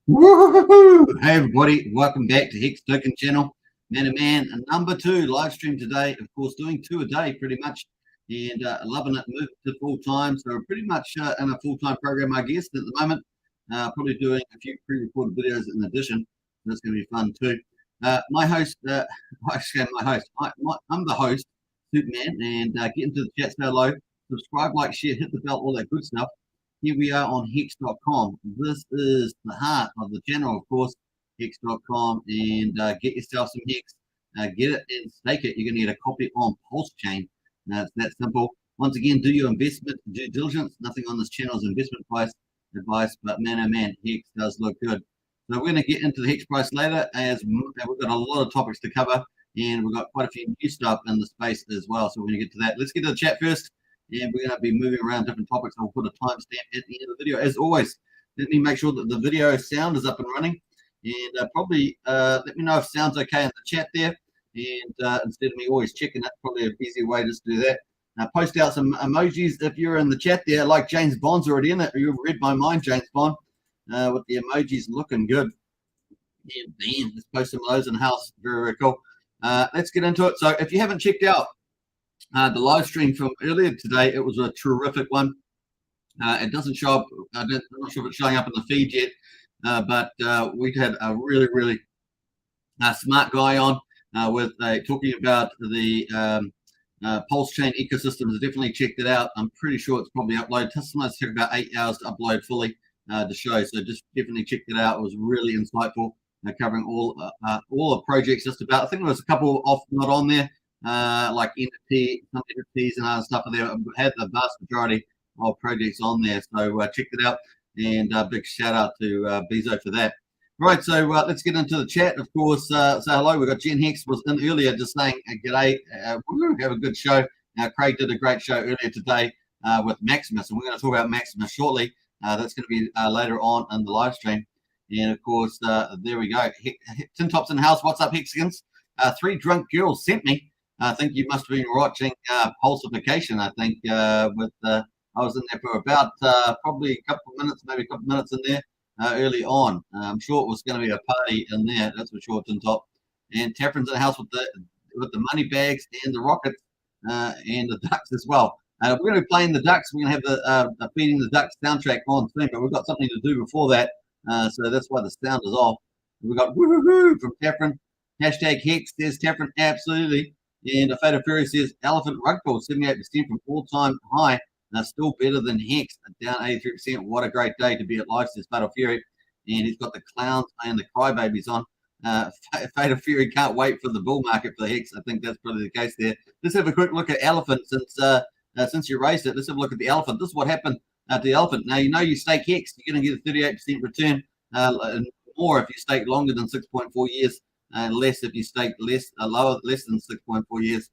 Woo-hoo-hoo-hoo. Hey everybody, welcome back to Hex Token channel. Man to man, number 2 live stream today. Of course, doing 2 a day pretty much, and loving it. Moved to full time, so pretty much in a full time program, I guess, at the moment. Probably doing a few pre-recorded videos in addition. That's going to be fun too. My host, actually, I'm the host, Superman, and get into the chat, say hello, subscribe, like, share, hit the bell, all that good stuff. Here we are on Hex.com. This is the heart of the channel, of course, Hex.com, and get yourself some Hex. Get it and stake it. You're going to get a copy on Pulsechain. It's that simple. Once again, do your investment due diligence. Nothing on this channel is investment advice, but man, oh man, Hex does look good. So we're going to get into the Hex price later, as we've got a lot of topics to cover, and we've got quite a few new stuff in the space as well. So we're going to get to that. Let's get to the chat first. And we're going to be moving around different topics. I'll put a timestamp at the end of the video. As always, let me make sure that the video sound is up and running. And probably let me know if sound's okay in the chat there. And instead of me always checking it, probably an easier way just to do that. Post out some emojis if you're in the chat there, like James Bond's already in it. You've read my mind, James Bond, with the emojis looking good. Yeah, bam, let's post some of those in the house. Very, very cool. Let's get into it. So if you haven't checked out the live stream from earlier today, it was a terrific one. It doesn't show up. I'm not sure if it's showing up in the feed yet, but we had a really, really smart guy on with talking about the Pulsechain ecosystems. Definitely checked it out. I'm pretty sure it's probably uploaded. Sometimes took about 8 hours to upload fully the show, so just definitely checked it out. It was really insightful, covering all the projects just about. I think there was a couple off not on there. Like NFT, some NFTs and other stuff there. Had the vast majority of projects on there, so check it out. And big shout out to Bezo for that. Right, so let's get into the chat. Of course, say hello. We've got Jen Hex was in earlier just saying g'day. We're going to have a good show. Craig did a great show earlier today with Maximus, and we're going to talk about Maximus shortly. That's going to be later on in the live stream. And of course, there we go. Tin Top's in the house. What's up, Hexicans? 3 drunk girls sent me. I think you must have been watching Pulsification. I think I was in there for about probably a couple of minutes, maybe a couple of minutes in there early on. I'm sure it was going to be a party in there. That's for sure, Tin Top. And Taffrin's in the house with the money bags and the rockets and the ducks as well. We're going to be playing the ducks. We're going to have the Feeding the Ducks soundtrack on stream, but we've got something to do before that. So that's why the sound is off. We've got woohoo from Taffrin. Hashtag Hex says Taffrin, absolutely. And a Fatal Fury says Elephant Rug Pull 78% from all-time high. Still better than Hex, down 83%. What a great day to be at live, says Fatal Fury. And he's got the clowns and the crybabies on. Fatal Fury can't wait for the bull market for the Hex. I think that's probably the case there. Let's have a quick look at Elephant since you raised it. Let's have a look at the Elephant. This is what happened at the Elephant. Now, you stake Hex, you're going to get a 38% return, and more if you stake longer than 6.4 years. And less if you stake less than 6.4 years.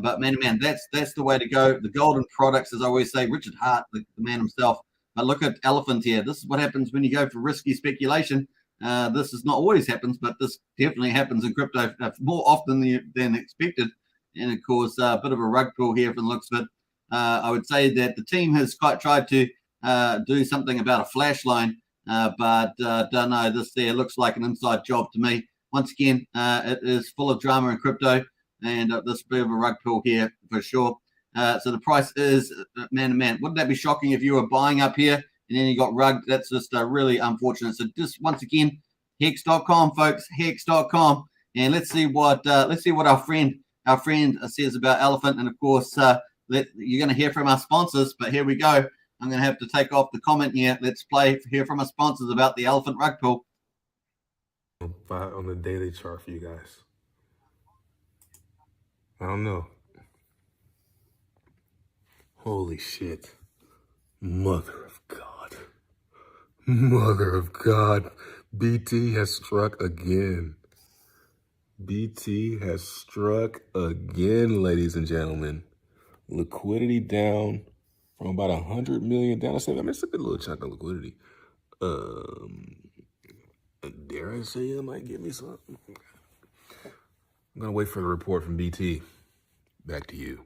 But man, that's the way to go. The golden products, as I always say, Richard Hart, the man himself. But look at Elephant here. This is what happens when you go for risky speculation. This is not always happens, but this definitely happens in crypto more often than expected. And of course, a bit of a rug pull here from the looks of it. I would say that the team has quite tried to do something about a flash line, but don't know. This there looks like an inside job to me. Once again, it is full of drama in crypto, and this bit of a rug pull here for sure. So the price is man to man. Wouldn't that be shocking if you were buying up here and then you got rugged? That's just really unfortunate. So just once again, Hex.com, folks, Hex.com, and let's see what our friend says about Elephant. And of course, you're going to hear from our sponsors. But here we go. I'm going to have to take off the comment here. Let's hear from our sponsors about the Elephant rug pull. On the daily chart for you guys. I don't know. Holy shit. Mother of God. Mother of God. BT has struck again. BT has struck again, ladies and gentlemen. Liquidity down from about 100 million down. It's a good little chunk of liquidity. Dare I say it might give me something? I'm going to wait for the report from BT. Back to you.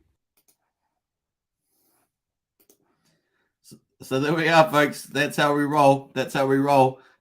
So there we are, folks. That's how we roll.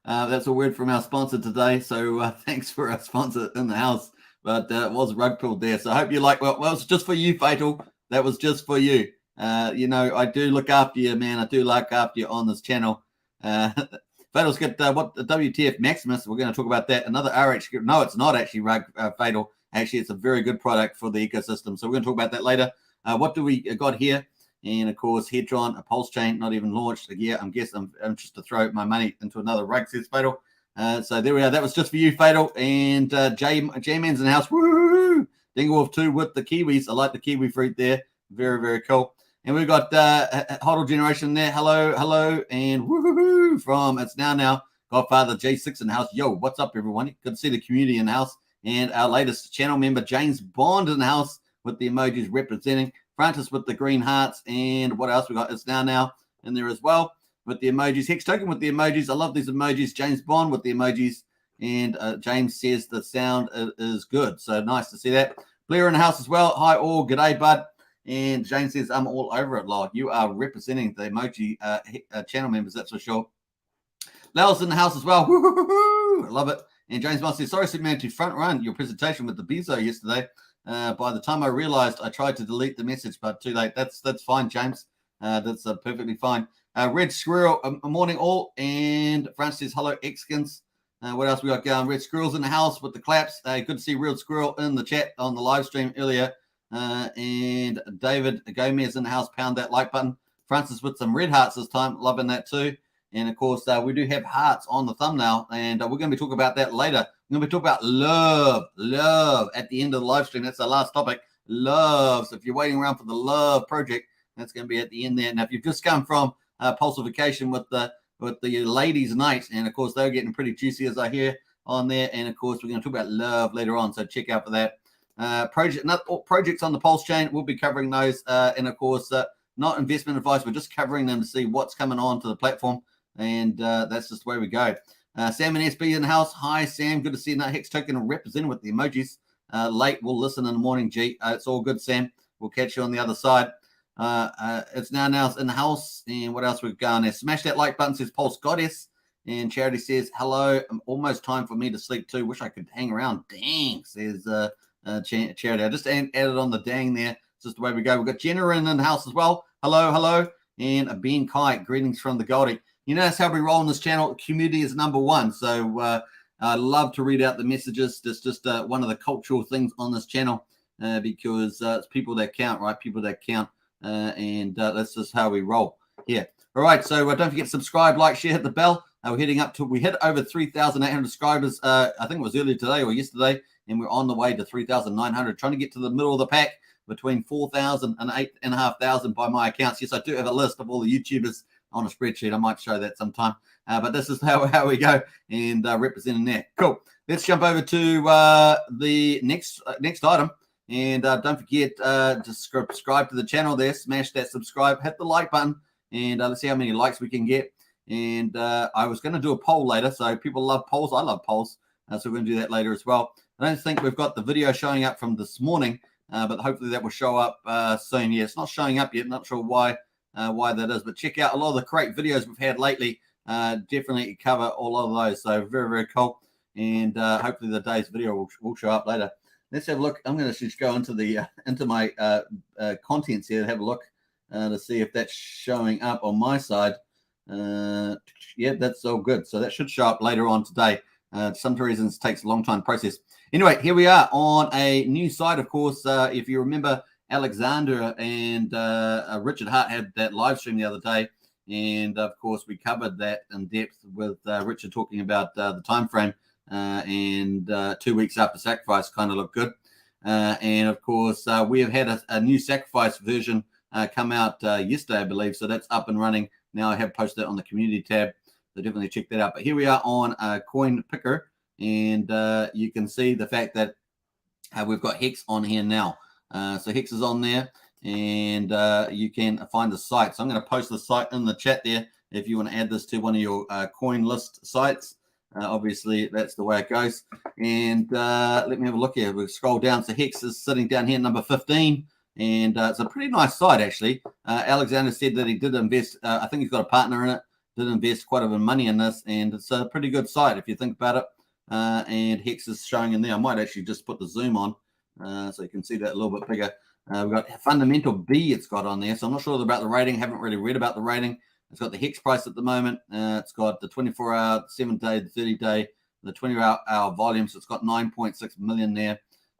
That's a word from our sponsor today. So thanks for our sponsor in the house. But it was rug pulled there. So I hope you like. Well, it's just for you, Fatal. That was just for you. You know, I do look after you, man. I do look after you on this channel. Fatal's got what the WTF Maximus. We're going to talk about that. Another RH. No, it's not actually rug Fatal. Actually, it's a very good product for the ecosystem. So we're going to talk about that later. What do we got here? And of course, Hedron, a Pulsechain, not even launched. Yeah, I'm just to throw my money into another rug, says Fatal. So there we are. That was just for you, Fatal. And J-Man's in the house. Woo! Dinglewolf 2 with the Kiwis. I like the Kiwi fruit there. Very, very cool. And we've got Hodl Generation there. Hello. And woo from It's Now. Godfather J6 in the house. Yo, what's up, everyone? Good to see the community in the house. And our latest channel member, James Bond, in the house with the emojis representing. Francis with the green hearts. And what else we got? It's now in there as well with the emojis. Hex Token with the emojis. I love these emojis. James Bond with the emojis. And James says the sound is good. So nice to see that. Blair in the house as well. Hi all. G'day, bud. And James says, I'm all over it, Lord. You are representing the emoji channel members, that's for sure. Lel's in the house as well. Woo-hoo-hoo-hoo. I love it. And James Moss says, sorry, Superman, to front run your presentation with the Bezo yesterday. By the time I realized, I tried to delete the message, but too late. That's fine, James. That's perfectly fine. Red Squirrel, morning all. And Francis says, hello, Xkins. What else we got going? Red Squirrel's in the house with the claps. Good to see Red Squirrel in the chat on the live stream earlier. And David Gomez in the house, pound that like button. Francis with some red hearts this time, loving that too. And of course, we do have hearts on the thumbnail, and we're going to be talking about that later. We're going to be talking about love at the end of the live stream. That's the last topic, love. So if you're waiting around for the love project, that's going to be at the end there. Now, if you've just come from Pulsification with the ladies' night, and of course they're getting pretty juicy as I hear on there. And of course, we're going to talk about love later on, so check out for that. Projects on the Pulse chain, we'll be covering those, and of course not investment advice, we're just covering them to see what's coming on to the platform, and that's just the way we go. Sam and SB in the house. Hi Sam, good to see you. Hex Token representing with the emojis. Late, we'll listen in the morning. G, it's all good, Sam. We'll catch you on the other side. It's now in the house. And what else we've got there? Smash that like button, says Pulse Goddess. And Charity says hello, almost time for me to sleep too. Wish I could hang around. Dang, says Charity. I just added on the dang there. It's just the way we go. We've got Jenna in the house as well. Hello. And a Ben Kite. Greetings from the Goldie. You know, that's how we roll on this channel. Community is number one. So I love to read out the messages. That's just one of the cultural things on this channel because it's people that count, right? People that count. And that's just how we roll here. All right. So don't forget to subscribe, like, share, hit the bell. We hit over 3,800 subscribers. I think it was earlier today or yesterday. And we're on the way to 3,900, trying to get to the middle of the pack between 4,000 and 8,500 by my accounts. Yes, I do have a list of all the YouTubers on a spreadsheet. I might show that sometime. But this is how we go and representing that. Cool. Let's jump over to the next item. And don't forget to subscribe to the channel there. Smash that subscribe. Hit the like button. And let's see how many likes we can get. And I was going to do a poll later. So people love polls. I love polls. So we're going to do that later as well. I don't think we've got the video showing up from this morning, but hopefully that will show up soon. Yeah, it's not showing up yet. Not sure why that is, but check out a lot of the great videos we've had lately. Definitely cover all of those. So very, very cool. And hopefully the day's video will show up later. Let's have a look. I'm going to just go into the into my contents here to have a look to see if that's showing up on my side. Yeah, that's all good. So that should show up later on today. Some reasons it takes a long time to process. Anyway, here we are on a new site, of course. If you remember, Alexander and Richard Hart had that live stream the other day. And, of course, we covered that in depth with Richard talking about the time frame. And 2 weeks after Sacrifice kind of looked good. And, of course, we have had a new Sacrifice version come out yesterday, I believe. So that's up and running. Now I have posted it on the community tab. So definitely check that out. But here we are on Coin Picker. And you can see the fact that we've got Hex on here now. So Hex is on there, and you can find the site. So I'm going to post the site in the chat there if you want to add this to one of your coin list sites. Obviously, that's the way it goes. And let me have a look here. We'll scroll down. So Hex is sitting down here, number 15. And it's a pretty nice site, actually. Alexander said that he did invest. I think he's got a partner in it. did invest quite a bit of money in this, and it's a pretty good site if you think about it. And Hex is showing in there. I might actually just put the zoom on so you can see that a little bit bigger. We've got fundamental B it's got on there, so I'm not sure about the rating. Haven't really read about the rating. It's got the Hex price at the moment. It's got the 24-hour, 7-day, the 30-day, the 20-hour volume. So it's got 9.6 million there.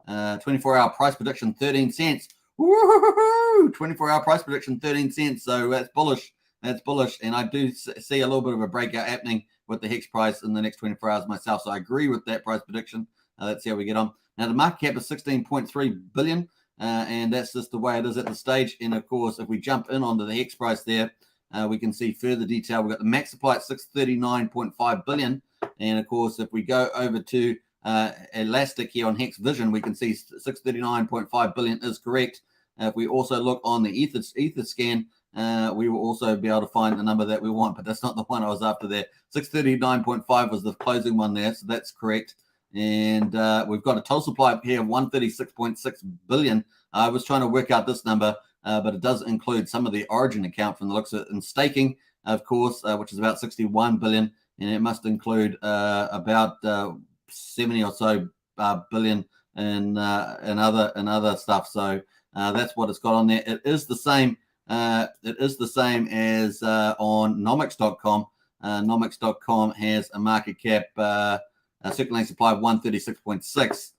24-hour price prediction, 13 cents. Woo-hoo-hoo-hoo! 24-hour price prediction, 13 cents. So that's bullish. That's bullish. And I do see a little bit of a breakout happening with the Hex price in the next 24 hours myself. So I agree with that price prediction. Let's see how we get on. Now, the market cap is 16.3 billion. And that's just the way it is at the stage. And of course, if we jump in onto the Hex price there, we can see further detail. We've got the max supply at 639.5 billion. And of course, if we go over to Elastic here on Hex Vision, we can see 639.5 billion is correct. If we also look on the Ether scan, we will also be able to find the number that we want, but that's not the one I was after there. 639.5 was the closing one there, so that's correct. And we've got a total supply here of 136.6 billion. I was trying to work out this number, but it does include some of the Origin account from the looks of it, and staking, of course, which is about 61 billion, and it must include about 70 or so billion in other stuff. So that's what it's got on there. It is the same. It is the same as on Nomics.com. Nomics.com has a market cap. Circulating supply of 136.6.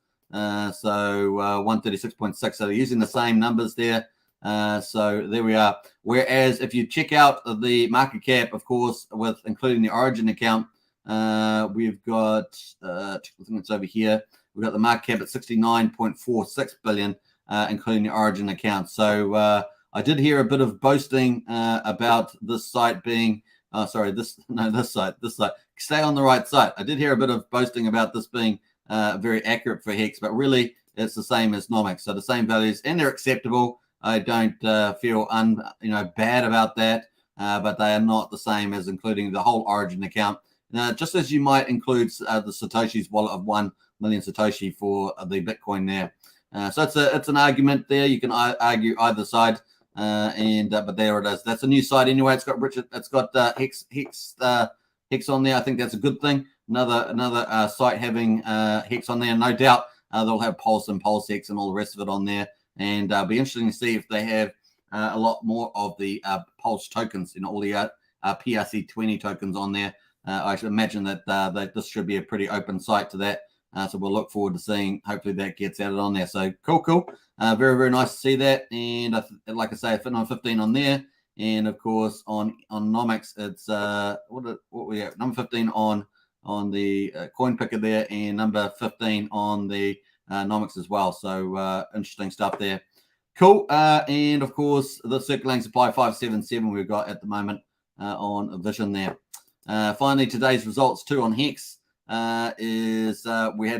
So 136.6. So they're using the same numbers there. So there we are. Whereas if you check out the market cap, of course, with including the Origin account, we've got, I think it's over here. We've got the market cap at 69.46 billion, including the Origin account. So I did hear a bit of boasting about this site being, this site. Stay on the right site. I did hear a bit of boasting about this being very accurate for Hex, but really it's the same as Nomics. So the same values, and they're acceptable. I don't feel bad about that, but they are not the same as including the whole Origin account. Just as you might include the Satoshi's wallet of 1 million Satoshi for the Bitcoin there. So it's an argument there. You can argue either side, but there it is. That's a new site anyway. It's got Hex on there. I think that's a good thing. Another site having Hex on there. No doubt they'll have Pulse and PulseX and all the rest of it on there. And it'll be interesting to see if they have a lot more of the Pulse tokens, all the PRC20 tokens on there. I should imagine that this should be a pretty open site to that. So we'll look forward to seeing. Hopefully that gets added on there. So cool. Very, very nice to see that. And like I say, 15 on there. And of course on Nomics, it's what we have, number 15 on the coin picker there, and number 15 on the Nomics as well. So interesting stuff there. Cool. And of course the circulating supply 577 we've got at the moment on Vision there. Finally, today's results too on Hex is we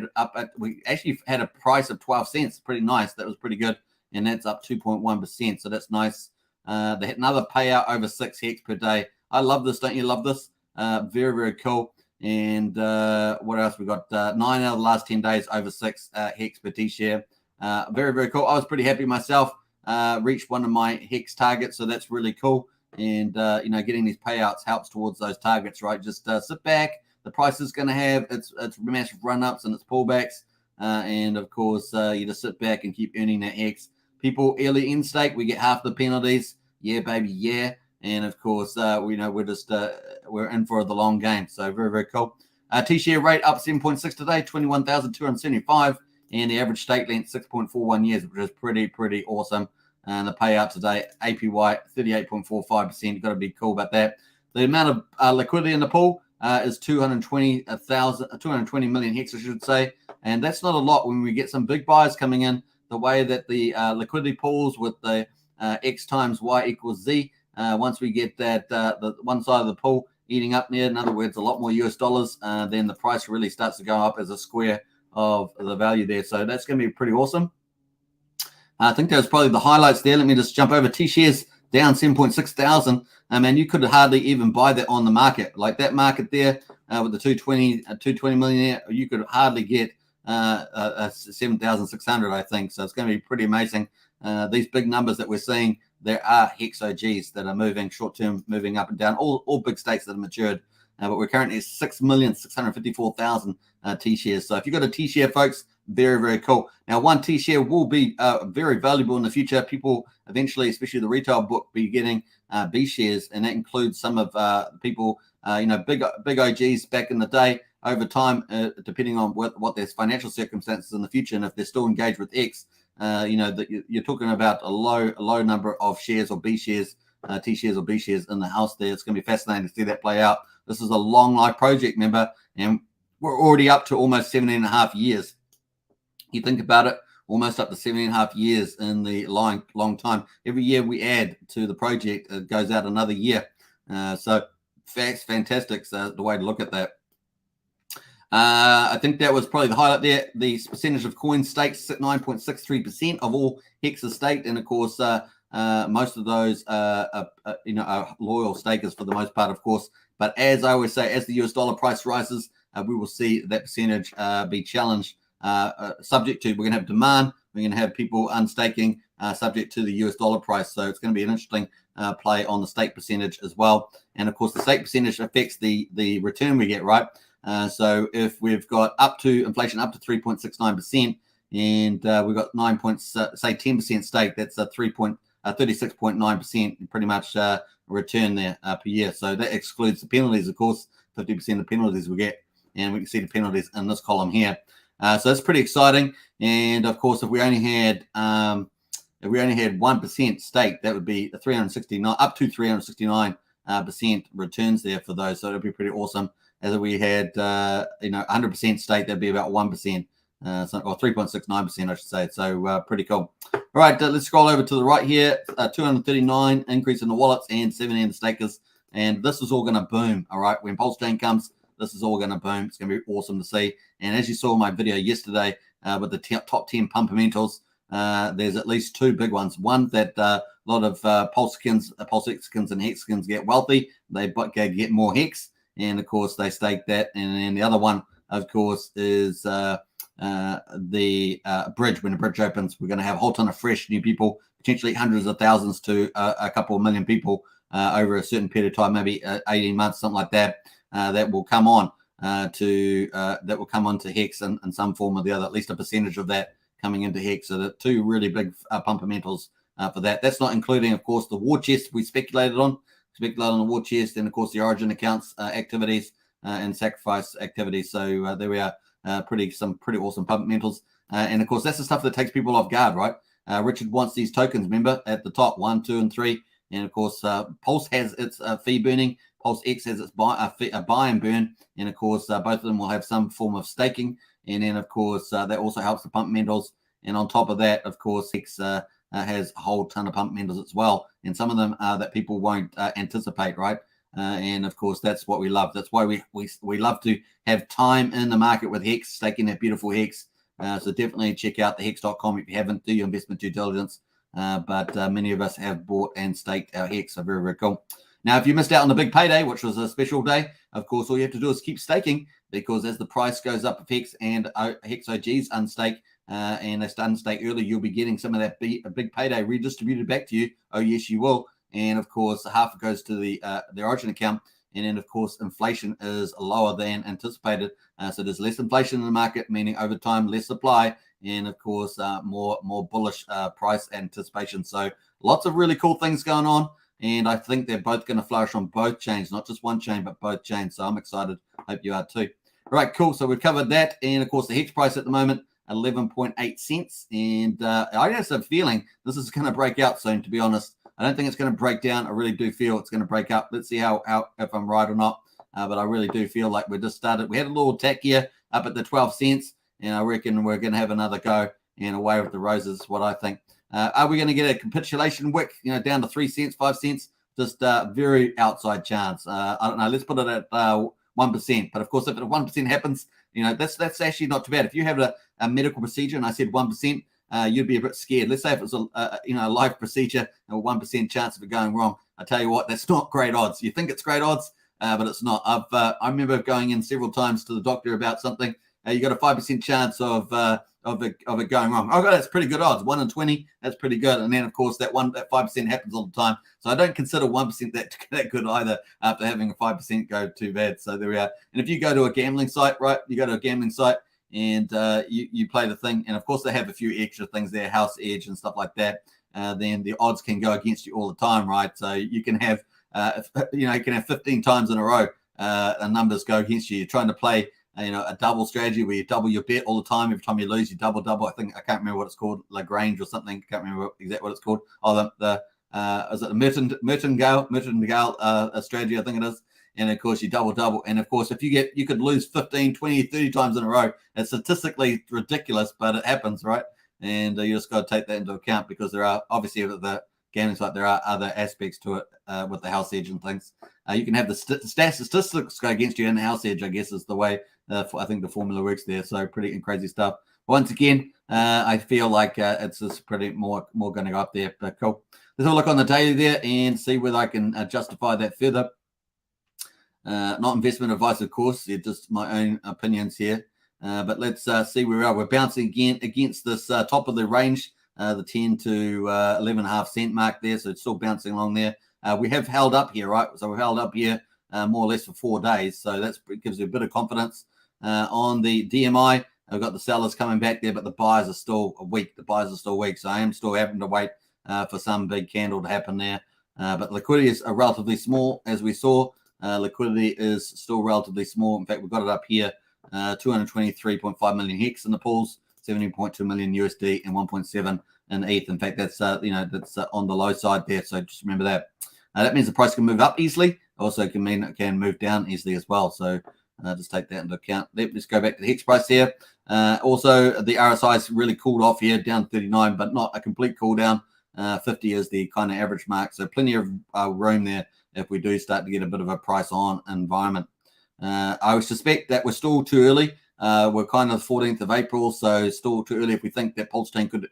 actually had a price of 12 cents. Pretty nice. That was pretty good, and that's up 2.1%. So that's nice. They had another payout over 6 Hex per day. I love this. Don't you love this? Very, very cool. And what else? We got 9 out of the last 10 days over 6 Hex per T-share. Very, very cool. I was pretty happy myself. Reached one of my Hex targets, so that's really cool. And getting these payouts helps towards those targets, right? Just sit back. The price is going to have its massive run-ups and its pullbacks. And of course, you just sit back and keep earning that Hex. People early in stake, we get half the penalties. Yeah, baby, yeah. And of course, we're in for the long game. So very, very cool. T-share rate up 7.6 today, 21,275, and the average stake length 6.41 years, which is pretty awesome. And the payout today, APY 38.45%. You've got to be cool about that. The amount of liquidity in the pool is 220 million Hex, I should say, and that's not a lot when we get some big buyers coming in. The way that the liquidity pools with the X times Y equals Z. Once we get that the one side of the pool eating up there, in other words, a lot more US dollars, then the price really starts to go up as a square of the value there. So that's going to be pretty awesome. I think that was probably the highlights there. Let me just jump over. T-shares down 7.6 thousand. Man, you could hardly even buy that on the market. Like that market there with the 220 million there, you could hardly get 7,600, I think. So it's going to be pretty amazing. These big numbers that we're seeing there are Hex OGs that are moving short-term, moving up and down, all big stakes that have matured. But we're currently at 6,654,000 T-shares. So if you've got a T-share, folks, very, very cool. Now, one T-share will be very valuable in the future. People eventually, especially the retail book, be getting B shares, and that includes some of people, big OGs back in the day. Over time, depending on what their financial circumstances in the future, and if they're still engaged with X, you're talking about a low number of shares or B shares, T shares or B shares in the house there. It's going to be fascinating to see that play out. This is a long life project, remember, and we're already up to almost 17.5 years. You think about it, almost up to 17.5 years in the long time. Every year we add to the project, it goes out another year. So fantastic. So the way to look at that. I think that was probably the highlight there. The percentage of coins staked, 9.63% of all Hex is staked, and of course, most of those are loyal stakers for the most part, of course. But as I always say, as the US dollar price rises, we will see that percentage be challenged. Subject to, we're going to have demand, we're going to have people unstaking, subject to the US dollar price. So it's going to be an interesting play on the stake percentage as well. And of course, the stake percentage affects the return we get, right? So if we've got up to inflation up to 3.69%, and we've got 10% stake, that's a 36.9% pretty much return there per year. So that excludes the penalties, of course, 50% of penalties we get, and we can see the penalties in this column here. So that's pretty exciting. And of course, if we only had 1% stake, that would be 369 up to 369% returns there for those. So it'd be pretty awesome. As if we had 100% stake, that'd be about 1%, or 3.69%, I should say. So pretty cool. All right, let's scroll over to the right here. 239 increase in the wallets and 70 in the stakers, and this is all going to boom. All right, when Pulsechain comes, this is all going to boom. It's going to be awesome to see. And as you saw in my video yesterday with the top 10 pumpamentals, there's at least two big ones. One that a lot of PulseXkins and Hexkins get wealthy. They get more Hex, and of course they stake that. And then the other one, of course, is the bridge. When the bridge opens, we're going to have a whole ton of fresh new people, potentially hundreds of thousands to a couple of million people over a certain period of time, maybe 18 months, something like that. That will come on to Hex in some form or the other, at least a percentage of that coming into Hex. So the two really big pumpamentals for that. That's not including, of course, the war chest we speculated on the war chest, and of course the origin accounts activities and sacrifice activities. So there we are, some pretty awesome pumpamentals. And of course that's the stuff that takes people off guard, right? Richard wants these tokens, remember, at the top 1, 2, and 3. And of course, Pulse has its fee burning. PulseX has its buy and burn, and of course, both of them will have some form of staking. And then, of course, that also helps the pumpamentals. And on top of that, of course, Hex has a whole ton of pumpamentals as well, and some of them that people won't anticipate, right? And of course, that's what we love. That's why we love to have time in the market with Hex, staking that beautiful Hex. So definitely check out the hex.com if you haven't. Do your investment due diligence. But many of us have bought and staked our Hex. So very, very cool. Now, if you missed out on the big payday, which was a special day, of course, all you have to do is keep staking, because as the price goes up of Hex and Hex OGs unstake, and they unstake early, you'll be getting some of that big payday redistributed back to you. Oh, yes, you will. And of course, half goes to the origin account. And then, of course, inflation is lower than anticipated. So there's less inflation in the market, meaning over time, less supply. And of course, more bullish price anticipation. So lots of really cool things going on. And I think they're both going to flourish on both chains, not just one chain, but both chains. So I'm excited. Hope you are too. All right, cool. So we've covered that. And of course, the Hex price at the moment, 11.8 cents. And I just have a feeling this is going to break out soon, to be honest. I don't think it's going to break down. I really do feel it's going to break up. Let's see how if I'm right or not. But I really do feel like we just started. We had a little attack here up at the 12 cents. And I reckon we're going to have another go and away with the roses, what I think. Are we going to get a capitulation wick, down to 3 cents, 5 cents? Just very outside chance. I don't know. Let's put it at 1%. But of course, if 1% happens, that's actually not too bad. If you have a medical procedure and I said 1%, you'd be a bit scared. Let's say if it's a life procedure and a 1% chance of it going wrong. I tell you what, that's not great odds. You think it's great odds, but it's not. I remember going in several times to the doctor about something. You got a 5% chance of of it going wrong. Oh, that's pretty good odds. 1 in 20, that's pretty good. And then of course that 5% happens all the time. So I don't consider 1% that good either after having a 5% go too bad. So there we are. And if you go to a gambling site, right? You go to a gambling site and you play the thing, and of course they have a few extra things there, house edge and stuff like that. Then the odds can go against you all the time, right? So you can have you can have 15 times in a row the numbers go against you. You're trying to play a double strategy where you double your bet all the time. Every time you lose, you double. I can't remember what it's called, Lagrange or something. Can't remember exactly what it's called. Oh, is it the Mertengale strategy? I think it is. And of course you double. And of course, if you could lose 15, 20, 30 times in a row. It's statistically ridiculous, but it happens, right? And you just got to take that into account, because there are obviously with the gambling site, there are other aspects to it with the house edge and things. You can have the statistics go against you in the house edge, I guess, is the way I think the formula works there. So pretty crazy stuff. Once again, I feel like it's just pretty more going to go up there. But cool. Let's have a look on the daily there and see whether I can justify that further. Not investment advice, of course. It's just my own opinions here. But let's see where we are. We're bouncing again against this top of the range, the 10 to 11.5 cent mark there. So it's still bouncing along there. We have held up here, right? So we've held up here more or less for 4 days. So that gives you a bit of confidence. On the DMI, I've got the sellers coming back there, but the buyers are still weak. So I am still having to wait for some big candle to happen there. But liquidity is relatively small, as we saw. Liquidity is still relatively small. In fact, we've got it up here, 223.5 million hex in the pools, 17.2 million USD, and 1.7 in ETH. In fact, that's that's on the low side there. So just remember that. That means the price can move up easily. Also can mean it can move down easily as well. So just take that into account. Let's go back to the hex price here. Also, the RSI has really cooled off here, down 39, but not a complete cool down. 50 is the kind of average mark. So plenty of room there if we do start to get a bit of a price on environment. I would suspect that we're still too early. We're kind of 14th of April, so still too early. If we think that Pulsechain could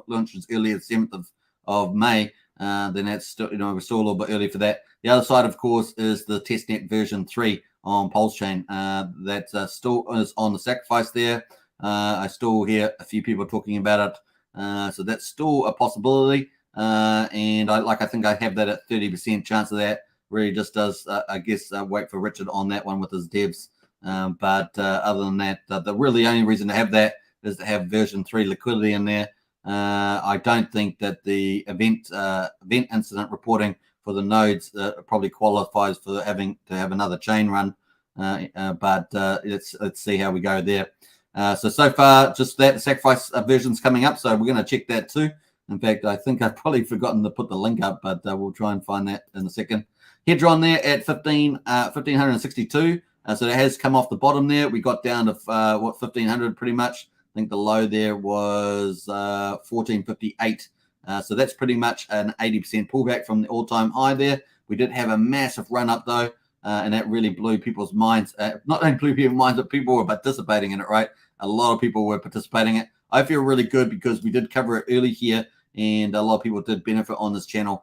launch as early as 7th of May, then that's still, we're still a little bit early for that. The other side, of course, is the testnet version 3 on Pulsechain. That still is on the sacrifice there. I still hear a few people talking about it. So that's still a possibility. And I think I have that at 30% chance of that. Really just does, I guess, wait for Richard on that one with his devs. But other than that, the really only reason to have that is to have version 3 liquidity in there. I don't think that the event incident reporting for the nodes probably qualifies for having to have another chain run. But let's see how we go there. So far, just that sacrifice version's coming up. So we're going to check that too. In fact, I think I've probably forgotten to put the link up, but we'll try and find that in a second. Hedron there at 1,562. So it has come off the bottom there. We got down to 1,500 pretty much. I think the low there was 1,458. So that's pretty much an 80% pullback from the all-time high there. We did have a massive run up though, and that really blew people's minds. Not only blew people's minds, but people were participating in it, right? A lot of people were participating in it. I feel really good because we did cover it early here, and a lot of people did benefit on this channel.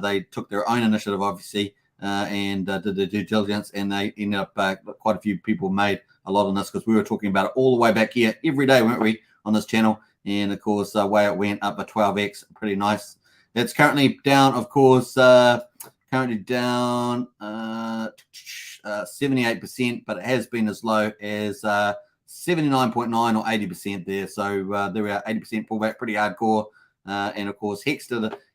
They took their own initiative, obviously, and did their due diligence, and they ended up quite a few people made a lot on this because we were talking about it all the way back here every day, weren't we, on this channel? And of course, way it went up a 12x, pretty nice. It's currently down, of course, currently down 78%, but it has been as low as 79.9 or 80% there. So there we are, 80% pullback, pretty hardcore. And of course, Hex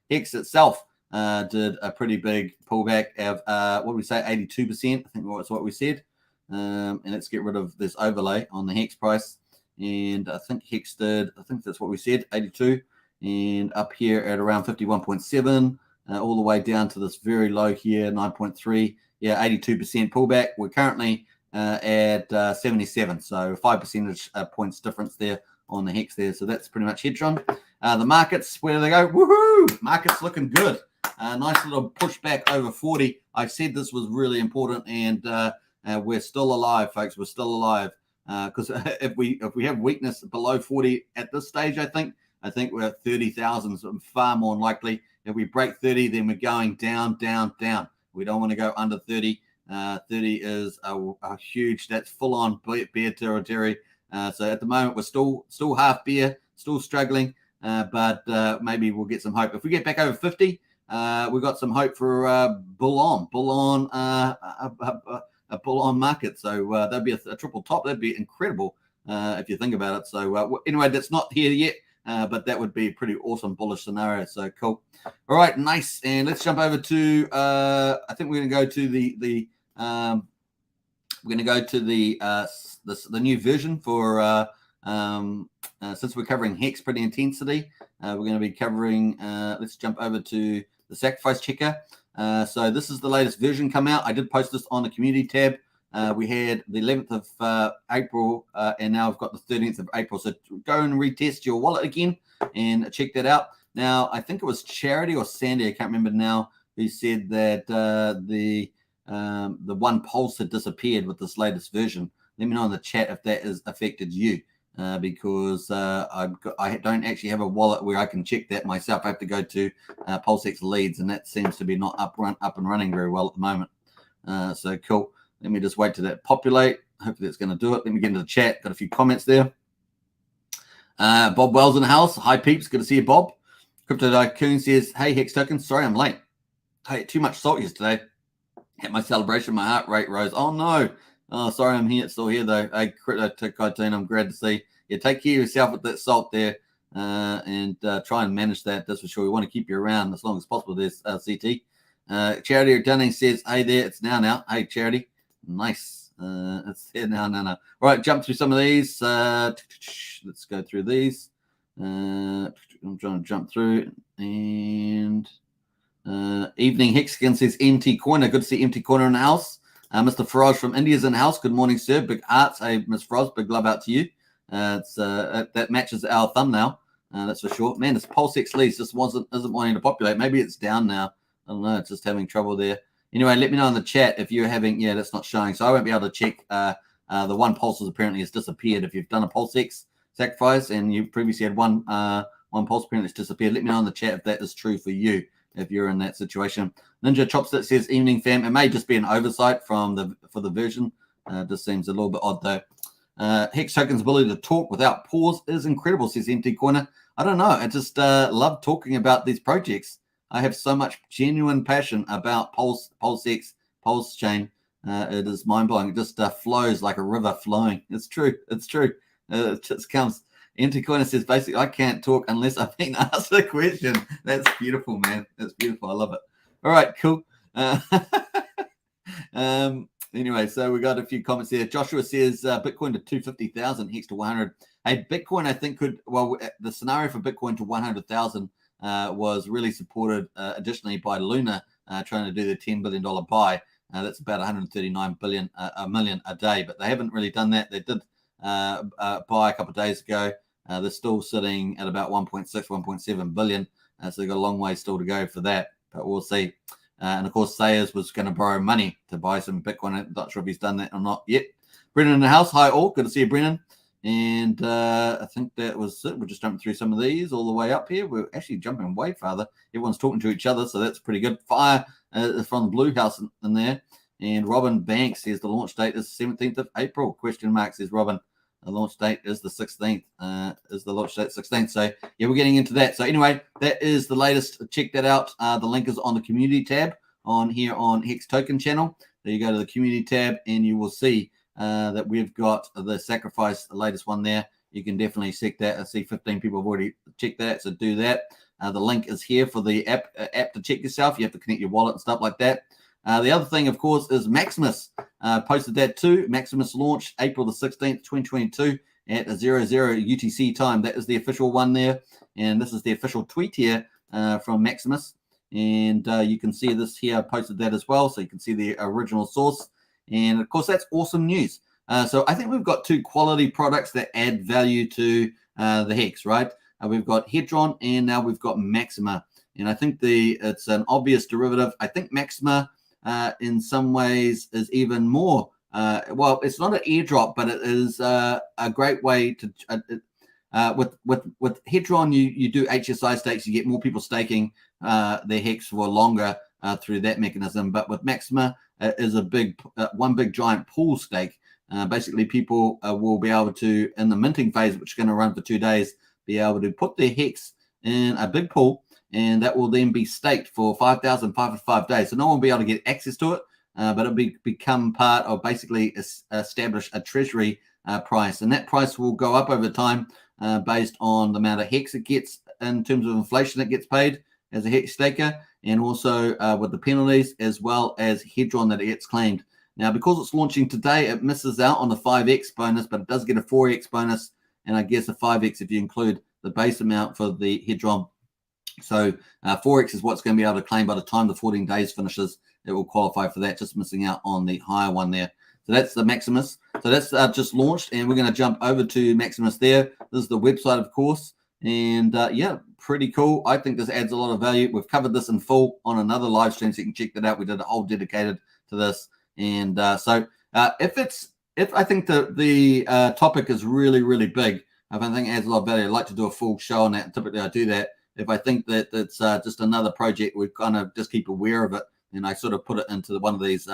itself did a pretty big pullback of what did we say, 82%? I think that's what we said. And let's get rid of this overlay on the Hex price. And I think Hex did, I think that's what we said, 82. And up here at around 51.7, all the way down to this very low here, 9.3. Yeah, 82% pullback. We're currently at 77, so 5 percentage points difference there on the Hex there. So that's pretty much Hedron. The markets, where do they go? Woohoo! Markets looking good. Nice little pushback over 40. I said this was really important, and we're still alive, folks. We're still alive. Because if we have weakness below 40 at this stage, I think we're at 30,000, so far more likely. If we break 30, then we're going down, down, down. We don't want to go under 30. 30 is a huge, that's full on bear territory. So at the moment, we're still half beer, still struggling, but maybe we'll get some hope. If we get back over 50, we've got some hope for a bull on market. So that'd be a triple top. That'd be incredible if you think about it. So anyway, that's not here yet, but that would be a pretty awesome bullish scenario. So cool. All right, nice. And let's jump over to I think we're going to go to the the new version for since we're covering Hex pretty intensity. We're going to be covering. Let's jump over to the Sacrifice Checker. So this is the latest version come out. I did post this on the community tab. We had the 11th of April, and now I've got the 13th of April. So go and retest your wallet again and check that out. Now, I think it was Charity or Sandy, I can't remember now, who said that the one pulse had disappeared with this latest version. Let me know in the chat if that has affected you, because I don't actually have a wallet where I can check that myself. I have to go to PulseX Leads, and that seems to be not up and running very well at the moment. So cool. Let me just wait till that populate. Hopefully it's going to do it. Let me get into the chat. Got a few comments there. Bob Wells in the house. Hi, peeps. Good to see you, Bob. Crypto Tycoon says, hey, Hex Token. Sorry I'm late. I ate too much salt yesterday. At my celebration, my heart rate rose. Oh, no. Oh, sorry, I'm here. Still here, though. Hey, Crypto Tycoon, I'm glad to see. Yeah, take care of yourself with that salt there and try and manage that. That's for sure. We want to keep you around as long as possible. There's CT. Charity Dunning says, hey there. It's now. Hey, Charity. Nice. It's here now. All right, jump through some of these. Let's go through these. I'm trying to jump through. And evening Hexagon says MT Corner. Good to see MT Corner in the house. Mr. Faraz from India is in the house. Good morning, sir. Big hearts. Hey, Miss Faraz, big love out to you. That matches our thumbnail. That's for sure. Man, this PulseX Leads just isn't wanting to populate. Maybe it's down now. I don't know. It's just having trouble there. Anyway, let me know in the chat if you're having, that's not showing. So I won't be able to check. The one pulses apparently has disappeared. If you've done a PulseX Sacrifice and you previously had one pulse apparently it's disappeared, let me know in the chat if that is true for you, if you're in that situation. Ninja Chopstick says, evening fam. It may just be an oversight for the version. Just seems a little bit odd though. Hex Token's ability to talk without pause is incredible, says Empty Corner. I don't know. I just love talking about these projects. I have so much genuine passion about PulseX, Pulsechain. It is mind-blowing. It just flows like a river flowing. It's true. It just comes. Empty Corner says, basically, I can't talk unless I've been asked a question. That's beautiful, man. That's beautiful. I love it. All right, cool. Anyway, so we got a few comments here. Joshua says, Bitcoin to 250,000, Hex to 100. Hey, Bitcoin, I think the scenario for Bitcoin to 100,000 was really supported additionally by Luna trying to do the $10 billion buy. That's about 139 million a day, but they haven't really done that. They did buy a couple of days ago. They're still sitting at about 1.6, 1.7 billion. So they've got a long way still to go for that, but we'll see. And of course, Sayers was going to borrow money to buy some Bitcoin. I'm not sure if he's done that or not yet. Brennan in the house. Hi, all. Good to see you, Brennan. And I think that was it. We're just jumping through some of these all the way up here. We're actually jumping way farther. Everyone's talking to each other, so that's pretty good. Fire from the Blue House in there. And Robin Banks says the launch date is 17th of April. Question mark, says Robin. The launch date is the 16th. Is the launch date 16th? So, yeah, we're getting into that. So, anyway, that is the latest. Check that out. The link is on the community tab on here on Hex Token channel. There you go to the community tab, and you will see that we've got the Sacrifice, the latest one there. You can definitely check that. I see 15 people have already checked that, so do that. The link is here for the app to check yourself. You have to connect your wallet and stuff like that. The other thing, of course, is Maximus. Posted that too. Maximus launched April the 16th, 2022 at 00 UTC time. That is the official one there. And this is the official tweet here from Maximus. And you can see this here. I posted that as well. So you can see the original source. And, of course, that's awesome news. So I think we've got two quality products that add value to the Hex, right? We've got Hedron and now we've got Maxima. And I think it's an obvious derivative. I think Maxima in some ways is even more, well, it's not an airdrop, but it is a great way to, with Hedron, you do HSI stakes, you get more people staking their Hex for longer through that mechanism. But with Maxima, is a big, one big giant pool stake. basically people will be able to, in the minting phase, which is going to run for 2 days, be able to put their hex in a big pool, and that will then be staked for 5,505 days. So no one will be able to get access to it, but it'll become part of basically establish a treasury price, and that price will go up over time based on the amount of hex it gets in terms of inflation that gets paid as a hex staker, and also with the penalties as well as hedron that it gets claimed. Now, because it's launching today, it misses out on the 5x bonus, but it does get a 4x bonus, and I guess a 5x if you include the base amount for the hedron. So 4x is what's going to be able to claim by the time the 14 days finishes. It will qualify for that, just missing out on the higher one there. So that's the Maximus. So that's just launched, and we're going to jump over to Maximus there. This is the website, of course, and yeah, pretty cool. I think this adds a lot of value. We've covered this in full on another live stream, so you can check that out. We did a whole dedicated to this, and so if I think the topic is really, really big, if I think it adds a lot of value, I'd like to do a full show on that. Typically, I do that. If I think that it's just another project, we kind of just keep aware of it, and I sort of put it into one of these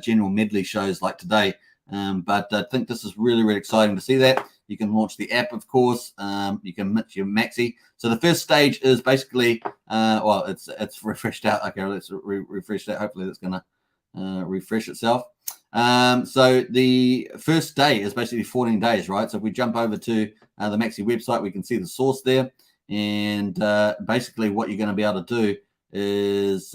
general medley shows like today. But I think this is really, really exciting to see that. You can launch the app, of course. You can mint your maxi. So the first stage is basically, well, it's refreshed out. Okay, let's refresh that. Hopefully that's going to refresh itself. So the first day is basically 14 days, right? So if we jump over to the maxi website, we can see the source there. And basically what you're going to be able to do is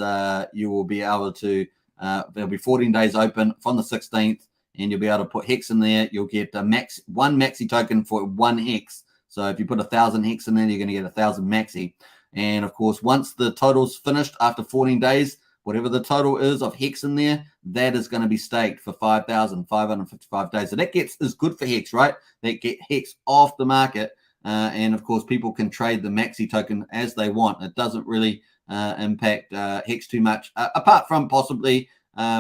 you will be able to, there'll be 14 days open from the 16th, and you'll be able to put hex in there. You'll get one maxi token for 1 hex. So if you put 1,000 hex in there, you're going to get 1,000 maxi. And of course, once the total's finished after 14 days, whatever the total is of hex in there, that is going to be staked for 5,555 days. So that is good for hex, right? That get hex off the market. And of course, people can trade the maxi token as they want. It doesn't really impact hex too much, apart from possibly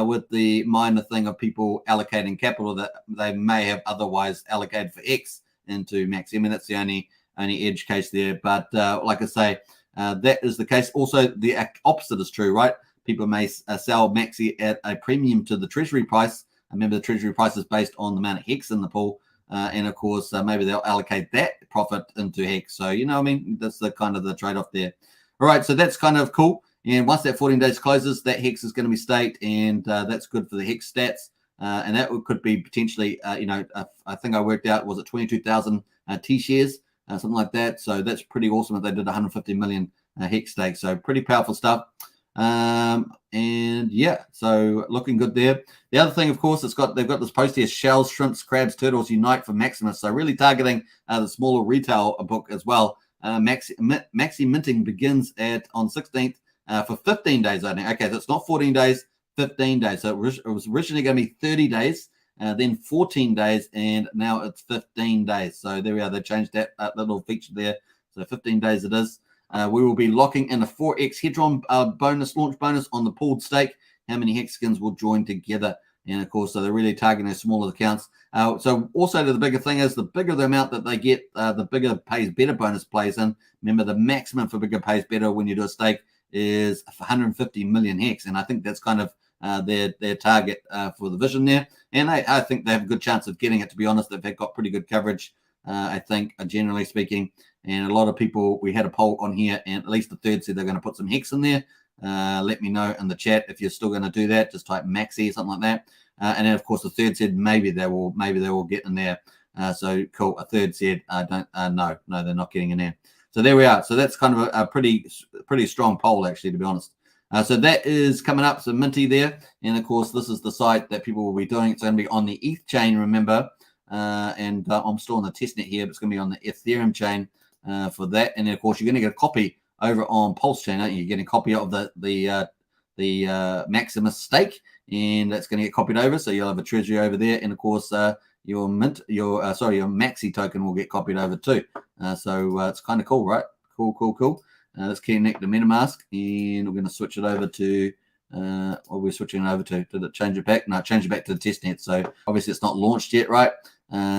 with the minor thing of people allocating capital that they may have otherwise allocated for hex into maxi. I mean, that's the only edge case there. But like I say, that is the case. Also, the opposite is true, right? People may sell maxi at a premium to the treasury price. Remember, the treasury price is based on the amount of hex in the pool. And of course, maybe they'll allocate that profit into hex. So, you know what I mean? That's the kind of the trade-off there. All right, so that's kind of cool. And once that 14 days closes, that hex is going to be staked, and that's good for the hex stats. And that could be potentially, I think I worked out, was it 22,000 T-shares, something like that. So that's pretty awesome that they did 150 million hex stake. So pretty powerful stuff. And yeah, so looking good there. The other thing, of course, they've got this post here: shells, shrimps, crabs, turtles unite for Maximus. So really targeting the smaller retail book as well. Maxi minting begins on 16th for 15 days, I think. Okay, so it's not 14 days, 15 days. So it was originally going to be 30 days, then 14 days, and now it's 15 days. So there we are. They changed that little feature there. So 15 days it is. We will be locking in a 4x hedron launch bonus on the pooled stake. How many hexagons will join together? And of course, so they're really targeting smaller accounts. So also the bigger thing is, the bigger the amount that they get, the bigger pays better bonus plays in. Remember, the maximum for bigger pays better when you do a stake is 150 million hex. And I think that's kind of their target for the vision there. And I think they have a good chance of getting it, to be honest. They've got pretty good coverage, I think, generally speaking. And a lot of people, we had a poll on here, and at least a third said they're going to put some hex in there. Let me know in the chat if you're still going to do that. Just type maxi or something like that. And then, of course, the third said maybe they will get in there. So cool. A third said no, they're not getting in there. So there we are. So that's kind of a pretty strong poll, actually, to be honest. So that is coming up. So Minty there, and of course, this is the site that people will be doing. It's going to be on the ETH chain, remember. And I'm still on the testnet here, but it's going to be on the Ethereum chain for that. And then, of course, you're going to get a copy over on Pulsechain, aren't you? You're getting a copy of the Maximus stake, and that's going to get copied over. So you'll have a treasury over there, and of course, your maxi token will get copied over too. So it's kind of cool, right? Cool. Let's connect to MetaMask, and we're going to switch it over to what we're switching it over to. Did it change it back? No, change it back to the testnet. So obviously it's not launched yet, right?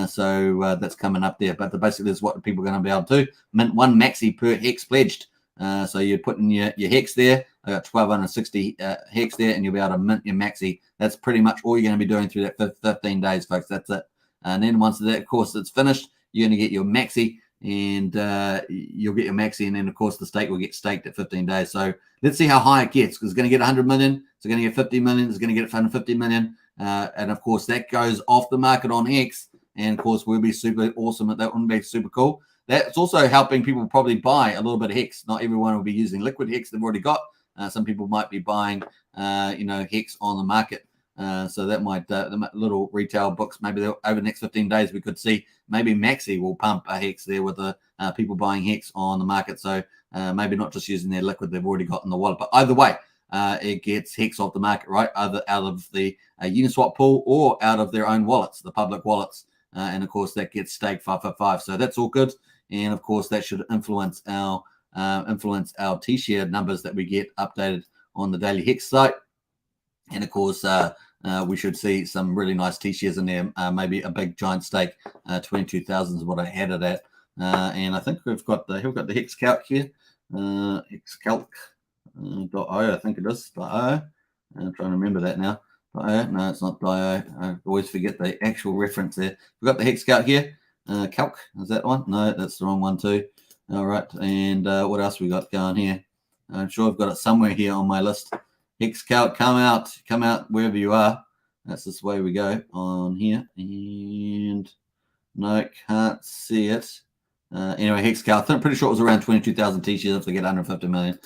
So that's coming up there. But basically, this is what people are going to be able to do. Mint 1 maxi per hex pledged. So you're putting your hex there. I got 1260 hex there, and you'll be able to mint your maxi. That's pretty much all you're going to be doing through that 15 days, folks. That's it. And then once that, of course, it's finished, you're going to get your maxi, and you'll get your maxi, and then, of course, the stake will get staked at 15 days. So let's see how high it gets, because it's going to get 100 million. It's going to get 50 million. It's going to get 150 million. And, of course, that goes off the market on Hex. And, of course, we'll be super awesome at that one. Be super cool. That's also helping people probably buy a little bit of Hex. Not everyone will be using liquid Hex they've already got. Some people might be buying, Hex on the market. So that might, the little retail books, maybe over the next 15 days, we could see maybe Maxi will pump a Hex there with the people buying Hex on the market. So maybe not just using their liquid they've already got in the wallet. But either way, it gets Hex off the market, right? Either out of the Uniswap pool or out of their own wallets, the public wallets. And, of course, that gets staked 555. So that's all good. And, of course, that should influence our T-share numbers that we get updated on the daily Hex site. And, of course, we should see some really nice T-shares in there, maybe a big giant stake. 22,000 is what I had it at. And I think we've got the Hex calc here. Hexcalc.io, I think it is. .io. I'm trying to remember that now. .io. No, it's not .io. I always forget the actual reference there. We've got the Hex calc here. Calc, is that one? No, that's the wrong one too. All right. And what else we got going here? I'm sure I've got it somewhere here on my list. Hex calc, come out wherever you are. That's just the way we go on here. And no, can't see it. Anyway, Hex calc, I'm pretty sure it was around 22,000 T-shares if they get 150 million.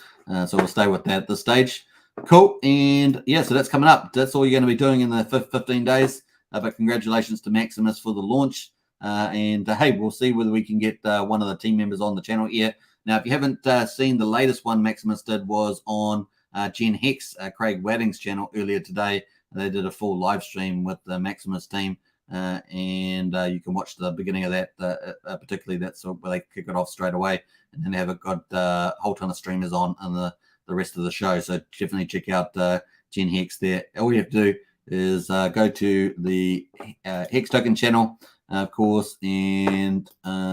So we'll stay with that at this stage. Cool. And yeah, so that's coming up. That's all you're going to be doing in the 15 days. But congratulations to Maximus for the launch. And hey, we'll see whether we can get one of the team members on the channel here. Now, if you haven't seen, the latest one Maximus did was on Gen Hex, Craig Wadding's channel earlier today. They did a full live stream with the Maximus team, and you can watch the beginning of that. Particularly, that's where they kick it off straight away, and then they have got a whole ton of streamers on and the rest of the show. So definitely check out Gen Hex there. All you have to do is go to the Hex Token channel. Of course, and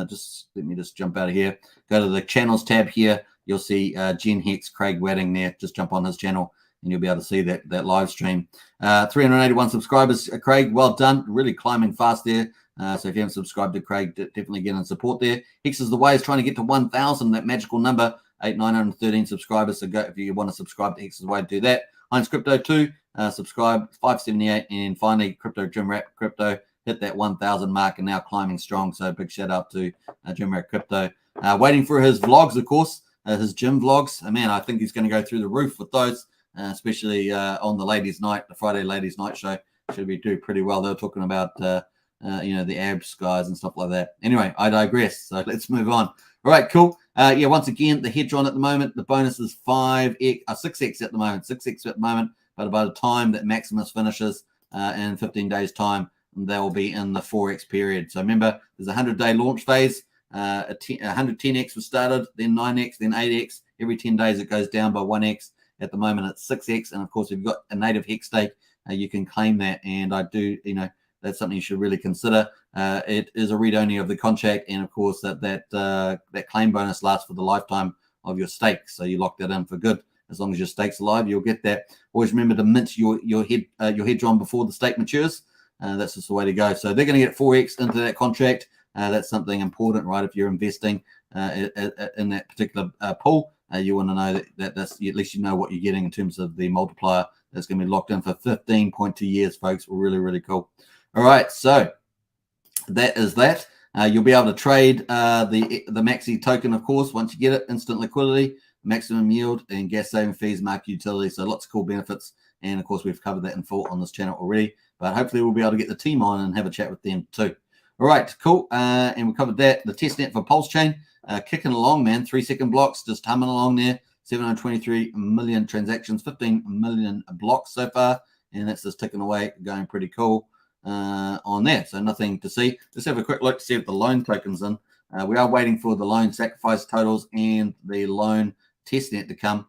just let me jump out of here. Go to the channels tab here. You'll see Gen Hex, Craig Wadding there. Just jump on his channel, and you'll be able to see that live stream. 381 subscribers, Craig. Well done. Really climbing fast there. So if you haven't subscribed to Craig, definitely get in support there. Hex is the way. Is trying to get to 1,000, that magical number. 913 subscribers. So go if you want to subscribe to Hex is the way to do that. Heinz Crypto 2, subscribe 578, and finally Crypto Jim Rap Crypto. Hit that 1,000 mark and now climbing strong. So big shout out to Jim Rap Crypto. Waiting for his vlogs, of course, his gym vlogs. Man, I think he's going to go through the roof with those, especially on the ladies' night, the Friday ladies' night show. Should be do pretty well. They were talking about the abs guys and stuff like that. Anyway, I digress. So let's move on. All right, cool. Once again, the hedge on at the moment, the bonus is 6x at the moment, 6x at the moment. But by the time that Maximus finishes in 15 days' time, they will be in the 4x period. So remember, there's a 100-day launch phase. 110x was started, then 9x, then 8x. Every 10 days, it goes down by 1x. At the moment, it's 6x. And of course, if you've got a native Hex stake, you can claim that. And I do, that's something you should really consider. It is a read only of the contract. And of course, that claim bonus lasts for the lifetime of your stake. So you lock that in for good. As long as your stake's alive, you'll get that. Always remember to mint your hedge on before the stake matures. That's just the way to go. So they're going to get 4x into that contract. That's something important, right? If you're investing in that particular pool, you want to know that that's at least you know what you're getting in terms of the multiplier that's going to be locked in for 15.2 years, folks. Really, really cool. All right, so that is that. You'll be able to trade the Maxi token, of course, once you get it. Instant liquidity, maximum yield, and gas saving fees, market utility. So lots of cool benefits. And of course, we've covered that in full on this channel already. But hopefully, we'll be able to get the team on and have a chat with them too. All right, cool. And we covered that. The testnet for Pulsechain, kicking along, man. 3-second blocks, just humming along there. 723 million transactions, 15 million blocks so far. And that's just ticking away, going pretty cool on there. So nothing to see. Let's have a quick look to see if the loan token's in. We are waiting for the loan sacrifice totals and the loan testnet to come.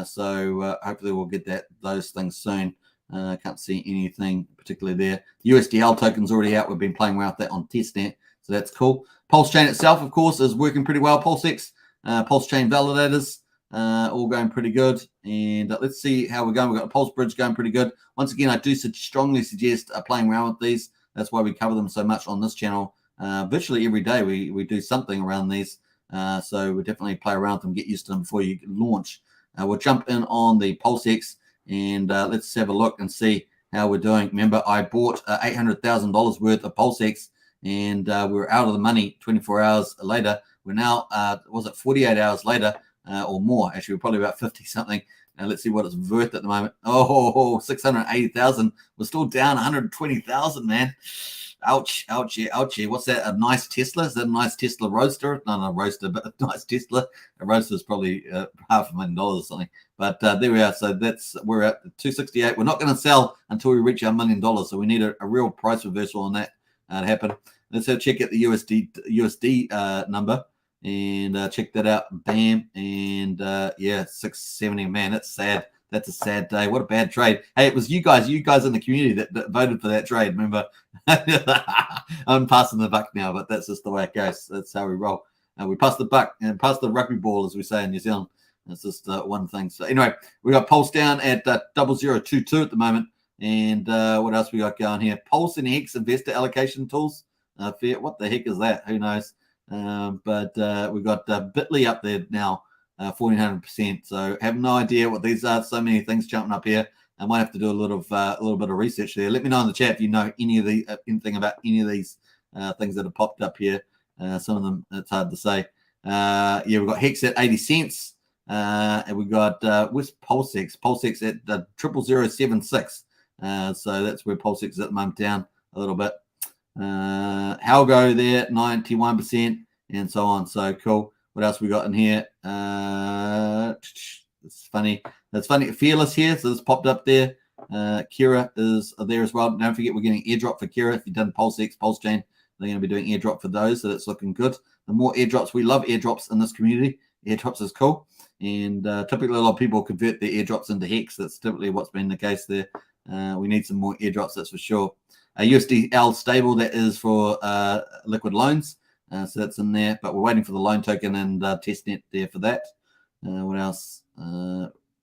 So hopefully we'll get those things soon. Can't see anything particularly there. USDL token's already out. We've been playing around with that on testnet, so that's cool. Pulsechain itself, of course, is working pretty well. PulseX, Pulsechain validators, all going pretty good. And let's see how we're going. We've got a Pulse Bridge going pretty good. Once again, I do strongly suggest playing around with these. That's why we cover them so much on this channel. Virtually every day we do something around these. So we definitely play around with them, get used to them before you launch. We'll jump in on the PulseX and let's have a look and see how we're doing. Remember, I bought $800,000 worth of PulseX and we were out of the money 24 hours later. We're now, was it 48 hours later or more? Actually, we're probably about 50 something. Let's see what it's worth at the moment. Oh, 680,000. We're still down 120,000, man. Ouch, ouchie, ouchie. What's that? A nice Tesla? Is that a nice Tesla roadster? Not a roadster, but a nice Tesla. A roadster is probably $500,000 or something. But there we are. So we're at 268. We're not going to sell until we reach our $1 million. So we need a real price reversal on that to happen. Let's have a check at the USD number and check that out. Bam. And yeah, 670. Man, that's sad. That's a sad day. What a bad trade. Hey, it was you guys in the community that voted for that trade. Remember, I'm passing the buck now, but that's just the way it goes. That's how we roll. We pass the buck and pass the rugby ball, as we say in New Zealand. That's just one thing. So anyway, we got Pulse down at 0022 at the moment. And what else we got going here? Pulse and Hex investor allocation tools. What the heck is that? Who knows? But we got Bitly up there now. 1400%. So have no idea what these are. So many things jumping up here. I might have to do a little bit of research there. Let me know in the chat if you know anything about any of these things that have popped up here. Some of them it's hard to say. Yeah, we've got Hex at 80 cents, and we got where's PulseX? PulseX at 00076. So that's where PulseX is at the moment, down a little bit. Algo there 91%, and so on. So cool. What else we got in here? It's funny. That's funny. Fearless here. So this popped up there. Kira is there as well. Don't forget we're getting airdrop for Kira. If you've done PulseX, Pulsechain, they're going to be doing airdrop for those. So that's looking good. The more airdrops, we love airdrops in this community. Airdrops is cool. And typically a lot of people convert their airdrops into Hex. That's typically what's been the case there. We need some more airdrops, that's for sure. USDL stable, that is for liquid loans. So that's in there, but we're waiting for the loan token and testnet there for that. What else?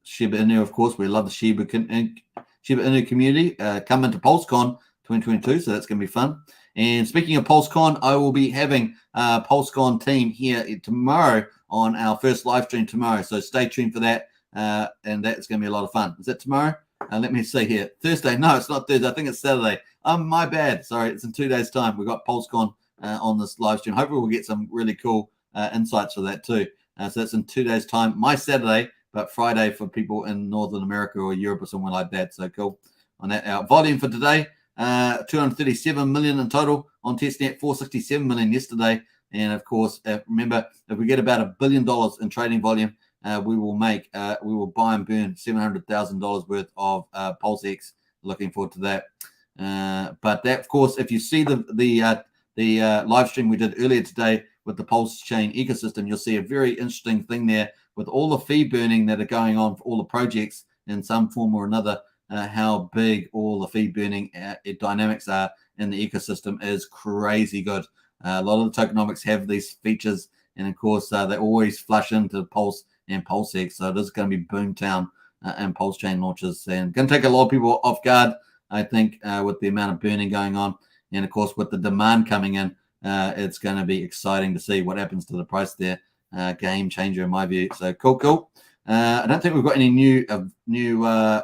Shiba Inu, of course. We love the Shiba Inu community. Come into PulseCon 2022, so that's going to be fun. And speaking of PulseCon, I will be having a PulseCon team here tomorrow on our first live stream tomorrow. So stay tuned for that, and that's going to be a lot of fun. Is that tomorrow? Let me see here. Thursday? No, it's not Thursday. I think it's Saturday. My bad. Sorry, it's in 2 days' time. We've got PulseCon on this live stream. Hopefully we'll get some really cool insights for that too. So that's in 2 days' time. My Saturday, but Friday for people in Northern America or Europe or somewhere like that. So cool on that. Our volume for today, 237 million in total on testnet, 467 million yesterday. And of course, remember, if we get about $1 billion in trading volume, we will buy and burn $700,000 worth of PulseX. Looking forward to that. But that, of course, if you see the live stream we did earlier today with the Pulsechain ecosystem, you'll see a very interesting thing there with all the fee burning that are going on for all the projects in some form or another. How big all the fee burning dynamics are in the ecosystem is crazy good. A lot of the tokenomics have these features, and of course they always flush into Pulse and PulseX. So it is going to be boomtown and Pulsechain launches, and going to take a lot of people off guard, I think, with the amount of burning going on. And, of course, with the demand coming in, it's going to be exciting to see what happens to the price there. Game changer, in my view. So, cool. I don't think we've got any new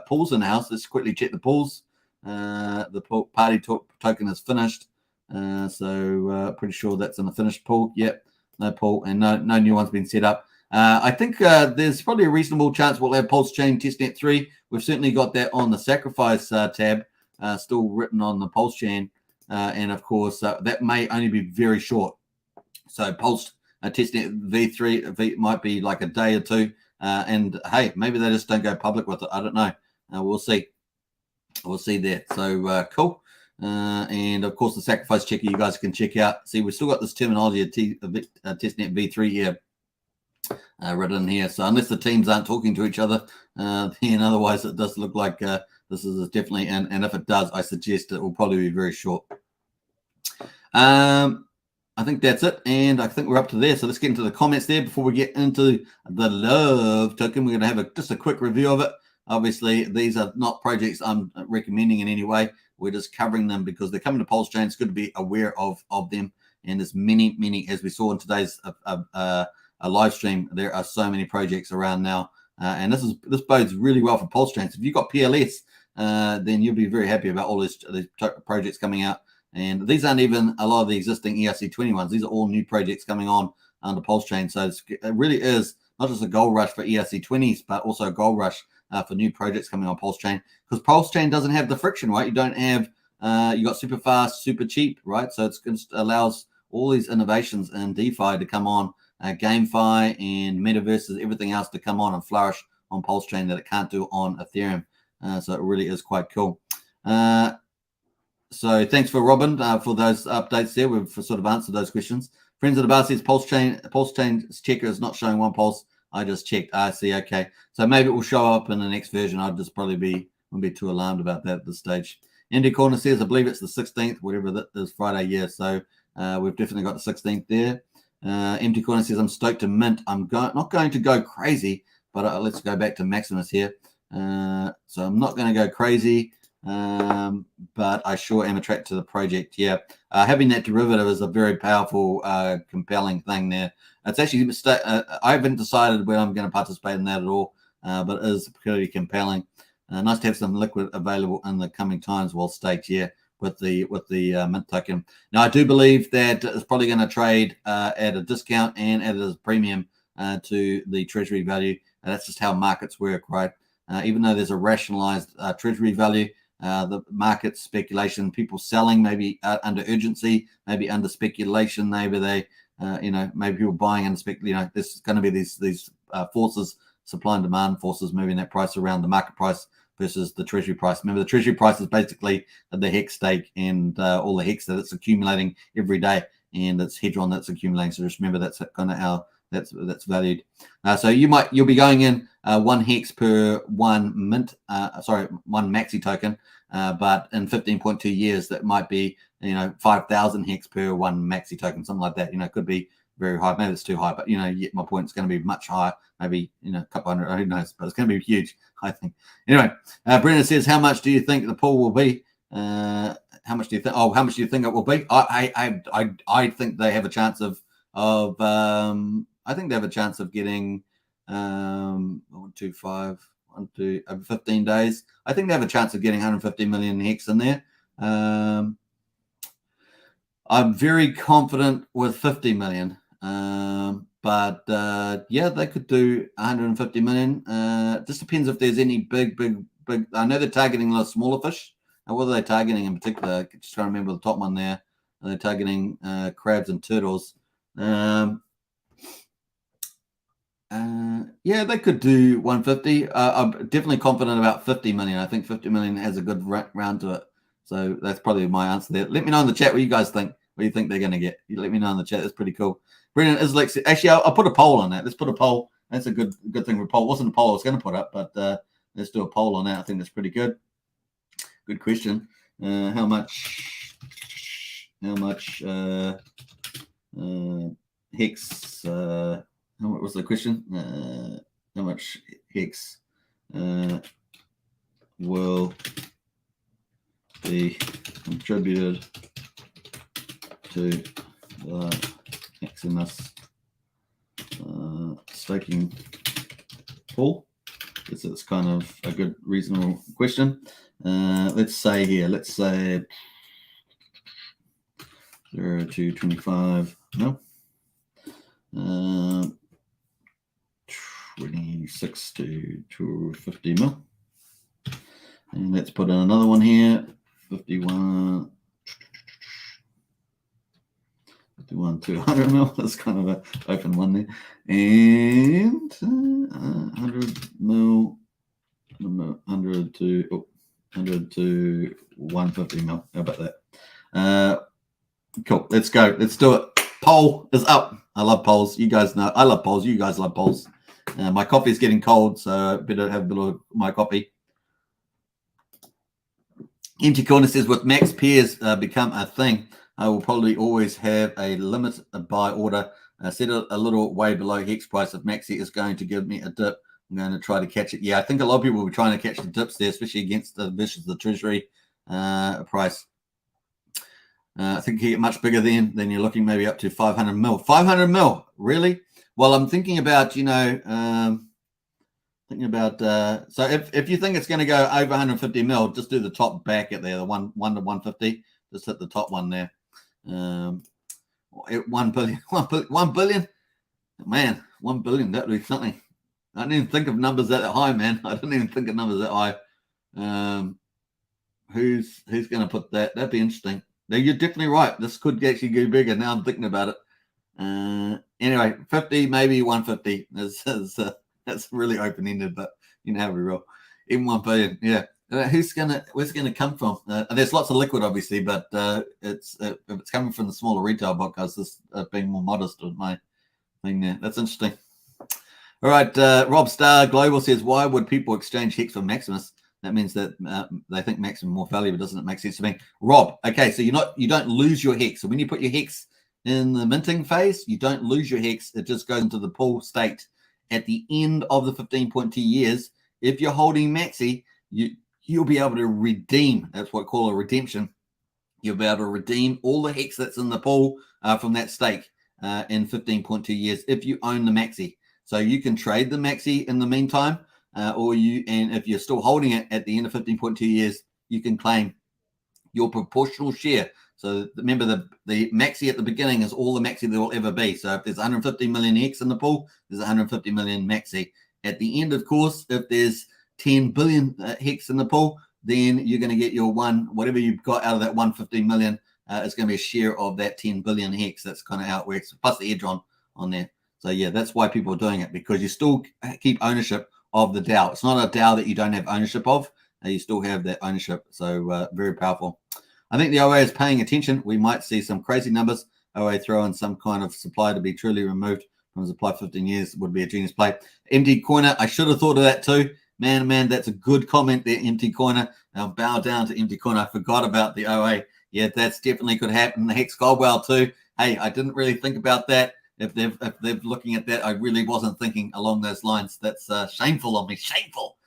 pools in the house. Let's quickly check the pools. The party token is finished. So, pretty sure that's in the finished pool. Yep, no pool, and no new one's been set up. I think there's probably a reasonable chance we'll have Pulsechain Testnet 3. We've certainly got that on the Sacrifice tab, still written on the Pulsechain. And of course, that may only be very short. So Pulse Testnet V3 might be like a day or two. And hey, maybe they just don't go public with it. I don't know. We'll see. We'll see there. So cool. And of course, the Sacrifice checker you guys can check out. See, we've still got this terminology of Testnet V3 here. Written in here. So unless the teams aren't talking to each other, then otherwise it does look like this is definitely, and if it does, I suggest it will probably be very short. I think that's it, and I think we're up to there. So let's get into the comments there before we get into the love token. We're going to have just a quick review of it. Obviously, these are not projects I'm recommending in any way. We're just covering them because they're coming to Pulsechain. It's good to be aware of them. And there's many, as we saw in today's live stream, there are so many projects around now. And this bodes really well for Pulsechain. So if you've got PLS, then you'll be very happy about all these projects coming out. And these aren't even a lot of the existing ERC20 ones. These are all new projects coming on under Pulsechain. So it really is not just a gold rush for ERC20s, but also a gold rush for new projects coming on Pulsechain. Because Pulsechain doesn't have the friction, right? You don't have, you got super fast, super cheap, right? So it allows all these innovations in DeFi to come on, GameFi and metaverses, everything else to come on and flourish on Pulsechain that it can't do on Ethereum. So it really is quite cool. So thanks for Robin for those updates there. We've sort of answered those questions. Friends of the bar says Pulsechain's checker is not showing one pulse. I just checked. I see. Okay. So maybe it will show up in the next version. I'd just probably wouldn't be too alarmed about that at this stage. Empty Corner says, I believe it's the 16th, whatever that is, Friday. Yeah. So we've definitely got the 16th there. Empty Corner says, I'm stoked to mint. I'm not going to go crazy, but let's go back to Maximus here. So I'm not going to go crazy. But I sure am attracted to the project. Yeah, having that derivative is a very powerful, compelling thing there. It's actually I haven't decided whether I'm going to participate in that at all, but it is pretty compelling. Nice to have some liquid available in the coming times while staked. Yeah, with the mint token. Now I do believe that it's probably going to trade at a discount and at a premium to the treasury value. And that's just how markets work, right? Even though there's a rationalized treasury value. The market speculation, people selling maybe under urgency, maybe under speculation, maybe they, maybe people buying under there's going to be these forces, supply and demand forces moving that price around the market price versus the treasury price. Remember, the treasury price is basically the hex stake and all the hex that it's accumulating every day, and it's hedron that's accumulating. So just remember that's kind of how that's valued. So you'll be going in 1 hex per 1 mint, one maxi token, but in 15.2 years that might be 5,000 hex per 1 maxi token, something like that. It could be very high. Maybe it's too high, but my point is going to be much higher. Maybe a couple hundred, who knows? But it's going to be huge, I think. Anyway, Brendan says, how much do you think the pool will be? How much do you think? Oh, how much do you think it will be? I think they have a chance of I think they have a chance of getting 125 over 15 days. I think they have a chance of getting 150 million hex in there. I'm very confident with 50 million. But they could do 150 million. Just depends if there's any big. I know they're targeting a lot of smaller fish. What are they targeting in particular? Just trying to remember the top one there. They're targeting crabs and turtles. They could do 150. I'm definitely confident about 50 million. I think 50 million has a good round to it. So that's probably my answer there. Let me know in the chat what you guys think. What you think they're going to get. You let me know in the chat. That's pretty cool. Brendan is like, actually, I'll put a poll on that. Let's put a poll. That's a good thing with poll. It wasn't a poll I was going to put up, but let's do a poll on that. I think that's pretty good. Good question. How much hex? What was the question? How much hex will be contributed to the Maximus staking pool? It's kind of a good, reasonable question. Let's say 0 to 25. No. 26 to 250 mil. And let's put in another one here. 51 to 100 mil. That's kind of an open one there. And 100 mil, 100 to 150 mil. How about that? Cool. Let's go. Let's do it. Poll is up. I love polls. You guys know I love polls. You guys love polls. My coffee is getting cold, so I better have a bit of my coffee. Empty Corner says, with max pairs become a thing, I will probably always have a limit buy order. Set it a little way below Hex price. If Maxi is going to give me a dip, I'm going to try to catch it. Yeah, I think a lot of people will be trying to catch the dips there, especially against the Treasury price. I think you get much bigger then you're looking maybe up to 500 mil. 500 mil, really? Well, I'm thinking about, so if you think it's going to go over 150 mil, just do the top bracket there, the 1 to 150. Just hit the top one there. 1 billion, 1 billion. Man, 1 billion, that would be something. I didn't even think of numbers that high, man. I didn't even think of numbers that high. Who's going to put that? That'd be interesting. No, you're definitely right. This could actually go bigger. Now I'm thinking about it. Anyway, 50, maybe 150. That's really open-ended, but you know how we roll. Even 1 billion, yeah. Where's it gonna come from? There's lots of liquid, obviously, but if it's coming from the smaller retail podcast, this being more modest with my thing there. That's interesting. All right, Rob Star Global says, why would people exchange Hex for Maximus? That means that they think Maximus more valuable. Doesn't it make sense to me? Rob, okay, so you don't lose your Hex. So when you put your Hex in the minting phase, you don't lose your Hex. It just goes into the pool state. At the end of the 15.2 years, if you're holding Maxi, you'll be able to redeem. That's what I call a redemption. You'll be able to redeem all the Hex that's in the pool from that stake in 15.2 years if you own the Maxi. So you can trade the Maxi in the meantime, and if you're still holding it at the end of 15.2 years, you can claim your proportional share. So remember, the Maxi at the beginning is all the Maxi there will ever be. So if there's 150 million Hex in the pool, there's 150 million Maxi. At the end, of course, if there's 10 billion Hex in the pool, then you're going to get your whatever you've got out of that 150 million is going to be a share of that 10 billion Hex. That's kind of how it works, plus the edge on there. So yeah, that's why people are doing it, because you still keep ownership of the DAO. It's not a DAO that you don't have ownership of. You still have that ownership. So very powerful. I think the OA is paying attention. We might see some crazy numbers. OA throw in some kind of supply to be truly removed from supply 15 years would be a genius play. MT Coiner, I should have thought of that too. Man, that's a good comment there, MT Coiner. I'll bow down to MT Coiner. I forgot about the OA. Yeah, that's definitely could happen. The Hex Goldwell too. Hey, I didn't really think about that. If they're looking at that, I really wasn't thinking along those lines. That's shameful on me. Shameful.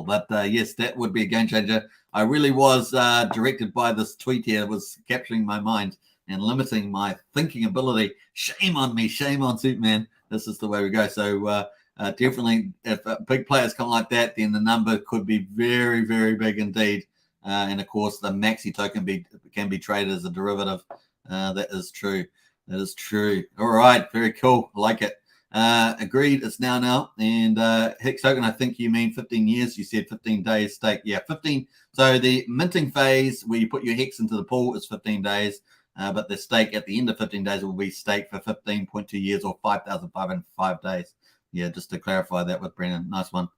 But yes, that would be a game changer. I really was directed by this tweet here. It was capturing my mind and limiting my thinking ability. Shame on me. Shame on Superman. This is the way we go. So definitely, if big players come like that, then the number could be very, very big indeed. And of course, the Maxi token can be traded as a derivative. That is true. That is true. All right. Very cool. I like it. Agreed. It's now. And Hex token, I think you mean 15 years. You said 15 days stake. Yeah, 15. So the minting phase where you put your Hex into the pool is 15 days. But the stake at the end of 15 days will be staked for 15.2 years or 5,505 days. Yeah, just to clarify that with Brennan. Nice one.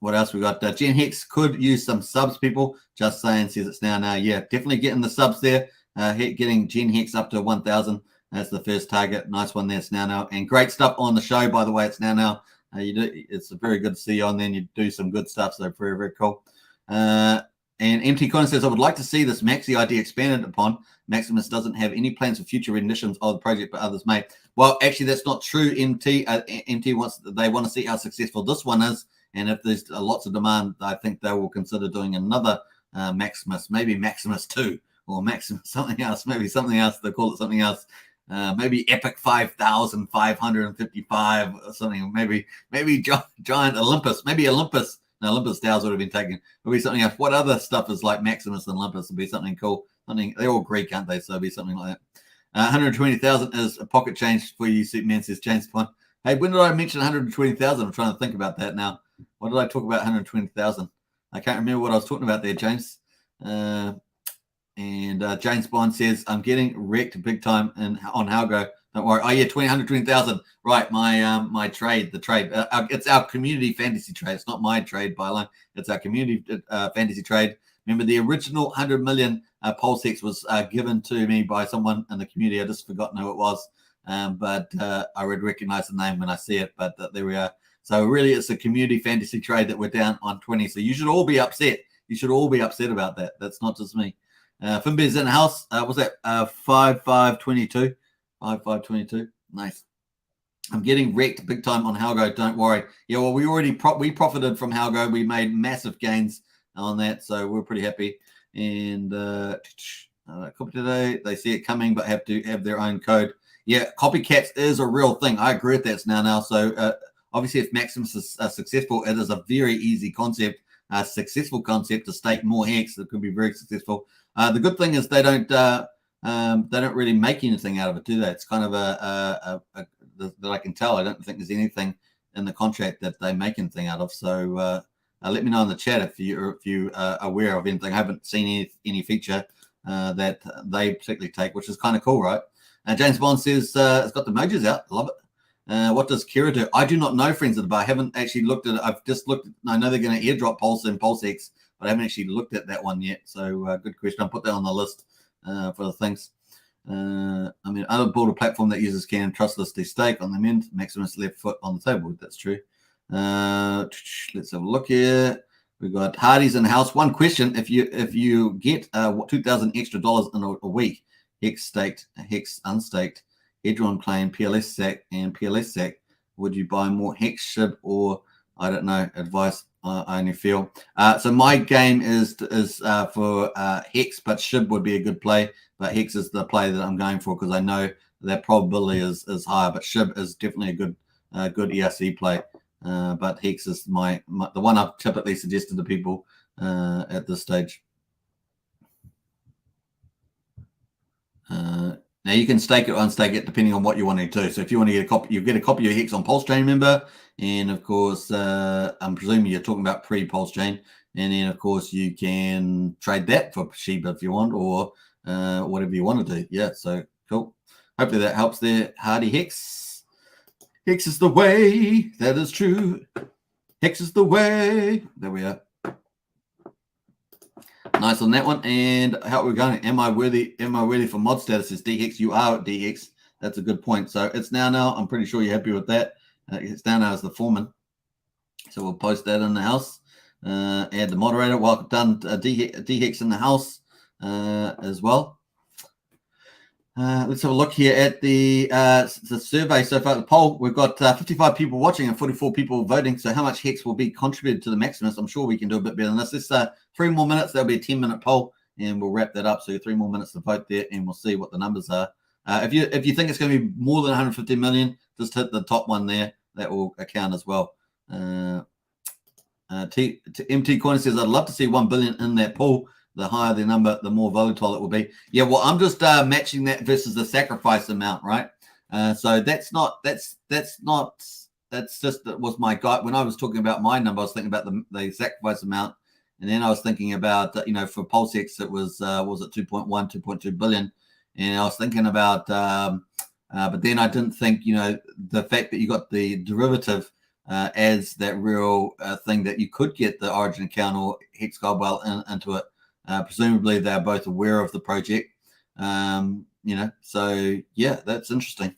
What else we got? Gen Hex could use some subs, people. Just saying, says it's now. Yeah, definitely getting the subs there. Getting Gen Hex up to 1,000. That's the first target. Nice one there. It's now. And great stuff on the show, by the way. It's now. It's very good to see you on there, and you do some good stuff. So very, very cool. And MT Coin says, I would like to see this Maxi idea expanded upon. Maximus doesn't have any plans for future renditions of the project, but others may. Well, actually, that's not true. MT they want to see how successful this one is, and if there's lots of demand, I think they will consider doing another Maximus, maybe Maximus 2 or Maximus something else, maybe something else. They call it something else. Maybe Epic 5,555 or something. Maybe Giant Olympus. Maybe Olympus. No, Olympus DAOs would have been taken. It'll be something else. What other stuff is like Maximus and Olympus? It'll be something cool. They're all Greek, aren't they? So it'll be something like that. 120,000 is a pocket change for you, Superman, says James Pond. Hey, when did I mention 120,000? I'm trying to think about that now. What did I talk about 120,000? I can't remember what I was talking about there, James. And James Bond says, I'm getting wrecked big time on Algo. Don't worry. Oh, yeah, 120,000. Right, my trade, the trade. It's our community fantasy trade. It's not my trade by line. It's our community fantasy trade. Remember, the original 100 million PulseX was given to me by someone in the community. I just forgotten who it was. But I would recognize the name when I see it. But there we are. So really, it's a community fantasy trade that we're down on 20. So you should all be upset. You should all be upset about that. That's not just me. Finbear's in the house. Was that 5522? 5522. Nice. I'm getting wrecked big time on Halgo. Don't worry. Yeah, well, we already we profited from Halgo. We made massive gains on that, so we're pretty happy. And copy today, they see it coming, but have to have their own code. Yeah, copycats is a real thing. I agree with that now. So obviously, if Maximus is successful, it is a very easy concept, successful concept to stake more hex. That could be very successful. The good thing is they don't really make anything out of it, do they? It's kind of that I can tell. I don't think there's anything in the contract that they make anything out of. So let me know in the chat if you are aware of anything. I haven't seen any feature that they particularly take, which is kind of cool, right? James Bond says it's got the emojis out. Love it. What does Kira do? I do not know, friends of the bar. I haven't actually looked at it. I've just looked. I know they're going to airdrop Pulse and PulseX, but I haven't actually looked at that one yet. So good question. I'll put that on the list for the things. I mean, other border platform that users can trustlessly stake on the mint. Maximus left foot on the table. That's true. Let's have a look here. We've got Hardy's in the house. One question: if you get $2,000 extra in a week, Hex staked, Hex unstaked, Hedron claim, PLS Sac, and PLS Sac, would you buy more Hex SHIB or I don't know? Advice. I only feel. So my game is for Hex, but SHIB would be a good play. But Hex is the play that I'm going for because I know that probability is higher. But SHIB is definitely a good ERC play. But Hex is the one I've typically suggested to people at this stage. Now you can stake it or unstake it depending on what you want to do. So if you want to get a copy, you get a copy of Hex on Pulsechain, remember, and of course, I'm presuming you're talking about pre-Pulsechain, and then of course you can trade that for Shiba if you want, or whatever you want to do. Yeah, so cool. Hopefully that helps there. Hardy Hex. Hex is the way. That is true. Hex is the way. There we are. Nice on that one. And how are we going? Am I worthy for mod status? Is DHEX? You are at DHEX. That's a good point. So it's now. I'm pretty sure you're happy with that. It's now as the foreman. So we'll post that in the house. Add the moderator. Well done, DHEX in the house as well. Let's have a look here at the survey so far. The poll, we've got 55 people watching and 44 people voting. So how much Hex will be contributed to the Maximus? I'm sure we can do a bit better than this. This 3 more minutes. There'll be a 10-minute poll, and we'll wrap that up. So 3 more minutes to vote there, and we'll see what the numbers are. If you think it's going to be more than 150 million, just hit the top one there. That will account as well. MT Coin says, I'd love to see 1 billion in that pool. The higher the number, the more volatile it will be. Yeah, well, I'm just matching that versus the sacrifice amount, right? So that's just that was my guide. When I was talking about my number, I was thinking about the sacrifice amount, and then I was thinking about for PulseX it was it 2.1, 2.2 billion, and I was thinking about but then I didn't think the fact that you got the derivative as that real thing that you could get the Origin account or Hex Goldwell into it. Presumably they're both aware of the project, so yeah, that's interesting.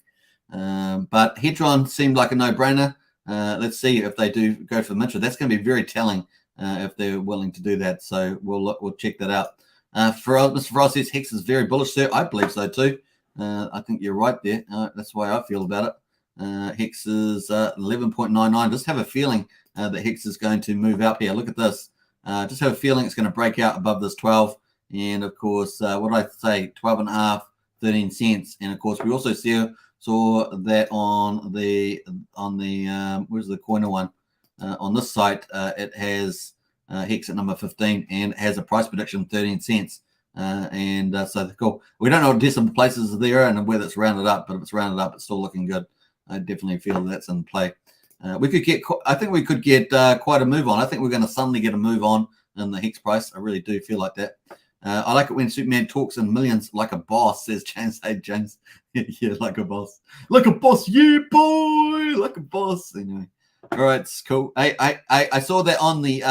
But Hedron seemed like a no-brainer. Let's see if they do go for the Mitra. That's going to be very telling if they're willing to do that. So we'll check that out. Mr. Frost says Hex is very bullish, sir. I believe so too. I think you're right there. That's the way I feel about it. Hex is 11.99. Just have a feeling that Hex is going to move up here. Look at this. Just have a feeling it's going to break out above this 12. And of course, what did I say? 12.5, 13 cents. And of course, we also saw that on the where's the Coiner one? On this site, it has Hex at number 15 and has a price prediction 13 cents. So cool. We don't know what decimal places are there and whether it's rounded up, but if it's rounded up, it's still looking good. I definitely feel that's in play. I think we could get quite a move on. I think we're going to suddenly get a move on in the Hex price. I really do feel like that. I like it when Superman talks in millions like a boss, says James. Hey, James. Yeah, like a boss. Like a boss, yeah, boy. Like a boss. Anyway. All right, it's cool. I saw that on the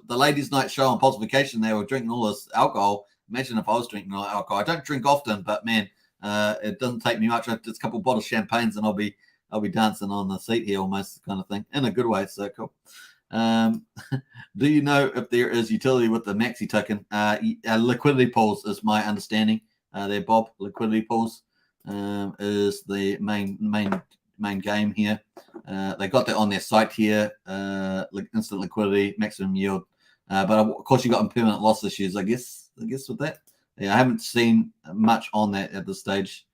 ladies' night show on Pulsefication. They were drinking all this alcohol. Imagine if I was drinking all that alcohol. I don't drink often, but man, it doesn't take me much. Just a couple of bottles of champagnes, and I'll be dancing on the seat here almost, kind of thing, in a good way. So cool. Do you know if there is utility with the Maxi token? Liquidity pools is my understanding. There, Bob. Liquidity pools is the main game here. They got that on their site here. Instant liquidity, maximum yield. But of course, you got impermanent loss issues. I guess with that. Yeah, I haven't seen much on that at this stage.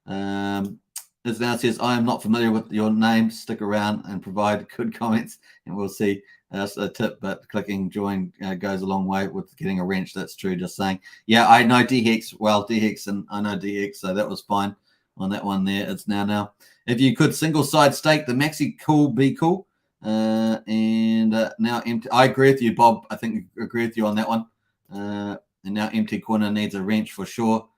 As now says, I am not familiar with your name. Stick around and provide good comments, and we'll see. That's a tip, but clicking join goes a long way with getting a wrench. That's true. Just saying. Yeah, I know DHEX well, DHEX, and I know DHEX, so that was fine on that one there. It's now. If you could single side stake the Maxi, be cool. And now empty. I agree with you, Bob. I think I agree with you on that one. And now Empty Corner needs a wrench for sure.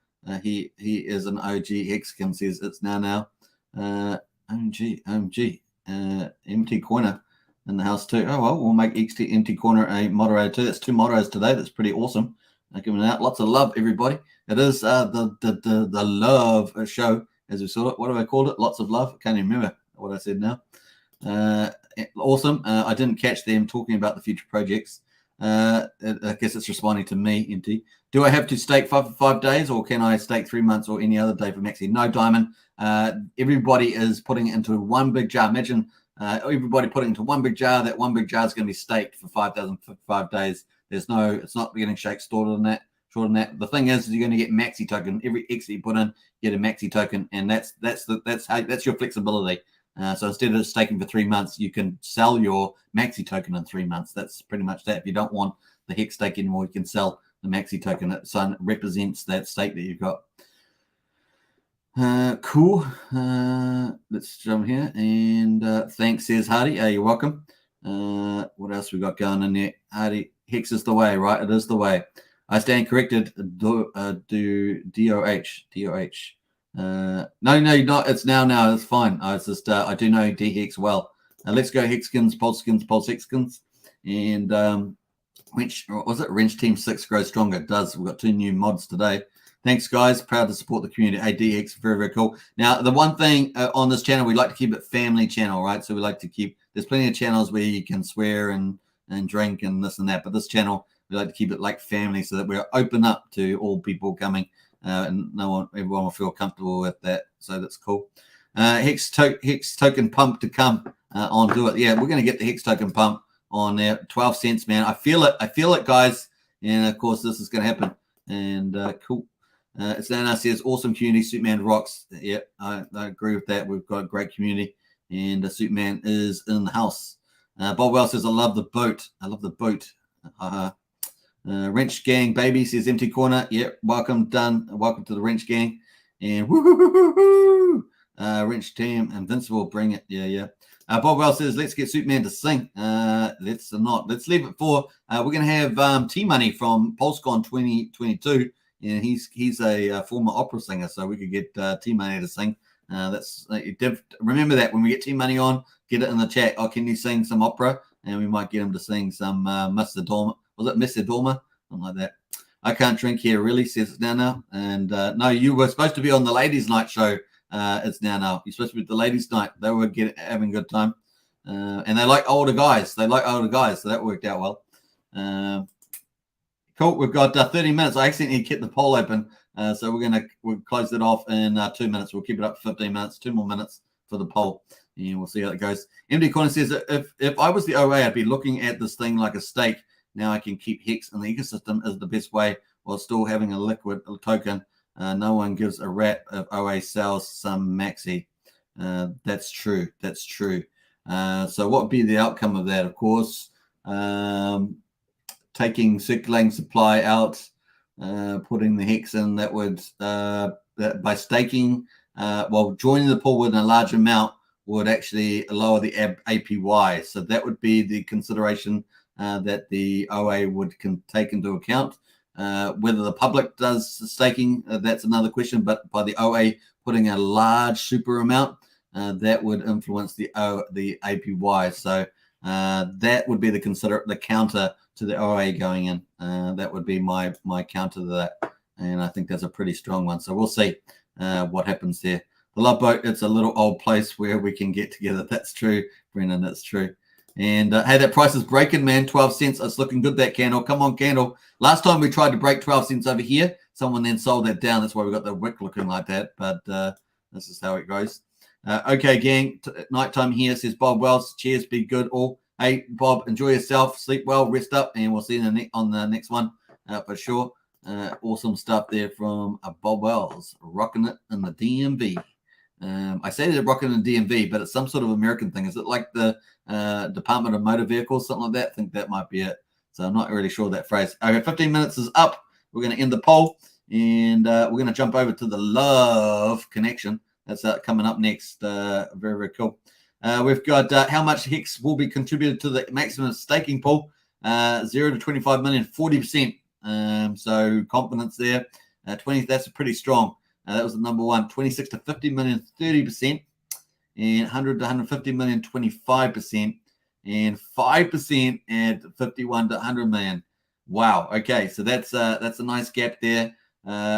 He is an OG. Hexkin says it's now. OMG. Empty Corner in the house too. Oh well, we'll make Empty Corner a moderator too. That's 2 moderators today. That's pretty awesome. Giving out lots of love, everybody. It is the love show, as we saw it. What have I called it? Lots of love. I can't even remember what I said now. Awesome. I didn't catch them talking about the future projects. I guess it's responding to me, Empty. Do I have to stake 5 days, or can I stake 3 months or any other day for Maxi? No, Diamond. Everybody is putting it into one big jar. Imagine everybody putting it into one big jar. That one big jar is going to be staked for 5 days. It's not getting shorter than that. The thing is you're going to get Maxi token. Every X that you put in, you get a Maxi token, and that's your flexibility. So instead of staking for 3 months, you can sell your Maxi token in 3 months. That's pretty much that. If you don't want the Hex stake anymore, you can sell the Maxi token. It represents that stake that you've got. Cool. Let's jump here. And thanks, says Hardy. You're welcome. What else we got going in there? Hardy, Hex is the way, right? It is the way. I stand corrected. DOH. No, you're not. It's now. It's fine. It's just I do know DHEX well. Let's go Hexkins, PulseXkins, and Wrench Team 6 grow stronger. It does. We've got 2 new mods today. Thanks, guys. Proud to support the community. DHEX, very, very cool. Now, the one thing on this channel, we like to keep it family channel, right? So we like to keep. There's plenty of channels where you can swear and drink and this and that, but this channel we like to keep it like family, so that we're open up to all people coming. And everyone will feel comfortable with that, so that's cool. Hex token pump to come on. Do it. Yeah, we're going to get the Hex token pump on there. 12 cents, man. I feel it, guys. And of course, this is going to happen. And cool. It's now says awesome community. Suitman rocks. Yeah, I agree with that. We've got a great community, and Suitman is in the house. Bob Wells says, I love the boat. Wrench Gang baby, says Empty Corner. Yep, welcome, done. Welcome to the Wrench Gang. And woo. Wrench Team, Invincible, bring it. Yeah. Bob Wells says, let's get Superman to sing. Let's not. Let's leave it for. We're going to have T-Money from PulseCon 2022. And he's a former opera singer, so we could get T-Money to sing. Remember that when we get T-Money on, get it in the chat. Oh, can you sing some opera? And we might get him to sing some Mr. Dorma. Was it Mr. Dorma? Something like that. I can't drink here, really, says it's now. And no, you were supposed to be on the ladies' night show. It's now. You're supposed to be at the ladies' night. They were having a good time. And they like older guys. So that worked out well. Cool. We've got 30 minutes. I accidentally kept the poll open. So we'll close it off in 2 minutes. We'll keep it up for 15 minutes, 2 more minutes for the poll. And we'll see how it goes. MD Corner says, if I was the OA, I'd be looking at this thing like a stake. Now I can keep Hex in the ecosystem is the best way while still having a liquid token. No one gives a rat if OA sells some Maxi. That's true. So what would be the outcome of that? Of course, taking circulating supply out, putting the Hex in, that would, by staking, joining the pool with a large amount would actually lower the APY. So that would be the consideration that the OA would take into account. Whether the public does staking, that's another question. But by the OA putting a large super amount, that would influence the APY. So that would be the counter to the OA going in. That would be my counter to that, and I think that's a pretty strong one. So we'll see what happens there. The Love Boat, it's a little old place where we can get together. That's true, Brendan. That's true. And hey, that price is breaking, man. 12 cents. It's looking good, that candle. Come on, candle. Last time we tried to break 12 cents over here, someone then sold that down. That's why we got the wick looking like that. But this is how it goes. Okay, gang. Nighttime here, says Bob Wells. Cheers. Be good all. Hey, Bob, enjoy yourself. Sleep well. Rest up. And we'll see you on the next one for sure. Awesome stuff there from Bob Wells. Rocking it in the DMV. I say they're rocking in the DMV, but it's some sort of American thing. Is it like the Department of Motor Vehicles, something like that? I think that might be it. So I'm not really sure of that phrase. Okay, 15 minutes is up. We're going to end the poll, and we're going to jump over to the love connection. That's coming up next. Very, very cool. We've got how much Hex will be contributed to the Maximus staking pool. 0 to 25 million, 40%. So confidence there. 20, that's pretty strong. That was the number one. 26 to 50 million, 30%. And 100 to 150 million, 25%. And 5% at 51 to 100 million. Wow. Okay, so that's a nice gap there.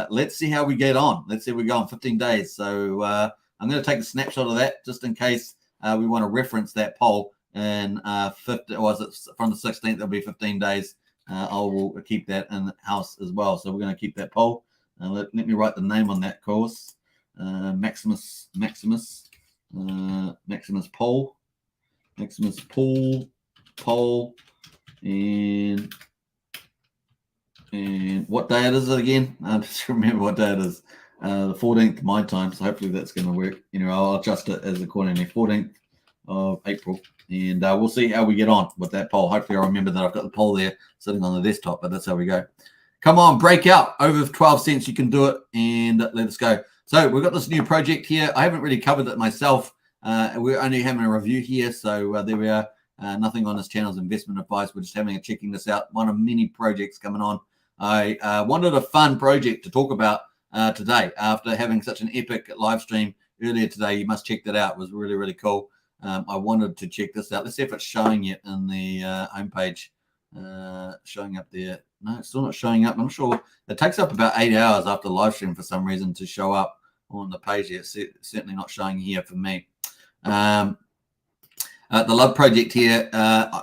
Let's see how we get on. Let's see how we go on 15 days. So I'm going to take a snapshot of that just in case we want to reference that poll. And 50, was it from the 16th? There'll be 15 days. I will keep that in the house as well. So we're going to keep that poll. Let me write the name on that course. Maximus poll. Maximus poll. And what day it is again? I just remember what day it is. The 14th my time. So hopefully that's going to work. I'll adjust it as accordingly. 14th of April. And we'll see how we get on with that poll. Hopefully I'll remember that I've got the poll there sitting on the desktop, but that's how we go. Come on, break out over 12 cents. You can do it, and let us go. So we've got this new project here. I haven't really covered it myself. We're only having a review here, so there we are. Nothing on this channel is investment advice. We're just checking this out. One of many projects coming on. I wanted a fun project to talk about today after having such an epic live stream earlier today. You must check that out. It was really, really cool. I wanted to check this out. Let's see if it's showing yet in the homepage. Showing up there. No, it's still not showing up. I'm not sure. It takes up about 8 hours after the live stream for some reason to show up on the page here. It's certainly not showing here for me. The love project here.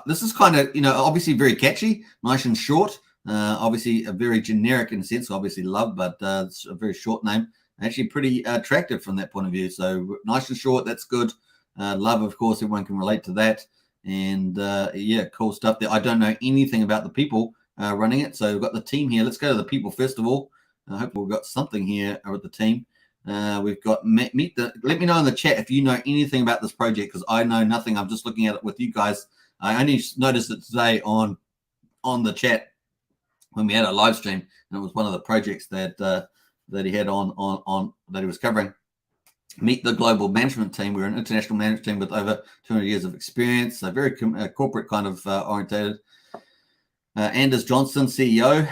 This is kind of, obviously very catchy, nice and short. Obviously a very generic in a sense, obviously love, but it's a very short name. Actually pretty attractive from that point of view. So nice and short, that's good. Love, of course, everyone can relate to that. And yeah, cool stuff there. I don't know anything about the people running it. So we've got the team here. Let's go to the people first of all. I hope we've got something here with the team. We've got let me know in the chat if you know anything about this project, because I know nothing. I'm just looking at it with you guys. I only noticed it today on the chat when we had a live stream, and it was one of the projects that he had on that he was covering. Meet the global management team. We're an international management team with over 200 years of experience, so very corporate kind of orientated. Anders Johnson, CEO.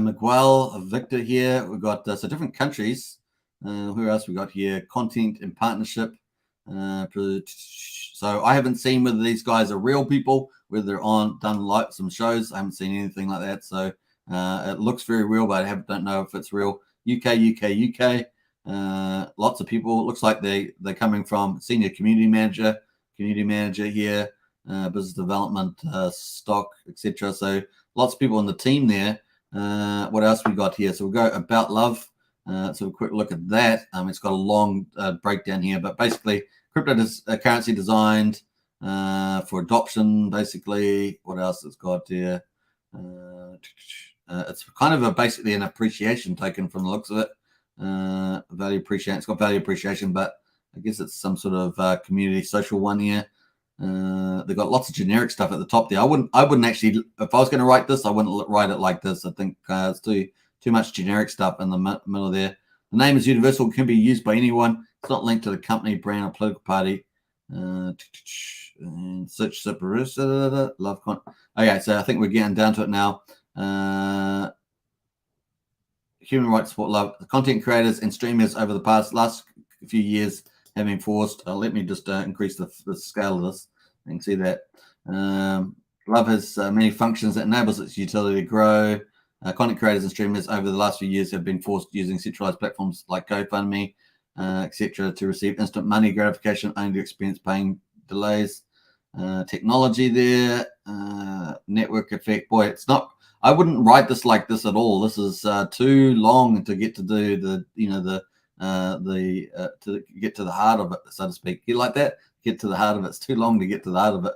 Miguel, Victor here. We've got so different countries. Who else we got here? Content and partnership. So I haven't seen whether these guys are real people, whether they're done like some shows. I haven't seen anything like that. So it looks very real, but I don't know if it's real. UK. Lots of people. It looks like they're coming from senior community manager here, business development, stock, etc. So lots of people on the team there. What else we got here? So we'll go about love. So a quick look at that. It's got a long breakdown here, but basically cryptocurrency designed for adoption. Basically, what else it's got here? It's kind of basically an appreciation token from the looks of it. Value appreciation. It's got value appreciation, but I guess it's some sort of community social one here. They've got lots of generic stuff at the top there. I wouldn't actually, if I was going to write this, I wouldn't write it like this. I think it's too much generic stuff in the middle there. The name is universal, can be used by anyone. It's not linked to the company, brand, or political party. And search love con. Okay, so I think we're getting down to it now. Human rights support love. The content creators and streamers over the last few years have been forced. Let me just increase the scale of this. You can see that. Love has many functions that enables its utility to grow. Content creators and streamers over the last few years have been forced using centralized platforms like GoFundMe, etc., to receive instant money gratification only to experience paying delays. technology there, network effect. Boy, it's not. I wouldn't write this like this at all. This is too long to get to do the to get to the heart of it, so to speak. You like that? Get to the heart of it. It's too long to get to the heart of it.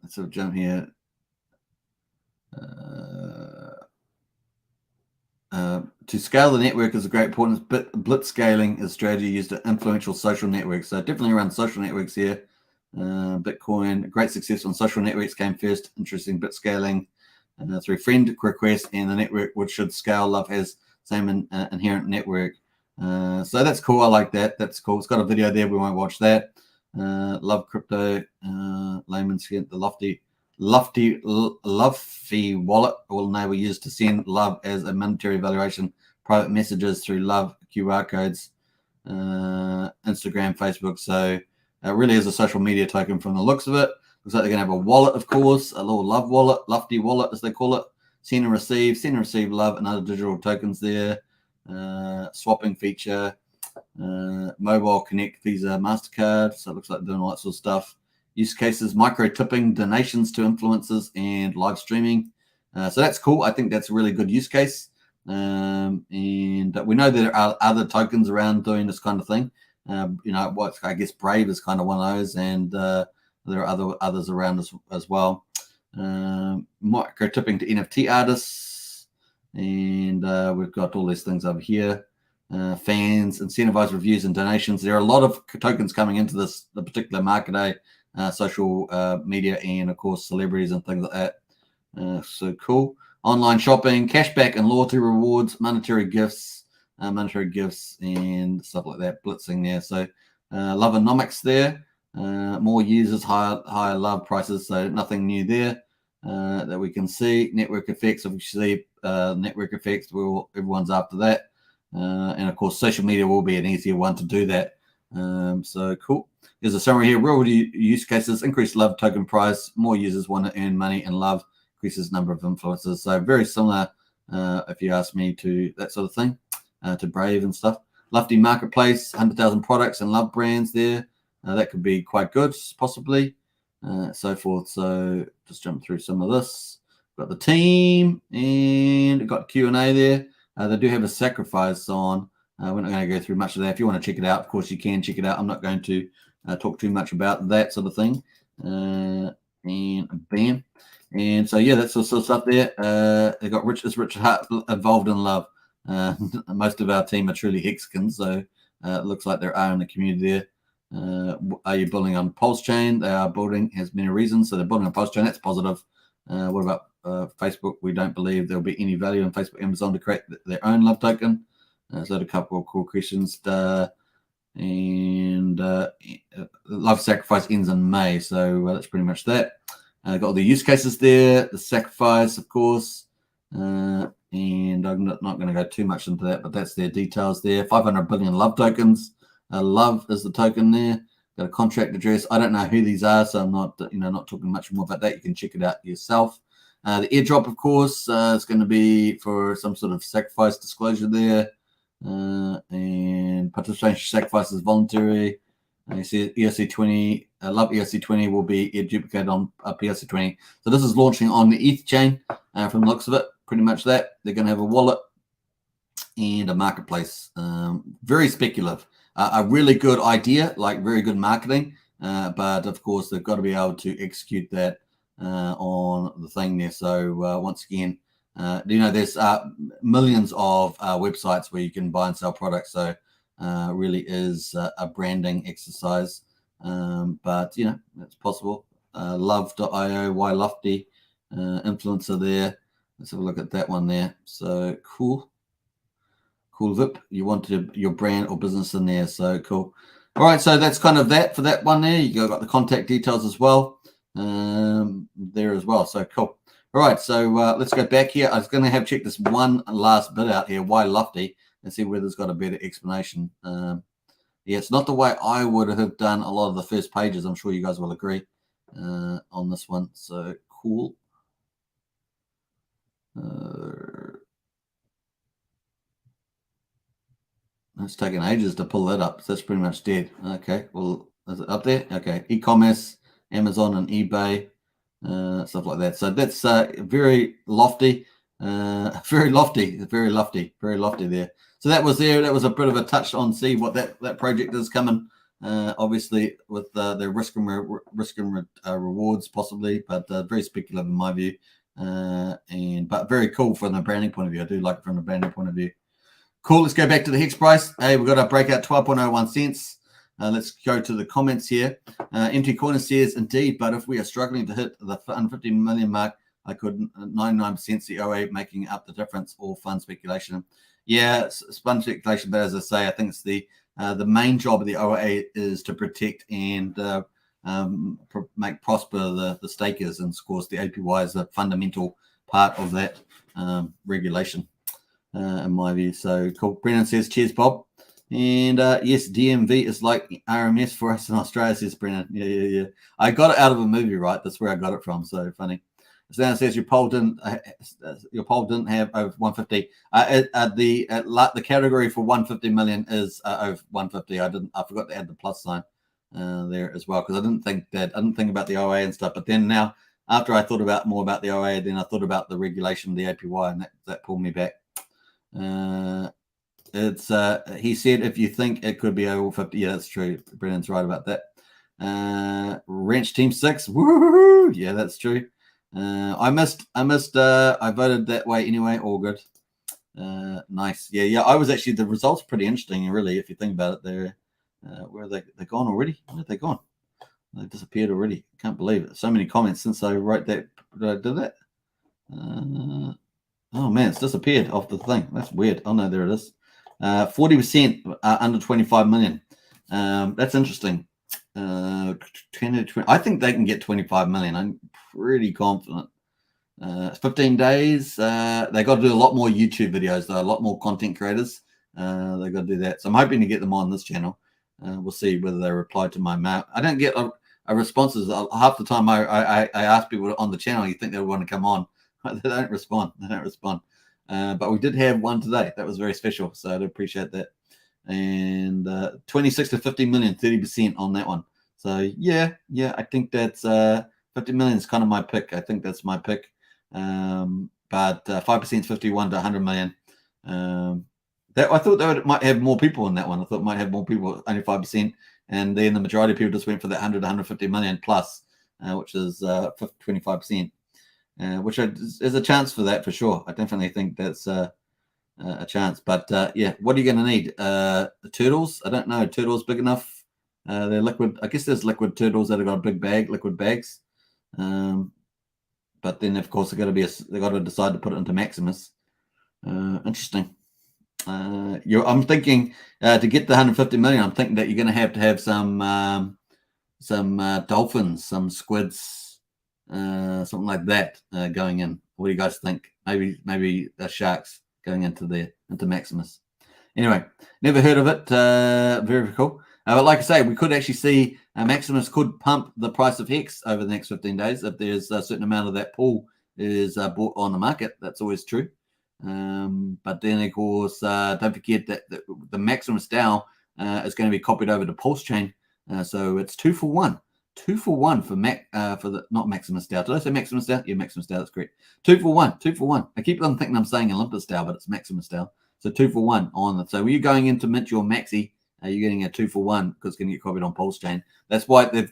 Let's sort of jump here. To scale the network is a great point. Blitz scaling is a strategy used to influential social networks. So definitely around social networks here. Bitcoin, great success on social networks came first. Interesting bit scaling through friend requests, and the network which should scale. Love has same inherent network. So that's cool. I like that. That's cool. It's got a video there. We won't watch that. Love crypto. Layman's the Luffy wallet will enable users to send love as a monetary valuation, private messages through love QR codes, Instagram, Facebook. So it really is a social media token from the looks of it. Looks like they're going to have a wallet, of course, a little love wallet, Luffy wallet as they call it. Send and receive love and other digital tokens there. Swapping feature, mobile connect, Visa, MasterCard. So it looks like doing all that sort of stuff. Use cases, micro tipping, donations to influencers, and live streaming. So that's cool. I think that's a really good use case. And we know there are other tokens around doing this kind of thing. I guess Brave is kind of one of those, and there are others around as well. Micro tipping to NFT artists, and we've got all these things over here. Fans, incentivized reviews and donations. There are a lot of tokens coming into the particular market, social media, and of course celebrities and things like that. So cool. Online shopping, cashback and loyalty rewards, monetary gifts, and stuff like that. Blitzing there. So Loveonomics there. More users, higher love prices. So nothing new there that we can see. Network effects, obviously. Network effects. Everyone's after that. And of course, social media will be an easier one to do that. So cool. There's a summary here. Real use cases: increased love token price. More users want to earn money, and love increases number of influencers. So very similar, if you ask me, to that sort of thing, to Brave and stuff. Lofty marketplace, 100,000 products and love brands there. That could be quite good, possibly. So forth. So just jump through some of this. Got the team, and got Q&A there. They do have a sacrifice on. We're not going to go through much of that. If you want to check it out, of course you can check it out. I'm not going to talk too much about that sort of thing. And bam. And so, yeah, that's the sort of stuff there. They got Richard Hart involved in love. Most of our team are truly Hexicans, so it looks like there are in the community there. Are you building on Pulsechain? They are building, has many reasons. So they're building on Pulsechain. That's positive. What about Facebook? We don't believe there'll be any value in Facebook, Amazon to create their own love token. So a couple of cool questions. Love sacrifice ends in May, so that's pretty much that. Got all the use cases there, the sacrifice, of course, and I'm not going to go too much into that, but that's their details there. 500 billion love tokens. Love is the token there. Got a contract address. I don't know who these are, so I'm not talking much more about that. You can check it out yourself. The airdrop, of course, is going to be for some sort of sacrifice disclosure there. And participation sacrifice is voluntary. You see ERC20, love ERC20 will be duplicated on PRC20. So this is launching on the ETH chain from the looks of it. Pretty much that. They're going to have a wallet and a marketplace. Very speculative. A really good idea, like very good marketing. But of course, they've got to be able to execute that on the thing there. So once again, there's millions of websites where you can buy and sell products. So really is a branding exercise. But it's possible. Love.io, why Lofty, influencer there. Let's have a look at that one there. So cool VIP. You want your brand or business in there. So cool. All right, so that's kind of that for that one there. You got the contact details as well there as well. So cool. All right, so let's go back here. I was going to have checked this one last bit out here, why Lofty, and see whether it's got a better explanation. Yeah, it's not the way I would have done a lot of the first pages. I'm sure you guys will agree on this one. So cool. It's taken ages to pull that up. So that's pretty much dead. Okay, well, Is it up there? Okay. E-commerce, Amazon and eBay, stuff like that. So that's very lofty, very lofty there. So that was there. That was a bit of a touch on see what that project is coming. Obviously with the risk and rewards possibly, but very speculative in my view. But very cool from the branding point of view. I do like it from the branding point of view. Cool. Let's go back to the Hex price. Hey, we've got our breakout 12.01 cents. Let's go to the comments here. MT Corner says, indeed, but if we are struggling to hit the 150 million mark, I could 99% see OA making up the difference, or fund speculation. Yeah, it's fund speculation, but as I say, I think it's the main job of the OA is to protect and make prosper the stakers, and of course the APY is a fundamental part of that regulation, in my view. So cool. Brennan says, cheers, Bob. And yes, DMV is like RMS for us in Australia, says Brennan. Yeah. I got it out of a movie, right? That's where I got it from. So funny. Stan says your poll didn't have over 150. The category for 150 million is over 150. I forgot to add the plus sign there as well, because I didn't think about the OA and stuff. But then now, after I thought more about the OA, then I thought about the regulation of the APY, and that pulled me back. He said if you think it could be over 50, yeah, that's true. Brennan's right about that. Wrench Team 6, woo! Yeah, that's true. I voted that way anyway. All good. Nice. Yeah. I was actually, the results pretty interesting, really, if you think about it. They're where are they gone already? Where have they gone? They disappeared already. Can't believe it. So many comments since I wrote that. Did that? Oh man, it's disappeared off the thing. That's weird. Oh no, there it is. 40% under 25 million. That's interesting. 10 to 20. I think they can get 25 million. I'm pretty confident. 15 days. They got to do a lot more YouTube videos, though. A lot more content creators. They got to do that. So I'm hoping to get them on this channel. We'll see whether they reply to my mail. I don't get a responses. Half the time I ask people on the channel, you think they want to come on. They don't respond. But we did have one today. That was very special. So I'd appreciate that. And 26 to 50 million, 30% on that one. So yeah, I think that's 50 million is kind of my pick. I think that's my pick. But 5% is 51 to 100 million. I thought they might have more people in that one. I thought it might have more people, only 5%. And then the majority of people just went for that 100 to 150 million plus, which is 25%. Which is a chance for that for sure. I definitely think that's a chance. But yeah, what are you going to need? The turtles? I don't know. Turtles big enough? They're liquid. I guess there's liquid turtles that have got a big bag, liquid bags. But then of course they got to decide to put it into Maximus. Interesting. I'm thinking to get the 150 million. I'm thinking that you're going to have some dolphins, some squids, something like that going in. What do you guys think? Maybe sharks going into Maximus. Anyway, never heard of it. Very cool. But like I say, we could actually see Maximus could pump the price of Hex over the next 15 days if there's a certain amount of that pool is bought on the market. That's always true. But then, of course, don't forget that the Maximus DAO is going to be copied over to Pulsechain. So it's 2 for 1. 2 for 1 for not Maximus DAO. Did I say Maximus DAO? Yeah, Maximus DAO. That's correct. 2 for 1. 2 for 1. I keep on thinking I'm saying Olympus DAO, but it's Maximus DAO. So 2 for 1 on it. So when you're going in to mint your Maxi, you're getting a 2 for 1 because it's going to get copied on Pulsechain. That's why they've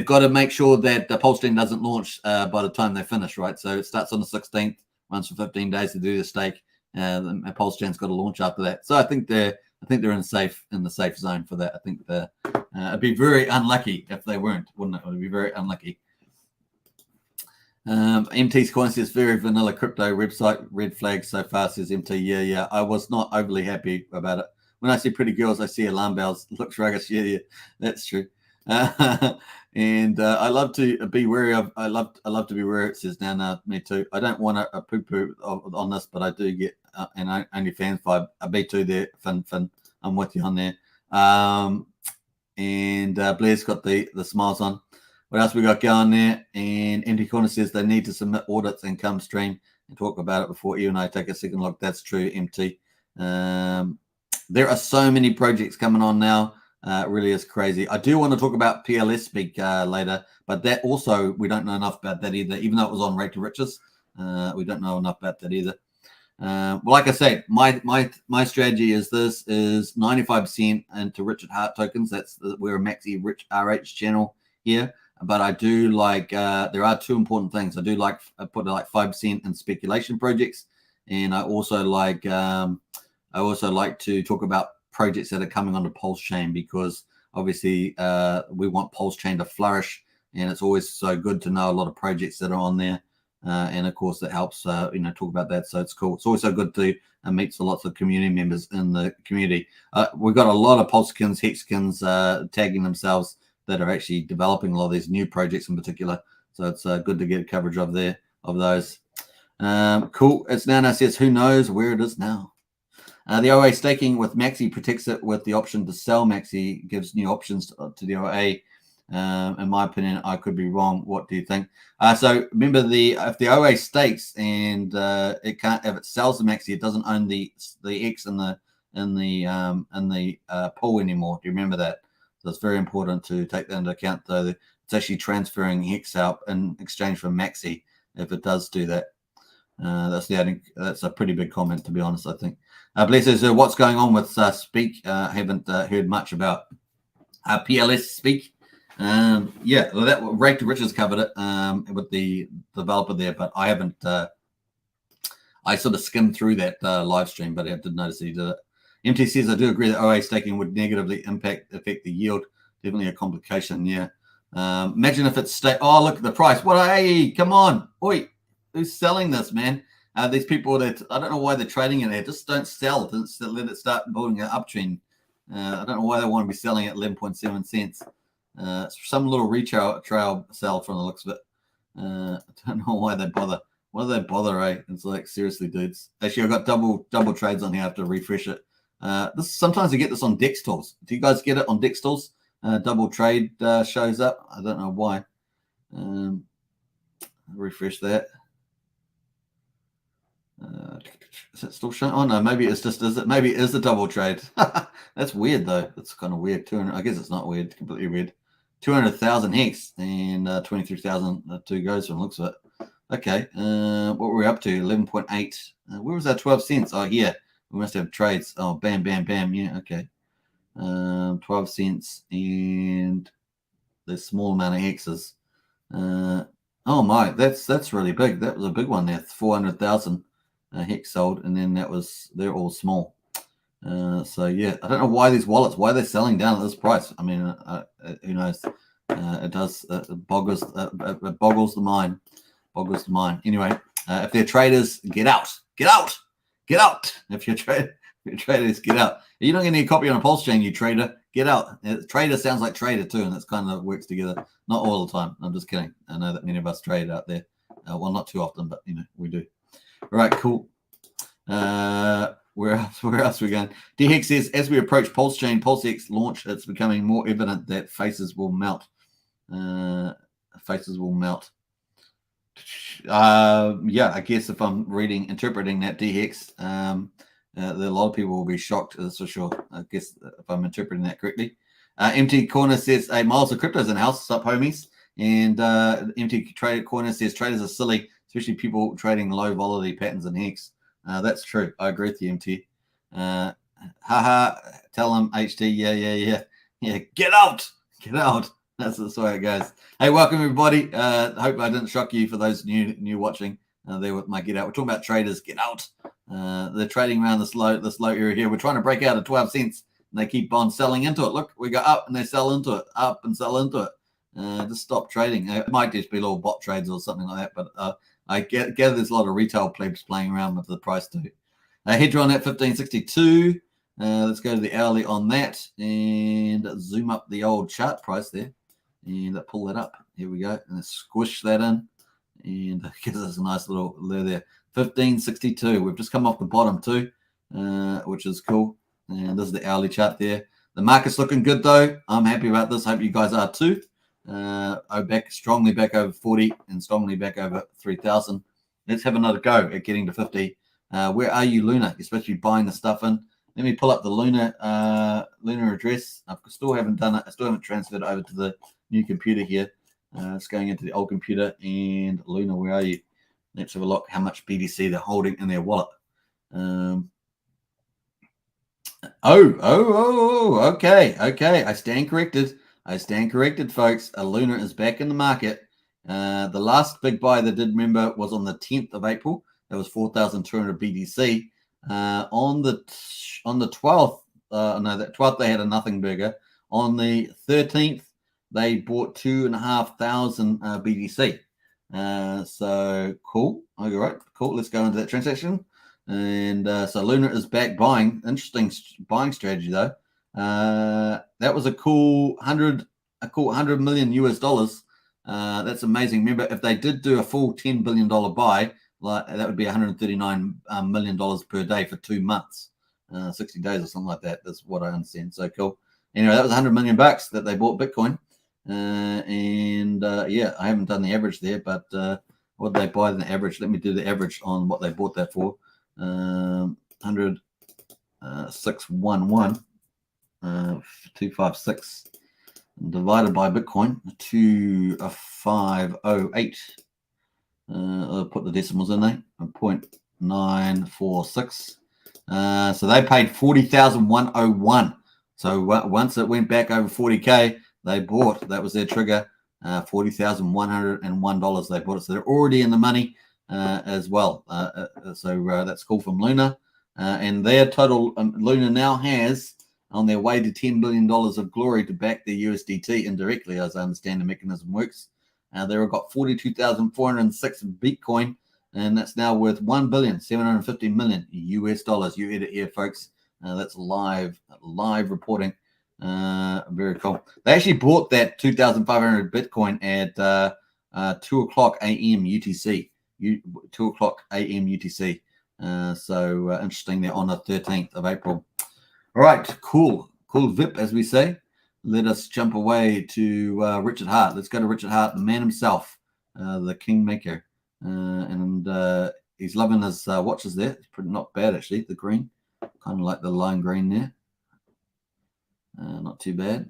got to make sure that the Pulsechain doesn't launch by the time they finish, right? So it starts on the 16th, runs for 15 days to do the stake. The Pulsechain's got to launch after that. So I think they're in the safe zone for that. I think it'd be very unlucky if they weren't, wouldn't it? It would be very unlucky. MT's coin says very vanilla crypto website, red flag so far, says MT. Yeah. I was not overly happy about it. When I see pretty girls, I see alarm bells. It looks ruggish. Yeah, that's true. And I love to be wary of. I love to be wary. It says now, me too. I don't want a poo on this, but I do get an OnlyFans vibe. A B2 there, Finn. I'm with you on there. And Blair's got the smiles on. What else we got going there? And Empty Corner says they need to submit audits and come stream and talk about it before you and I take a second look. That's true, MT. There are so many projects coming on now. Really is crazy. I do want to talk about PLS speak later, but that also, we don't know enough about that either. Even though it was on Rate to Riches, we don't know enough about that either. Well, like I say, my strategy is 95% into Richard Hart tokens. We're a Maxi Rich RH channel here, but I do like there are two important things. I do like put like 5% in speculation projects, and I also like to talk about projects that are coming onto Pulsechain, because obviously we want Pulsechain to flourish, and it's always so good to know a lot of projects that are on there. And of course, that helps, talk about that. So it's cool. It's always so good to meet lots of community members in the community. We've got a lot of Pulsekins, Hexkins tagging themselves that are actually developing a lot of these new projects in particular. So it's good to get coverage of those. Cool. It's now says, who knows where it is now? The OA staking with Maxi protects it with the option to sell Maxi, gives new options to the OA. In my opinion, I could be wrong. What do you think? So remember, if the OA stakes and it can't, if it sells the Maxi, it doesn't own the X in the pool anymore. Do you remember that? So it's very important to take that into account. Though it's actually transferring Hex out in exchange for Maxi. If it does do that, that's a pretty big comment, to be honest. I think. Bless says, what's going on with Speak? Haven't heard much about PLS Speak. Well, that Rate to Riches covered it with the developer there, but I haven't. I sort of skimmed through that live stream, but I did notice he did it. MT says, I do agree that OA staking would negatively affect the yield. Definitely a complication. Yeah. Imagine if it's oh, look at the price. What? Hey, come on. Oi, who's selling this, man? These people that I don't know why they're trading in there. Just don't sell. Let it start building an uptrend. I don't know why they want to be selling at 11.7 cents. Some little retail trail sell from the looks of it. I don't know why they bother. Why do they bother, eh? It's like, seriously, dudes. Actually, I've got double trades on here. I have to refresh it. Sometimes I get this on Dex Tools. Do you guys get it on Dex Tools? Double trade shows up. I don't know why. Refresh that. Is it still showing? Oh no, maybe it's just maybe it is a double trade. That's weird though. That's kind of weird. 200. I guess it's not weird. It's completely weird. 200,000 Hex and 23,000 2 goes from looks of it. Okay. What were we up to? 11.8. Where was that 12 cents? Oh, here. We must have trades. Oh, bam, bam, bam. Yeah. Okay. 12 cents and the small amount of Hexes. Oh my, that's really big. That was a big one there. 400,000 Hex sold, and then they're all small. So yeah, I don't know why these wallets, why they're selling down at this price. I mean, who knows? It does boggles the mind. Boggles the mind. Anyway, if they're traders, get out. If you're traders, get out. You're not going to need a copy on a Pulsechain, you trader. Get out. Trader sounds like trader too, and it's kind of works together. Not all the time. I'm just kidding. I know that many of us trade out there. Well, not too often, but we do. All right, cool. Where else are we going? DHEX says, as we approach Pulsechain PulseX launch, it's becoming more evident that faces will melt. Faces will melt. Yeah, I guess if I'm interpreting that DHEX, a lot of people will be shocked, that's for sure. I guess if I'm interpreting that correctly. MT Corner says, hey, Miles of Crypto's in house. Sup, homies? And MT Corner says, traders are silly, especially people trading low volatility patterns in Hex. That's true. I agree with you, MT. Haha, tell them HT. Yeah. Get out. That's the way it goes. Hey, welcome everybody. Hope I didn't shock you for those new watching. There with my get out. We're talking about traders. Get out. They're trading around this low area here. We're trying to break out at 12 cents, and they keep on selling into it. Look, we go up and they sell into it, up and sell into it. Just stop trading. It might just be little bot trades or something like that, but I gather there's a lot of retail plebs playing around with the price too. Hedron at 1562. Let's go to the hourly on that and zoom up the old chart price there and pull that up. Here we go, and squish that in, and gives us a nice little lure there. 1562. We've just come off the bottom too, which is cool. And this is the hourly chart there. The market's looking good though. I'm happy about this. Hope you guys are too. Strongly back over 40 and strongly back over 3,000. Let's have another go at getting to 50. Where are you, Luna? You're supposed to be buying the stuff in. Let me pull up the Luna address. I still haven't done it. I still haven't transferred it over to the new computer here. It's going into the old computer. And Luna, where are you? Let's have a look how much BTC they're holding in their wallet. Okay. I stand corrected. Folks. Luna is back in the market. The last big buy they did, remember, was on the 10th of April. That was 4,200 BTC. On the 12th, that 12th they had a nothing burger. On the 13th, they bought 2,500 BTC. So cool. All right, cool. Let's go into that transaction. And so Luna is back buying. Interesting buying strategy though. That was a cool 100 million US dollars. That's amazing. Remember, if they did do a full $10 billion buy, like that would be $139 million per day for 2 months, 60 days or something like that. That's what I understand. So cool. Anyway, that was $100 million that they bought Bitcoin. Yeah, I haven't done the average there, but what did they buy in the average? Let me do the average on what they bought that for. 611 256 divided by Bitcoin 2508. I'll put the decimals in there. 0.946. So they paid 40,101. So once it went back over 40K, they bought. That was their trigger. $40,101 they bought it. So they're already in the money as well. So that's cool from Luna. And their total, Luna now has on their way to $10 billion of glory to back the USDT indirectly, as I understand the mechanism works. They've got 42,406 Bitcoin, and that's now worth $1,750,000,000 US dollars. You heard it here, folks. That's live reporting. Very cool. They actually bought that 2,500 Bitcoin at 2 o'clock a.m. UTC. 2 o'clock a.m. UTC. So interesting. They're on the 13th of April. All right, cool VIP, as we say. Let us jump away to Richard Hart. Let's go to Richard Hart, the man himself, the kingmaker, and he's loving his watches there. It's pretty not bad actually. The green, kind of like the lime green there. Not too bad.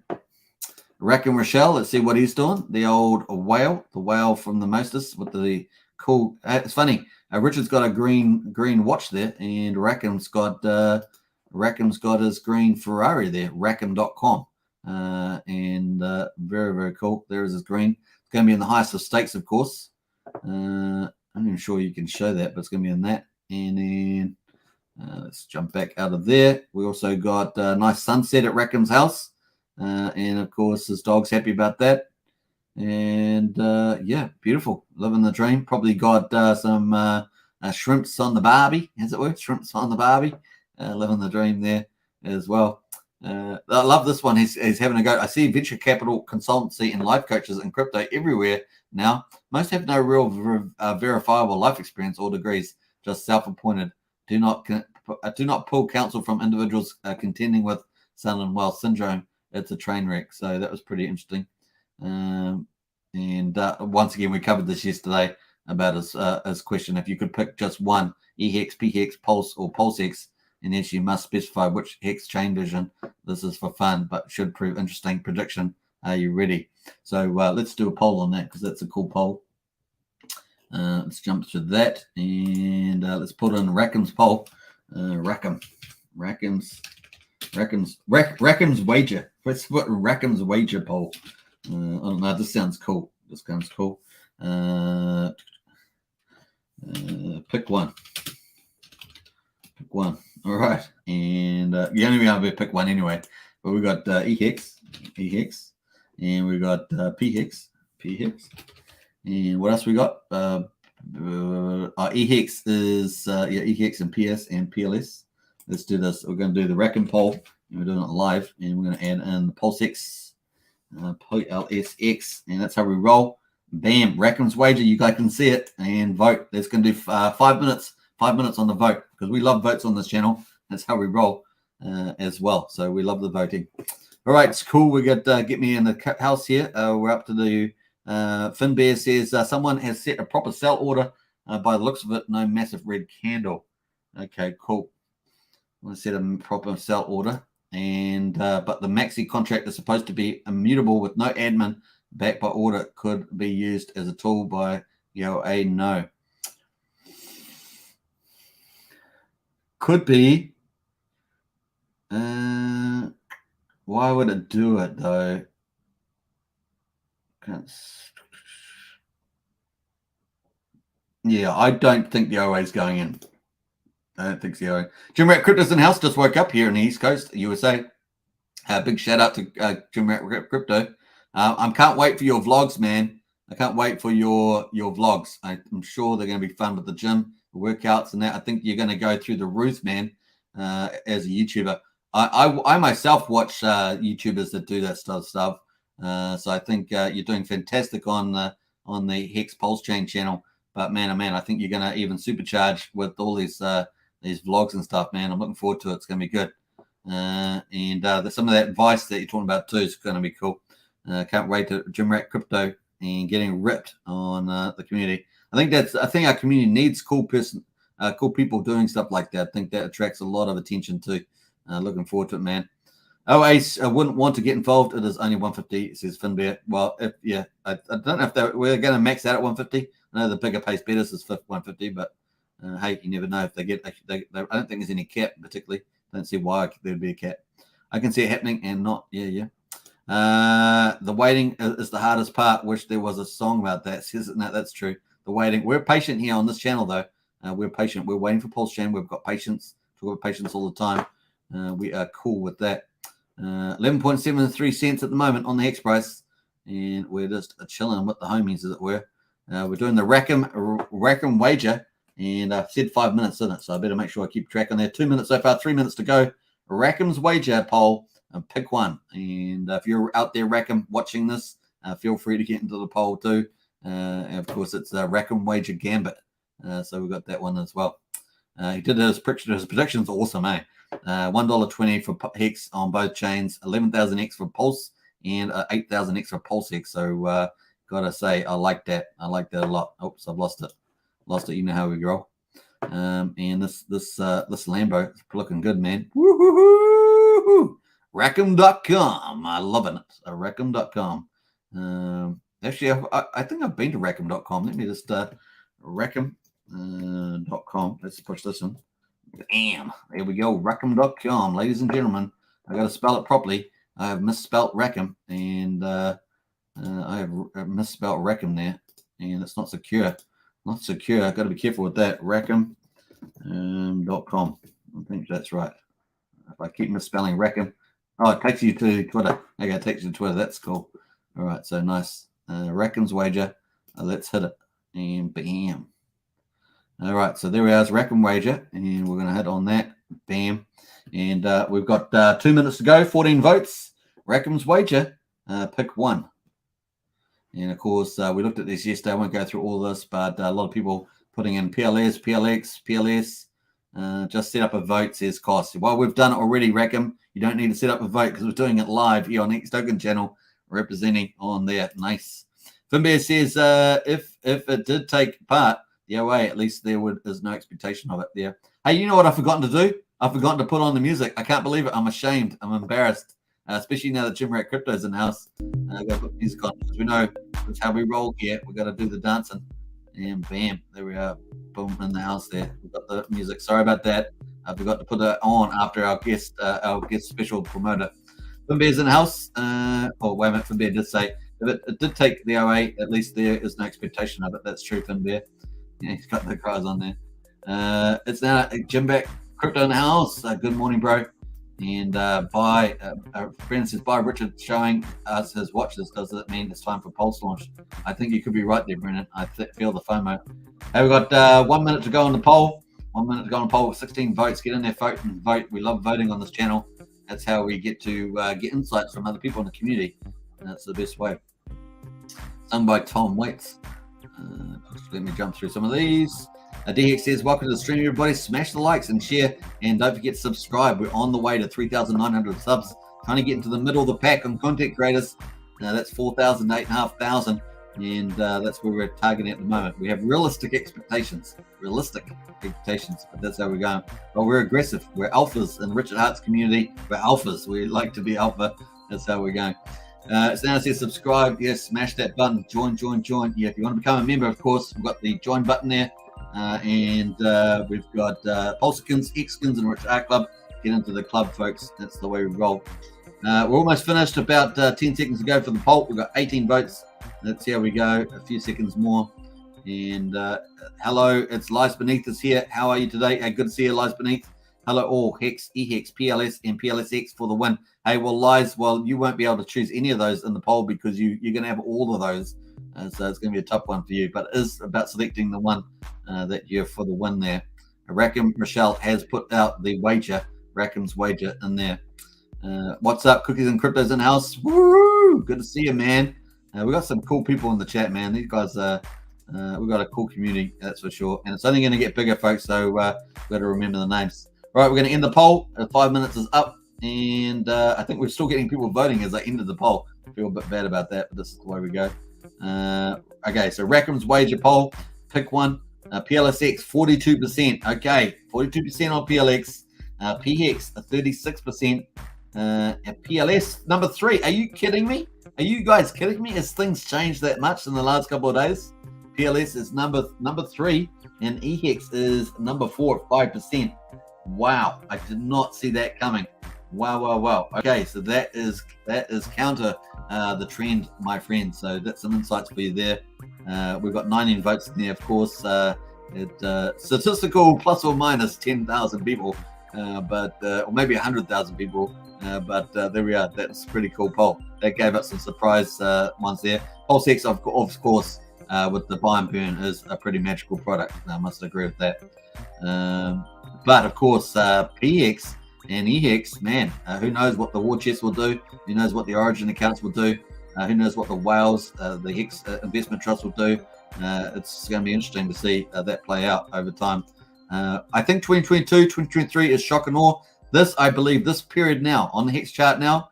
Rack and Rochelle, let's see what he's doing. The old whale, the whale from the Mostess with the cool. It's funny. Richard's got a green watch there, and Rackham's got his green Ferrari there. Rackham.com, and very, very cool. There is his green. It's going to be in the highest of stakes, of course. I'm not even sure you can show that, but it's going to be in that. And then let's jump back out of there. We also got a nice sunset at Rackham's house. And of course, his dog's happy about that. And yeah, beautiful. Living the dream. Probably got some shrimps on the barbie, as it were. Shrimps on the barbie. Living the dream there as well. I love this one. He's having a go. I see venture capital, consultancy, and life coaches in crypto everywhere now. Most have no real verifiable life experience or degrees, just self-appointed. Do not pull counsel from individuals contending with sun and wealth syndrome. It's a train wreck. So that was pretty interesting. And once again, we covered this yesterday about his question. If you could pick just one, EHEX, PHEX, Pulse, or PulseX, and yes, you must specify which hex chain version. This is for fun, but should prove interesting. Prediction. Are you ready? So let's do a poll on that because that's a cool poll. Let's jump to that and let's put in Rackham's poll. Rackham's wager. Let's put Rackham's wager poll. I don't know. This sounds cool. Pick one. All right. And you only be able to pick one anyway. But we got EHEX, and we got PHEX. And what else we got? EHEX is EHEX and PS and PLS. Let's do this. We're going to do the Rackham poll, and we're doing it live. And we're going to add in the PulseX, PLSX, and that's how we roll. Bam, Rackham's wager. You guys can see it and vote. That's going to do 5 minutes. 5 minutes on the vote because we love votes on this channel. That's how we roll as well. So we love the voting. All right, it's cool. We got get me in the house here. We're up to the Finbear says someone has set a proper sell order by the looks of it. No massive red candle. Okay, cool. want to set a proper sell order. And but the maxi contract is supposed to be immutable with no admin backed by order. Could be used as a tool by UOA. No. Could be. Why would it do it though? Yeah, I don't think the OA is going in. I don't think so. Jim Rat Crypto's in house just woke up here in the East Coast, USA. Big shout out to Jim Rat Crypto. I can't wait for your vlogs, man. I can't wait for your vlogs. I'm sure they're going to be fun with the gym, the workouts, and that. I think you're going to go through the roof, man. As a YouTuber, I myself watch YouTubers that do that stuff. So I think you're doing fantastic on the Hex Pulsechain channel. But man, oh man, I think you're going to even supercharge with all these vlogs and stuff, man. I'm looking forward to it. It's going to be good. And some of that advice that you're talking about too is going to be cool. Can't wait to Jim Rat Crypto and getting ripped on the community. I think our community needs cool people doing stuff like that. I think that attracts a lot of attention too. Looking forward to it, man. Ace, I wouldn't want to get involved. It is only 150, says Finbear. Well, I don't know if we're going to max out at 150. I know the bigger pace betters is 150, but hey, you never know if they get. I don't think there's any cap particularly. I don't see why there'd be a cap. I can see it happening and not. Yeah. The waiting is the hardest part. Wish there was a song about that. Says it. No, that's true. The waiting. We're patient here on this channel though. We're patient. We're waiting for Pulsechain. We've got patience. Talk about patience all the time. We are cool with that. 11.73 cents at the moment on the Hex price, and we're just chilling with the homies, as it were. We're doing the Rackham wager, and I've said 5 minutes in it, so I better make sure I keep track on there. 2 minutes so far, 3 minutes to go. Rackham's wager poll, and pick one. And if you're out there, Rackham, watching this, feel free to get into the poll too. And of course, it's Rackham wager gambit. So we've got that one as well. He did his predictions, awesome, eh? $1.20 for Hex on both chains, 11,000x for Pulse, and 8,000x for PulseX. So gotta say, I like that. I like that a lot. Oops, I've lost it. You know how we grow. And this Lambo is looking good, man. Woo-hoo-hoo! Rackham.com. I loving it. Rackham.com. Actually, I think I've been to Rackham.com. Let me just Rackham.com. Let's push this in. Bam. There we go. Rackham.com. Ladies and gentlemen, I got to spell it properly. I have misspelt Rackham, and I have misspelt Rackham there, and it's not secure. Not secure. I've got to be careful with that. Rackham.com. I think that's right. If I keep misspelling Rackham. Oh, it takes you to Twitter. Okay, it takes you to Twitter. That's cool. All right, so nice. Rackham's wager. Let's hit it. And bam. All right, so there we are. It's Rackham wager, and we're going to hit on that. Bam. And we've got 2 minutes to go, 14 votes. Rackham's wager, pick one. And of course, we looked at this yesterday. I won't go through all this, but a lot of people putting in PLS, PLX, PLS. Just set up a vote, says cost. Well, we've done it already, Rackham. You don't need to set up a vote because we're doing it live here on Hex Token channel, representing on there. Nice. Finbear says if it did take part, the OA, at least there is no expectation of it there. Hey, you know what I've forgotten to do? I've forgotten to put on the music. I can't believe it. I'm ashamed. I'm embarrassed, especially now that Jim Rat Crypto's in the house. I've got to put music on because we know that's how we roll here. We've got to do the dancing. And bam, there we are. Boom, in the house there. We've got the music. Sorry about that. I forgot to put it on after our guest special promoter. Finbear's in the house. Wait a minute. Finbear did say if it did take the OA, at least there is no expectation of it. That's true, Finbear. Yeah, he's got the cries on there. It's now Jim Rat Crypto in the house. Good morning, bro. And Brendan says, bye, Richard showing us his watch list. Does that mean it's time for Pulse launch? I think you could be right there, Brendan. I feel the FOMO. Hey, we've got 1 minute to go on the poll. 1 minute to go on the poll with 16 votes. Get in there, vote and vote. We love voting on this channel. That's how we get to get insights from other people in the community. And that's the best way. Sung by Tom Waits. Let me jump through some of these. DX says, welcome to the stream, everybody. Smash the likes and share, and don't forget to subscribe. We're on the way to 3,900 subs. Trying to get into the middle of the pack on content creators. That's 4,000, 8,500 and that's where we're targeting at the moment. We have realistic expectations, but that's how we're going. But we're aggressive. We're alphas in Richard Hart's community. We're alphas. We like to be alpha. That's how we're going. It's now says subscribe. Yes, smash that button. Join. Yeah, if you want to become a member, of course, we've got the join button there. And we've got Pulsechain, X-Skins, and Richard Hart Club. Get into the club, folks. That's the way we roll. We're almost finished. About 10 seconds to go for the poll. We've got 18 votes. Let's see how we go. A few seconds more. And hello, it's Lies Beneath us here. How are you today? Good to see you, Lies Beneath. Hello all, Hex, EHEX, PLS, and PLSX for the win. Hey, well, Lies, you won't be able to choose any of those in the poll because you're going to have all of those. So it's going to be a tough one for you. But it is about selecting the one that you're for the win there. Rackham Rochelle has put out the wager, Rackham's wager in there. What's up, Cookies and Cryptos in house? Woo! Good to see you, man. We got some cool people in the chat, man. These guys, we've got a cool community, that's for sure. And it's only going to get bigger, folks. So we've got to remember the names. All right, we're going to end the poll. 5 minutes is up. And I think we're still getting people voting as I ended the poll. I feel a bit bad about that, but this is the way we go. Okay, so Rackham's wager poll. Pick one. PLSX, 42%. Okay, 42% on PLX. PHEX, 36%. And PLS, number 3. Are you kidding me? Are you guys kidding me? Has things changed that much in the last couple of days? PLS is number 3, and EHEX is number 4 at 5%. Wow, I did not see that coming. Wow. Okay, so that is counter the trend, my friend. So that's some insights for you there. We've got 19 votes in there, of course. Statistical plus or minus 10,000 people, or maybe 100,000 people. But there we are. That's a pretty cool poll. That gave us some surprise ones there. PulseX, of course, with the buy and burn is a pretty magical product. I must agree with that. But of course, PX and EHEX, man, who knows what the war chest will do? Who knows what the origin accounts will do? Who knows what the whales, the Hex investment trust will do? It's going to be interesting to see that play out over time. I think 2022, 2023 is shock and awe. I believe this period now on the Hex chart now,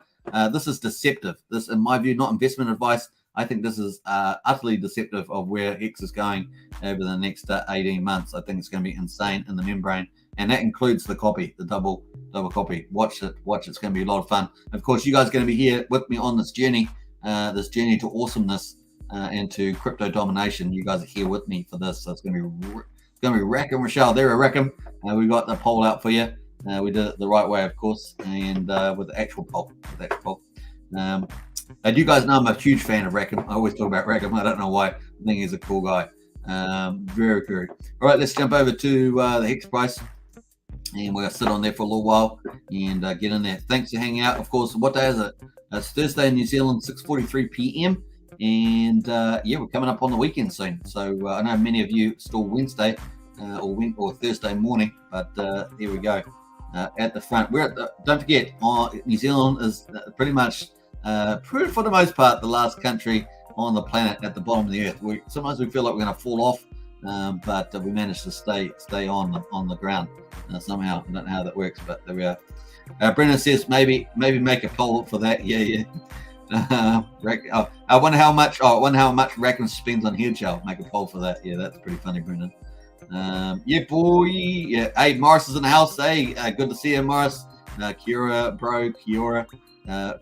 this is deceptive. This, in my view, not investment advice. I think this is utterly deceptive of where Hex is going over the next 18 months. I think it's going to be insane in the membrane. And that includes the copy, the double copy. Watch it. It's going to be a lot of fun. Of course, you guys are going to be here with me on this journey to awesomeness and to crypto domination. You guys are here with me for this, so it's going to be Rackham Rochelle. There, Rackham. We got the poll out for you. We did it the right way, of course, and with the actual poll. You guys know I'm a huge fan of Rackham. I always talk about Rackham. I don't know why. I think he's a cool guy. Very, very. All right, let's jump over to the Hex price. And we're going to sit on there for a little while and get in there. Thanks for hanging out. Of course, what day is it? It's Thursday in New Zealand, 6:43 p.m. And we're coming up on the weekend soon. So I know many of you still Wednesday or Thursday morning, but here we go. At the front, don't forget, New Zealand is pretty much, for the most part, the last country on the planet at the bottom of the earth. Sometimes we feel like we're going to fall off, but we managed to stay on the ground somehow. I don't know how that works, but there we are. Brendan says maybe make a poll for that. Yeah. I wonder how much Rackham spends on hair gel. Make a poll for that. Yeah, that's pretty funny, Brendan. Yeah, boy. Yeah. Hey, Morris is in the house. Hey, good to see you, Morris. Kiora,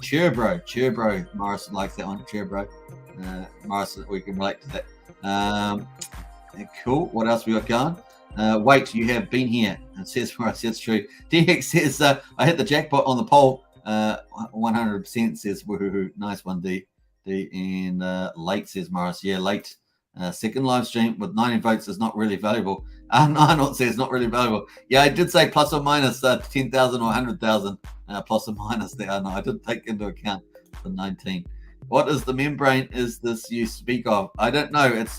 Cheer bro. Morris likes that one. Cheer bro. Morris, we can relate to that. Cool. What else we got going? Wait, you have been here. It says Morris. That's true. DX says I hit the jackpot on the poll. 100% says woohoo. Nice one, D. And late says Morris. Yeah, late. Second live stream with 90 votes is not really valuable. No, says not really valuable. Yeah, I did say plus or minus 10,000 or 100,000 plus or minus there. No, I didn't take into account the 19. What is the membrane is this you speak of? I don't know. It's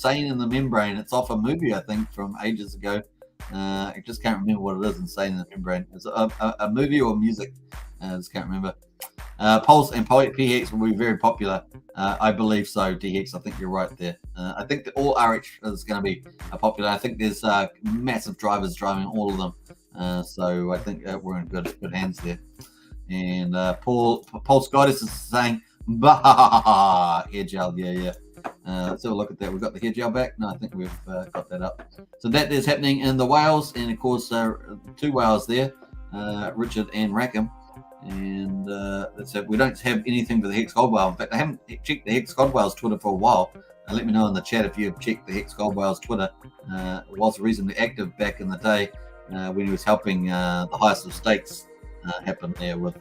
saying in the membrane. It's off a movie, I think, from ages ago. I just can't remember what it is. Insane in the membrane. It's a movie or music. I just can't remember. Pulse and PHEX will be very popular. I believe so, DX. I think you're right there. I think that all RH is going to be popular. I think there's massive drivers driving all of them. So I think we're in good hands there. And Paul Scottis is saying, bah, hair gel. Yeah. Let's have a look at that. We've got the head gel back. No, I think we've got that up. So that is happening in the whales, and of course, 2 whales there, Richard and Rackham. And that's it. We don't have anything for the Hex Gold Whale. In fact, I haven't checked the Hex Gold Whale's Twitter for a while. Let me know in the chat if you've checked the Hex Gold Whale's Twitter. It was reasonably active back in the day when he was helping the highest of stakes happen there with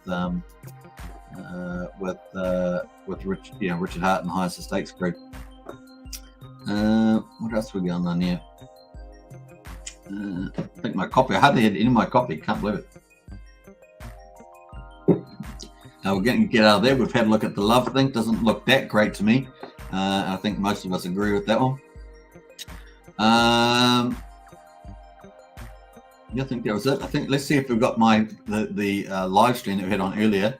Richard Hart and the highest of stakes group. What else we going on here? I think my copy. I hardly had any of my copy. Can't believe it. We're going to get out of there. We've had a look at the love thing. Doesn't look that great to me. I think most of us agree with that one. Yeah, I think that was it. I think let's see if we've got the live stream that we had on earlier.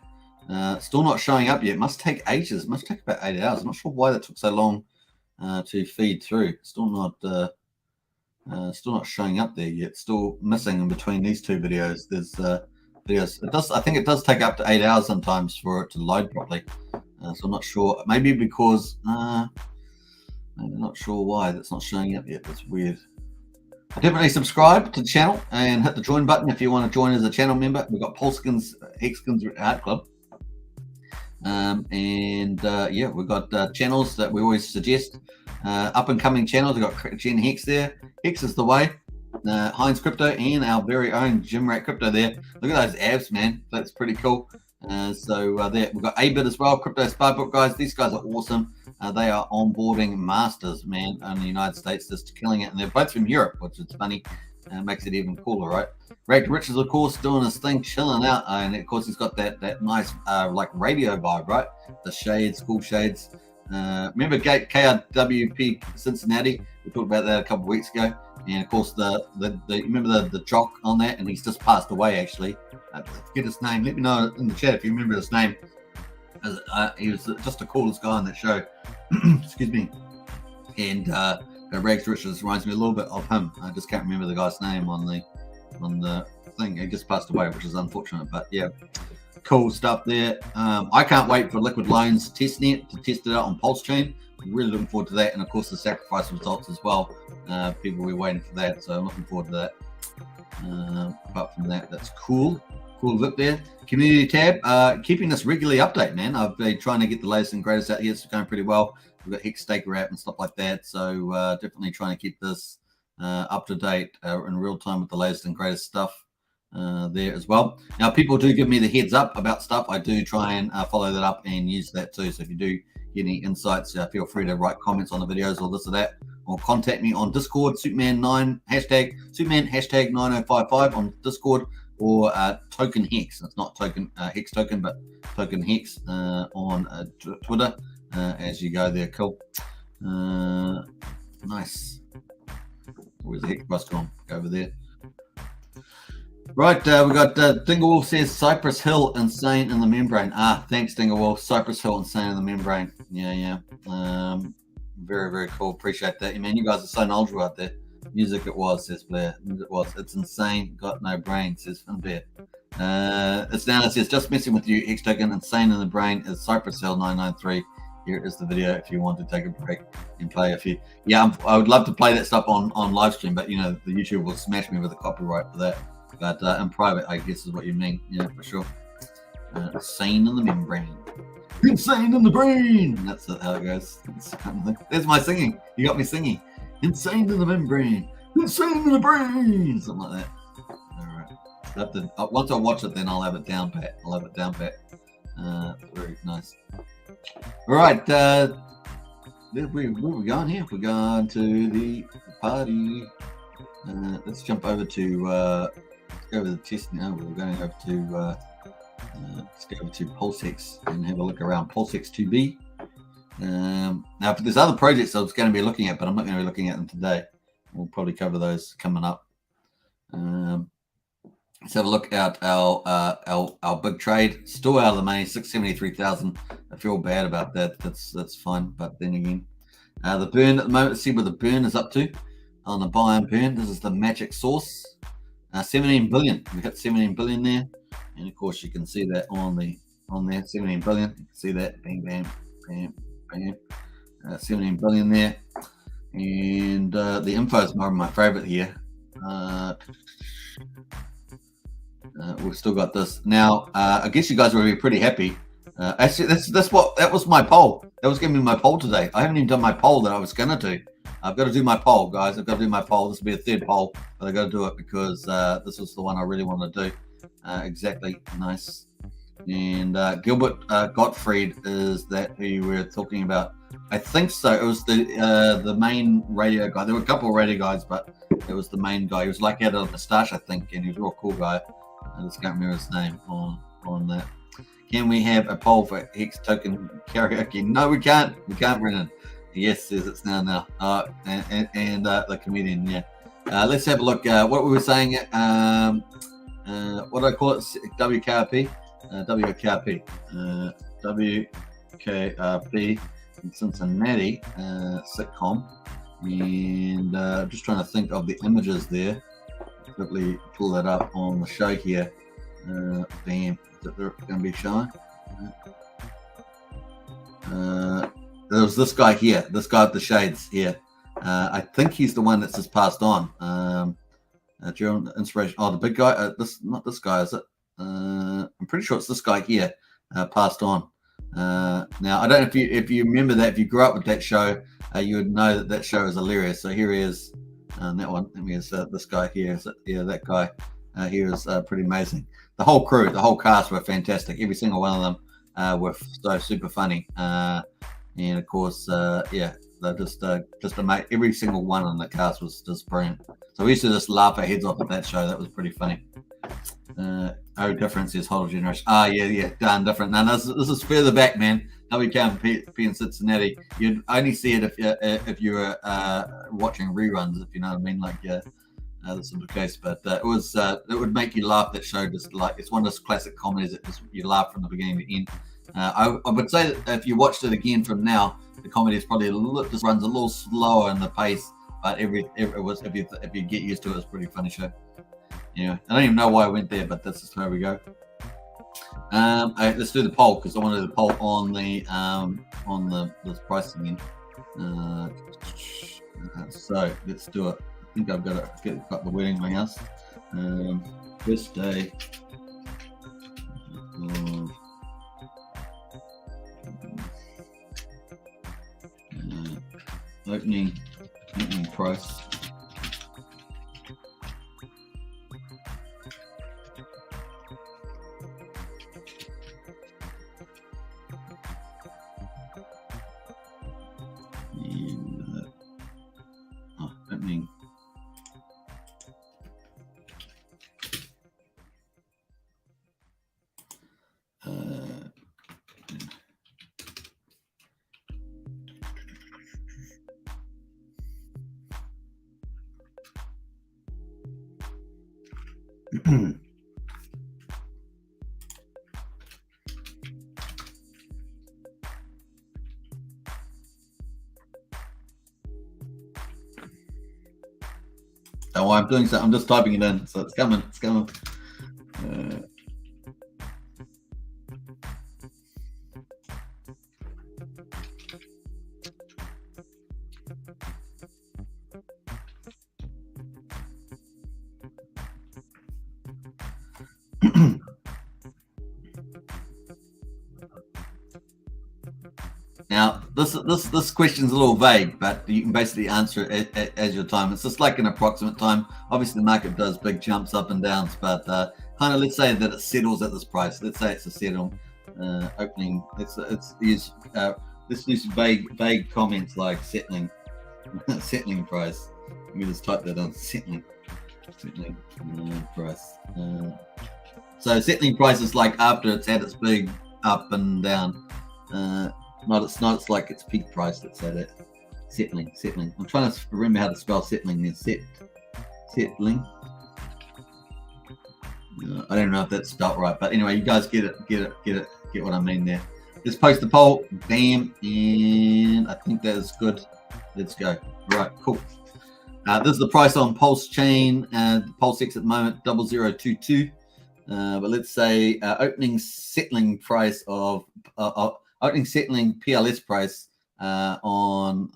Still not showing up yet. Must take ages. Must take about 8 hours. I'm not sure why that took so long to feed through. Still not showing up there yet. Still missing in between these two videos. There's videos. I think it does take up to 8 hours sometimes for it to load properly. So I'm not sure. Maybe because I'm not sure why that's not showing up yet. That's weird. Definitely subscribe to the channel and hit the join button if you want to join as a channel member. We've got Pulsechain's Art Club. Yeah, we've got channels that we always suggest. Up and coming channels. We've got Jen Hex there. Hex is the way. Heinz Crypto and our very own Jim Rat Crypto there. Look at those abs, man. That's pretty cool. There we've got A-Bit as well. Crypto Sparkbook guys. These guys are awesome. They are onboarding masters, man, in the United States, just killing it. And they're both from Europe, which is funny. Makes it even cooler, right? Rich is, of course, doing his thing, chilling out. And, of course, he's got that nice, like, radio vibe, right? The shades, cool shades. Remember KRWP Cincinnati? We talked about that a couple of weeks ago. And, of course, remember the jock on that? And he's just passed away, actually. I forget his name. Let me know in the chat if you remember his name. He was just the coolest guy on that show. Excuse me. And Rags Richards reminds me a little bit of him. I just can't remember the guy's name on the thing. He just passed away, which is unfortunate. But yeah, cool stuff there. I can't wait for Liquid Loans testnet to test it out on Pulsechain. I'm really looking forward to that, and of course the sacrifice results as well. People will be waiting for that, so I'm looking forward to that. Apart from that, that's cool. Cool look there. Community tab, keeping this regularly update, man. I've been trying to get the latest and greatest out here. It's going pretty well. We've got Hex Staker app and stuff like that. So definitely trying to keep this up to date in real time with the latest and greatest stuff there as well. Now, people do give me the heads up about stuff. I do try and follow that up and use that too. So if you do get any insights, feel free to write comments on the videos or this or that, or contact me on Discord, Superman9 hashtag 9055 on Discord, or Token Hex. It's not Token Hex Token, but Token Hex on Twitter as you go there. Cool. Nice. Where's the Hex bus gone? Go over there. Right, we got Dinglewolf says Cypress Hill insane in the membrane. Thanks Dinglewolf. Cypress Hill insane in the membrane. Yeah. Very, very cool. Appreciate that. Man, you guys are so knowledgeable out there. Music it was, says Blair. Music was. It's insane. Got no brain, says Finbear. It's down. It says just messing with you. Hex Token insane in the brain is Cypress Hill 993. Here is the video if you want to take a break and play. I would love to play that stuff on live stream, but the YouTube will smash me with a copyright for that. But in private, I guess is what you mean. Yeah, for sure. Insane in the membrane. Insane in the brain. That's how it goes. There's my singing. You got me singing. Insane in the membrane. Insane in the brain. Something like that. All right. Once I watch it, then I'll have it down pat. Very nice. All right. Where are we going here? We're going to the party. Let's jump over to go over the test now. We're going over to let's go over to PulseX and have a look around PulseX 2B. Now, there's other projects I was going to be looking at, but I'm not going to be looking at them today. We'll probably cover those coming up. Let's have a look at our big trade. Still out of the money, 673,000. I feel bad about that. That's fine, but then again, the burn at the moment. Let's see where the burn is up to on the buy and burn. This is the magic source. 17 billion. We hit 17 billion there, and of course you can see that on there. 17 billion. You can see that. Bang, bam, bam, bam. 17 billion there. And the info is my favorite here. We've still got this now. I guess you guys will be pretty happy. Actually, that was my poll. That was giving me my poll today. I haven't even done my poll that I was gonna do. I've got to do my poll, guys. I've got to do my poll. This will be a third poll, but I got to do it because this was the one I really want to do. Exactly, nice. And Gilbert Gottfried is that who you were talking about? I think so. It was the main radio guy. There were a couple of radio guys, but it was the main guy. He was like had a moustache, I think, and he was a real cool guy. I just can't remember his name on that. Can we have a poll for Hex Token karaoke? No, we can't. We can't, Brennan. Yes, says it's now. And the comedian, yeah. Let's have a look. What we were saying. What do I call it? WKRP. WKRP. WKRP in Cincinnati sitcom. And I'm just trying to think of the images there. Quickly pull that up on the show here. Bam. Is it going to be showing? There was this guy here, this guy with the shades here. I think he's the one that's just passed on. During inspiration. Oh, the big guy. Not this guy, is it? I'm pretty sure it's this guy here. Passed on. Now I don't know if you remember that. If you grew up with that show, you would know that show is hilarious. So here he is. That one. I mean, this guy here. Yeah, that guy here is pretty amazing. The whole crew, the whole cast were fantastic. Every single one of them were so super funny. And of course, yeah, they're just amazing. Every single one on the cast was just brilliant. So we used to just laugh our heads off at that show. That was pretty funny. Oh, difference is whole generation. Yeah, darn different. Now this is further back, man. WKMP in Cincinnati. You'd only see it if you were watching reruns, if you know what I mean. Like, yeah, this is the case. But it would make you laugh. That show just like it's one of those classic comedies that just you laugh from the beginning to end. I would say that if you watched it again from now, the comedy is probably just runs a little slower in the pace. But if you get used to it, it's a pretty funny show. Yeah, I don't even know why I went there, but that's just where we go. Let's do the poll because I want to do the poll on the pricing again. So let's do it. I think I've got the wording in my house. First day. Opening price. Opening. Oh, I'm doing so. I'm just typing it in, so it's coming. It's coming. Now, this question's a little vague, but you can basically answer it as your time. It's just like an approximate time. Obviously, the market does big jumps up and downs, but kind of let's say that it settles at this price. Let's say it's a settle opening. Let's use vague comments like settling price. Let me just type that on settling price. So settling price is like after it's had its big up and down. It's not like its peak price that's at it. Settling. I'm trying to remember how to spell settling there. Settling. I don't know if that's spelled right, but anyway, you guys get what I mean there. Just post the poll, bam, and I think that is good. Let's go. Right, cool. This is the price on Pulsechain, PulseX at the moment, 0022. But let's say opening settling price of opening settling PLS price on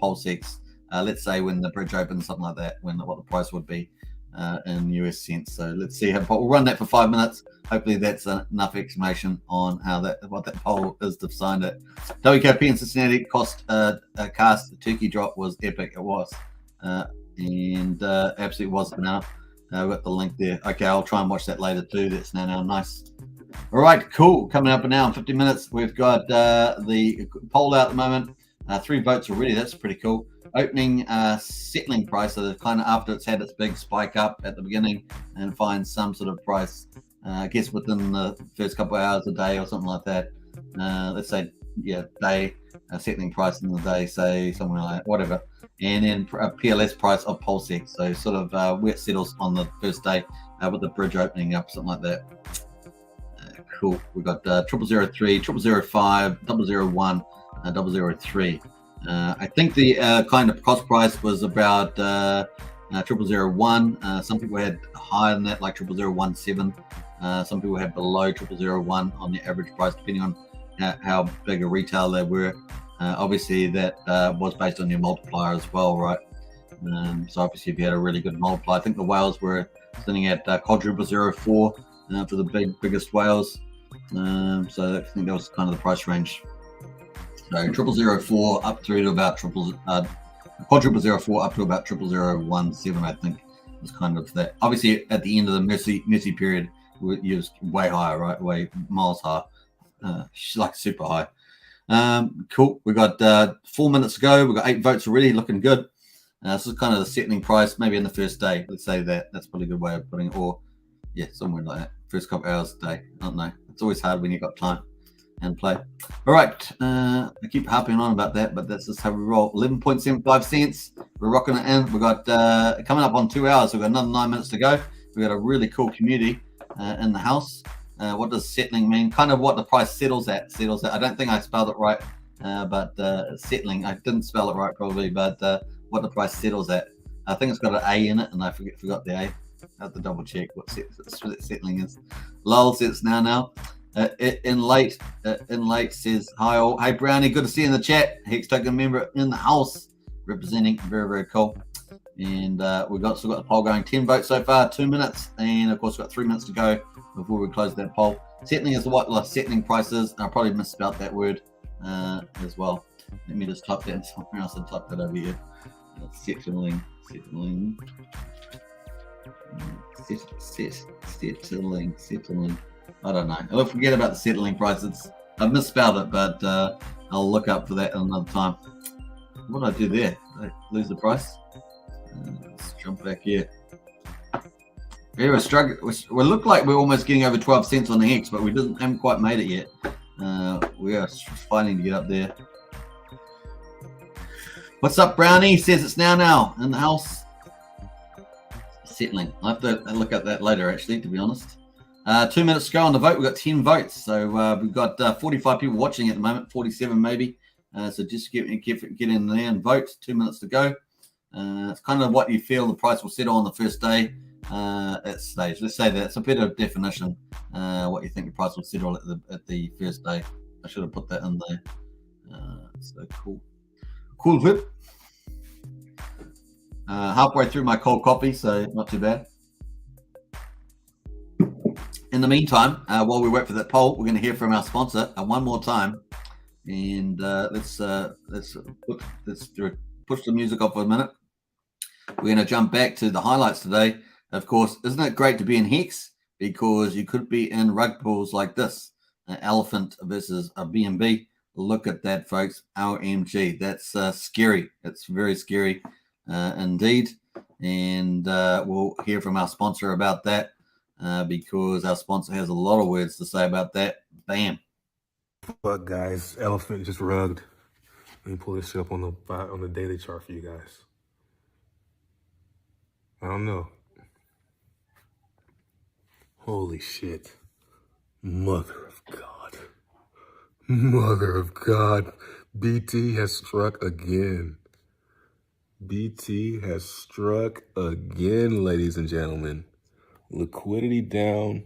PulseX. Let's say when the bridge opens, something like that, what the price would be in US cents. So let's see how we'll run that for 5 minutes. Hopefully that's enough explanation on what that poll is to find it. WKP in Cincinnati cast the turkey drop was epic. It was, and absolutely was now. We've got the link there. Okay, I'll try and watch that later too. That's now nice. All right, cool. Coming up now in 50 minutes, we've got the poll out at the moment. 3 votes already. That's pretty cool. Opening settling price, so kind of after it's had its big spike up at the beginning and find some sort of price, I guess within the first couple of hours a day or something like that. Let's say, day, settling price in the day, say somewhere like that, whatever. And then a PLS price of PulseX. So sort of where it settles on the first day with the bridge opening up, something like that. Cool. We've got 0003, 0005, 001, 003. I think the kind of cost price was about 0001. Some people had higher than that, like 0017. Some people had below 0001 on the average price, depending on how big a retail they were. Obviously, that was based on your multiplier as well, right? So obviously, if you had a really good multiplier, I think the whales were sitting at quadruple 04 for the biggest whales. So I think that was kind of the price range. So 0004 up through to about quadruple 04 up to about 0017, I think, was kind of that. Obviously, at the end of the Mercy period, it was way higher, right? Way miles higher, like super high. Cool. We got 4 minutes to go. We got 8 votes already, looking good. This is kind of the settling price, maybe in the first day. Let's say that. That's probably a good way of putting it. Or somewhere like that. First couple hours a day. I don't know. It's always hard when you've got time and play. All right. I keep harping on about that, but that's just how we roll. 11.75 cents. We're rocking it in. We've got coming up on 2 hours. We've got another 9 minutes to go. We've got a really cool community in the house. What does settling mean? Kind of what the price settles at. I don't think I spelled it right, but settling. I didn't spell it right probably, but what the price settles at. I think it's got an A in it, and I forgot the A. I have to double check what settling is. Lol says now. In late says hi all. Hey Brownie, good to see you in the chat. Hex Token member in the house, representing. Very, very cool. And we've still got the poll going. 10 votes so far, 2 minutes, and of course we've got 3 minutes to go before we close that poll. Settling is what the settling price is. I probably misspelled that word as well. Let me just type that in somewhere else and type that over here. Settling. I don't know. I'll forget about the settling prices. I've misspelled it, but I'll look up for that another time. What did I do there? Did I lose the price? Let's jump back here. Yeah, we're struggling. We look like we're almost getting over 12 cents on the Hex, but we haven't quite made it yet. We are fighting to get up there. What's up, Brownie? Says it's now in the house. Settling. I'll have to look at that later, actually, to be honest. 2 minutes to go on the vote. We've got 10 votes. So we've got 45 people watching at the moment, 47 maybe. So just get in there and vote. 2 minutes to go. It's kind of what you feel the price will settle on the first day at stage. Let's say that it's a bit of definition. What you think the price will settle at the first day. I should have put that in there. So cool. Cool whip. Halfway through my cold coffee, so not too bad. In the meantime, while we wait for that poll, we're going to hear from our sponsor one more time, and let's push the music off for a minute. We're going to jump back to the highlights today. Of course, isn't it great to be in Hex? Because you could be in rug pools like this, an elephant versus a BNB. Look at that, folks. OMG, that's scary. It's very scary indeed, and we'll hear from our sponsor about that. Because our sponsor has a lot of words to say about that. Bam. Fuck, guys. Elephant just rugged. Let me pull this shit up on the daily chart for you guys. I don't know. Holy shit. Mother of God. Mother of God. BT has struck again. BT has struck again, ladies and gentlemen. Liquidity down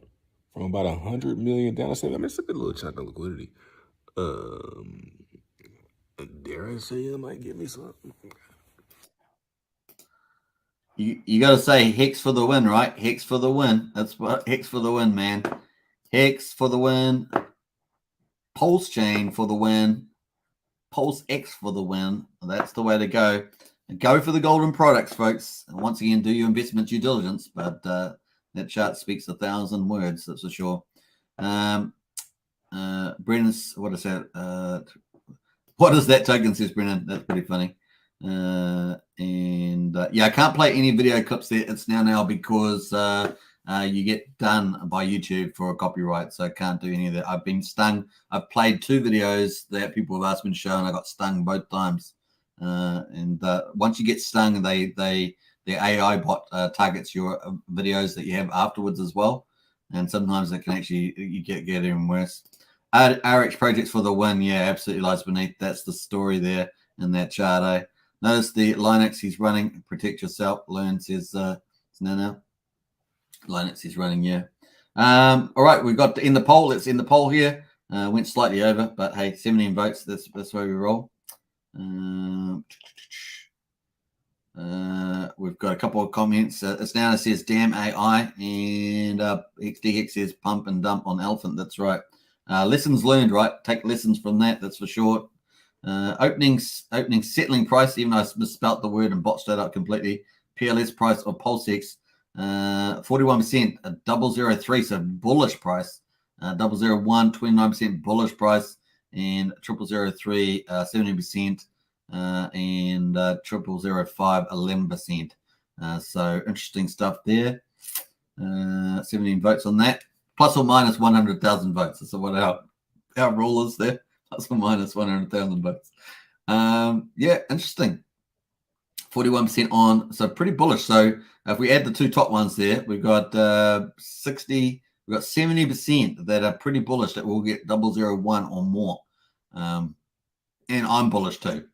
from about 100 million down. I mean, it's a good little chunk of liquidity. Dare I say it might give me something? You got to say Hex for the win, right? Hex for the win. That's what Hex for the win, man. Hex for the win. Pulsechain for the win. PulseX for the win. That's the way to go. And go for the golden products, folks. And once again, do your investment due diligence. But that chart speaks 1,000 words, that's for sure. Brennan's, what is that? What is that token, says Brennan? That's pretty funny. Yeah, I can't play any video clips there. It's now because you get done by YouTube for a copyright, so I can't do any of that. I've been stung. I've played 2 videos that people have asked me to show, and I got stung both times. Once you get stung, the AI bot targets your videos that you have afterwards as well, and sometimes it can actually you get even worse. RX projects for the win, yeah, absolutely lies beneath. That's the story there in that chart. Notice the Linux he's running. Protect yourself. Learn says no. Linux is running, yeah. All right, we've got in the poll. It's in the poll here. Went slightly over, but hey, 17 votes. That's where we roll. We've got a couple of comments. It's now says damn AI, and XDX says pump and dump on elephant. That's right. Lessons learned, right? Take lessons from that. That's for sure. Opening settling price, even though I misspelt the word and botched that up completely. PLS price of PulseX, 41%, 003, so bullish price. 001, 29% bullish price, and 0003, 70%, and 0005, 11%. So interesting stuff there. 17 votes on that. Plus or minus 100,000 votes. So what our rule is there. Plus or minus 100,000 votes. Yeah, interesting. 41% on, so pretty bullish. So if we add the 2 top ones there, we've got 60, we've got 70% that are pretty bullish that will get 001 or more. And I'm bullish too.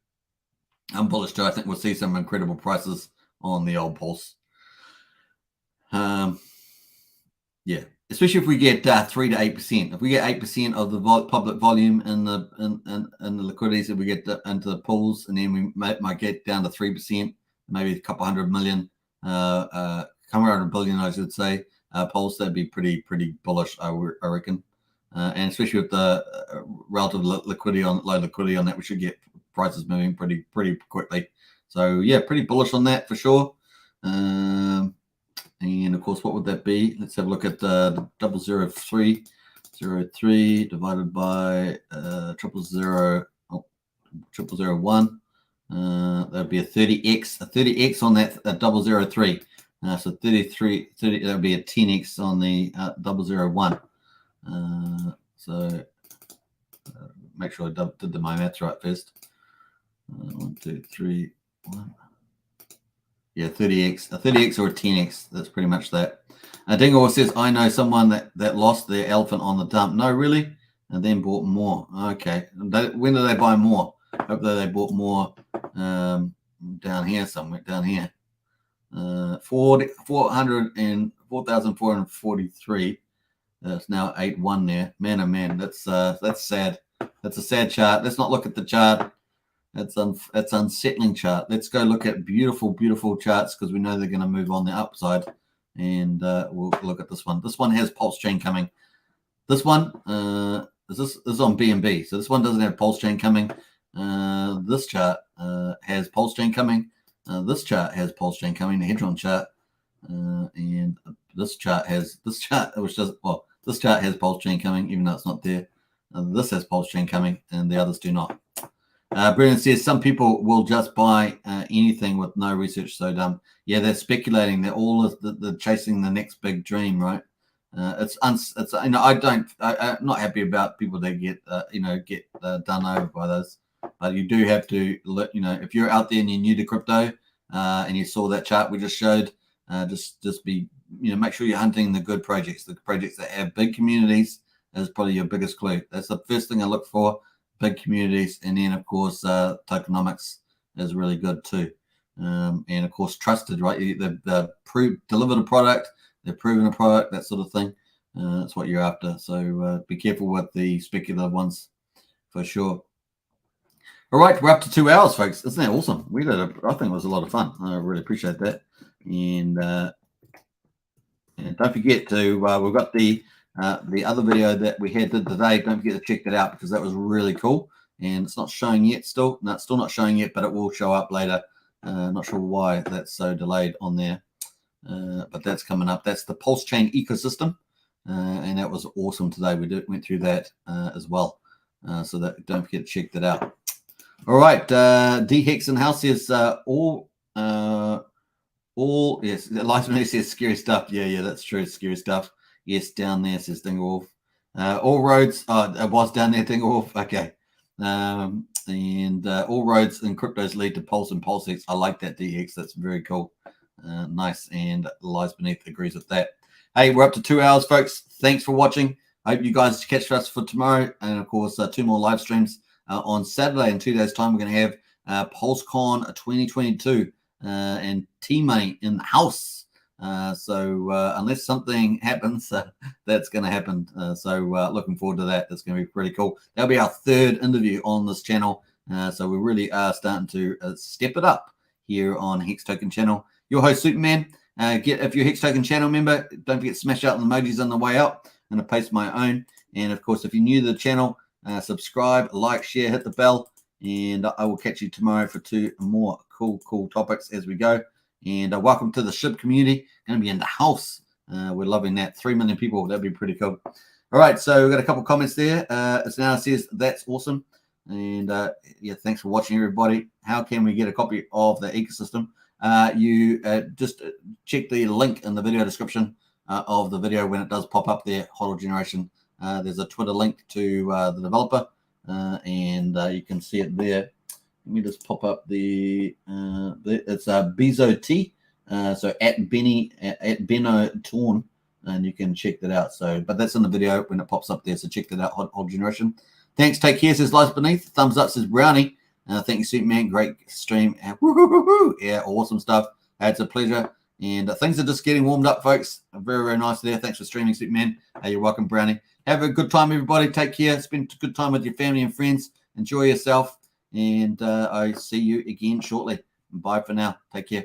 I think we'll see some incredible prices on the old Pulse. Yeah. Especially if we get 3 to 8%. If we get 8% of the public volume in the liquidities, if we get into the pools, and then we might get down to 3%, maybe a couple 100 million, come around $1 billion, I should say, pulse, that'd be pretty bullish, I reckon. And especially with the relative liquidity on low liquidity on that, we should get prices moving pretty quickly. So yeah, pretty bullish on that for sure. And of course, what would that be? Let's have a look at the 003 divided by 00001. That'd be a 30x on that 003. So 30, that would be a 10x on the 001. So make sure I did my maths right first. 1, 2, 3, 1. Yeah, 30x, a 30x or a 10x. That's pretty much that. Dingo says, I know someone that lost their elephant on the dump. No, really? And then bought more. Okay. When did they buy more? Hopefully they bought more down here somewhere, down here. 4,443. That's now 8-1 there. Man, oh man, that's sad. That's a sad chart. Let's not look at the chart. That's unsettling chart. Let's go look at beautiful charts, because we know they're going to move on the upside. And we'll look at this one. This one has pulse chain coming. This one this is on BNB. So this one doesn't have pulse chain coming. This chart has pulse chain coming. This chart has pulse chain coming. The Hedron chart, and this chart has this chart has pulse chain coming, even though it's not there. This has pulse chain coming, and the others do not. Brennan says some people will just buy anything with no research. So dumb. Yeah, they're speculating. They're all they're chasing the next big dream, right? I'm not happy about people that get done over by those. But you do have to if you're out there and you're new to crypto and you saw that chart we just showed, just be make sure you're hunting the good projects, the projects that have big communities. Is probably your biggest clue. That's the first thing I look for. Big communities, and then of course tokenomics is really good too, and of course trusted, right? They've delivered a product, they've proven a product, that sort of thing. That's what you're after. So be careful with the speculative ones for sure. All right, we're up to 2 hours, folks. Isn't that awesome? I think it was a lot of fun. I really appreciate that. And don't forget to we've got the other video that we did today. Don't forget to check that out because that was really cool. And it's not showing yet still. No, it's still not showing yet, but it will show up later. Not sure why that's so delayed on there. But that's coming up. That's the Pulsechain ecosystem. And that was awesome today. We went through that as well. So that don't forget to check that out. All right. D Hex in house says all yes. Lightman says scary stuff. Yeah, that's true. Scary stuff. Yes, down there says Dingerwolf. All roads. It was down there, Dingerwolf. Okay. And all roads and cryptos lead to Pulse and PulseX. I like that, DX. That's very cool. Nice. And Lies Beneath agrees with that. Hey, we're up to 2 hours, folks. Thanks for watching. I hope you guys catch us for tomorrow. And, of course, 2 more live streams on Saturday. In 2 days' time, we're going to have PulseCon 2022 and T-Money in the house. So unless something happens, that's going to happen. So looking forward to that. That's going to be pretty cool. That'll be our 3rd interview on this channel. So we really are starting to step it up here on Hex Token channel. Your host, Superman. If you're a Hex Token channel member, don't forget to smash out the emojis on the way out. I'm going to paste my own. And, of course, if you're new to the channel, subscribe, like, share, hit the bell. And I will catch you tomorrow for 2 more cool topics as we go. And welcome to the SHIB community. Going to be in the house. We're loving that. 3 million people. That'd be pretty cool. All right. So we've got a couple comments there. It's now says, that's awesome. And yeah, thanks for watching, everybody. How can we get a copy of the ecosystem? You just check the link in the video description of the video when it does pop up there, HODL generation. There's a Twitter link to the developer, and you can see it there. Let me just pop up it's Bezo T. So at Benno Torn, and you can check that out. So, but that's in the video when it pops up there. So check that out, HODL generation. Thanks. Take care, says Lies Beneath. Thumbs up, says Brownie. Thank you, Superman. Great stream. Yeah, awesome stuff. It's a pleasure. And things are just getting warmed up, folks. Very, very nice there. Thanks for streaming, Superman. You're welcome, Brownie. Have a good time, everybody. Take care. Spend a good time with your family and friends. Enjoy yourself. And I see you again shortly. Bye for now. Take care.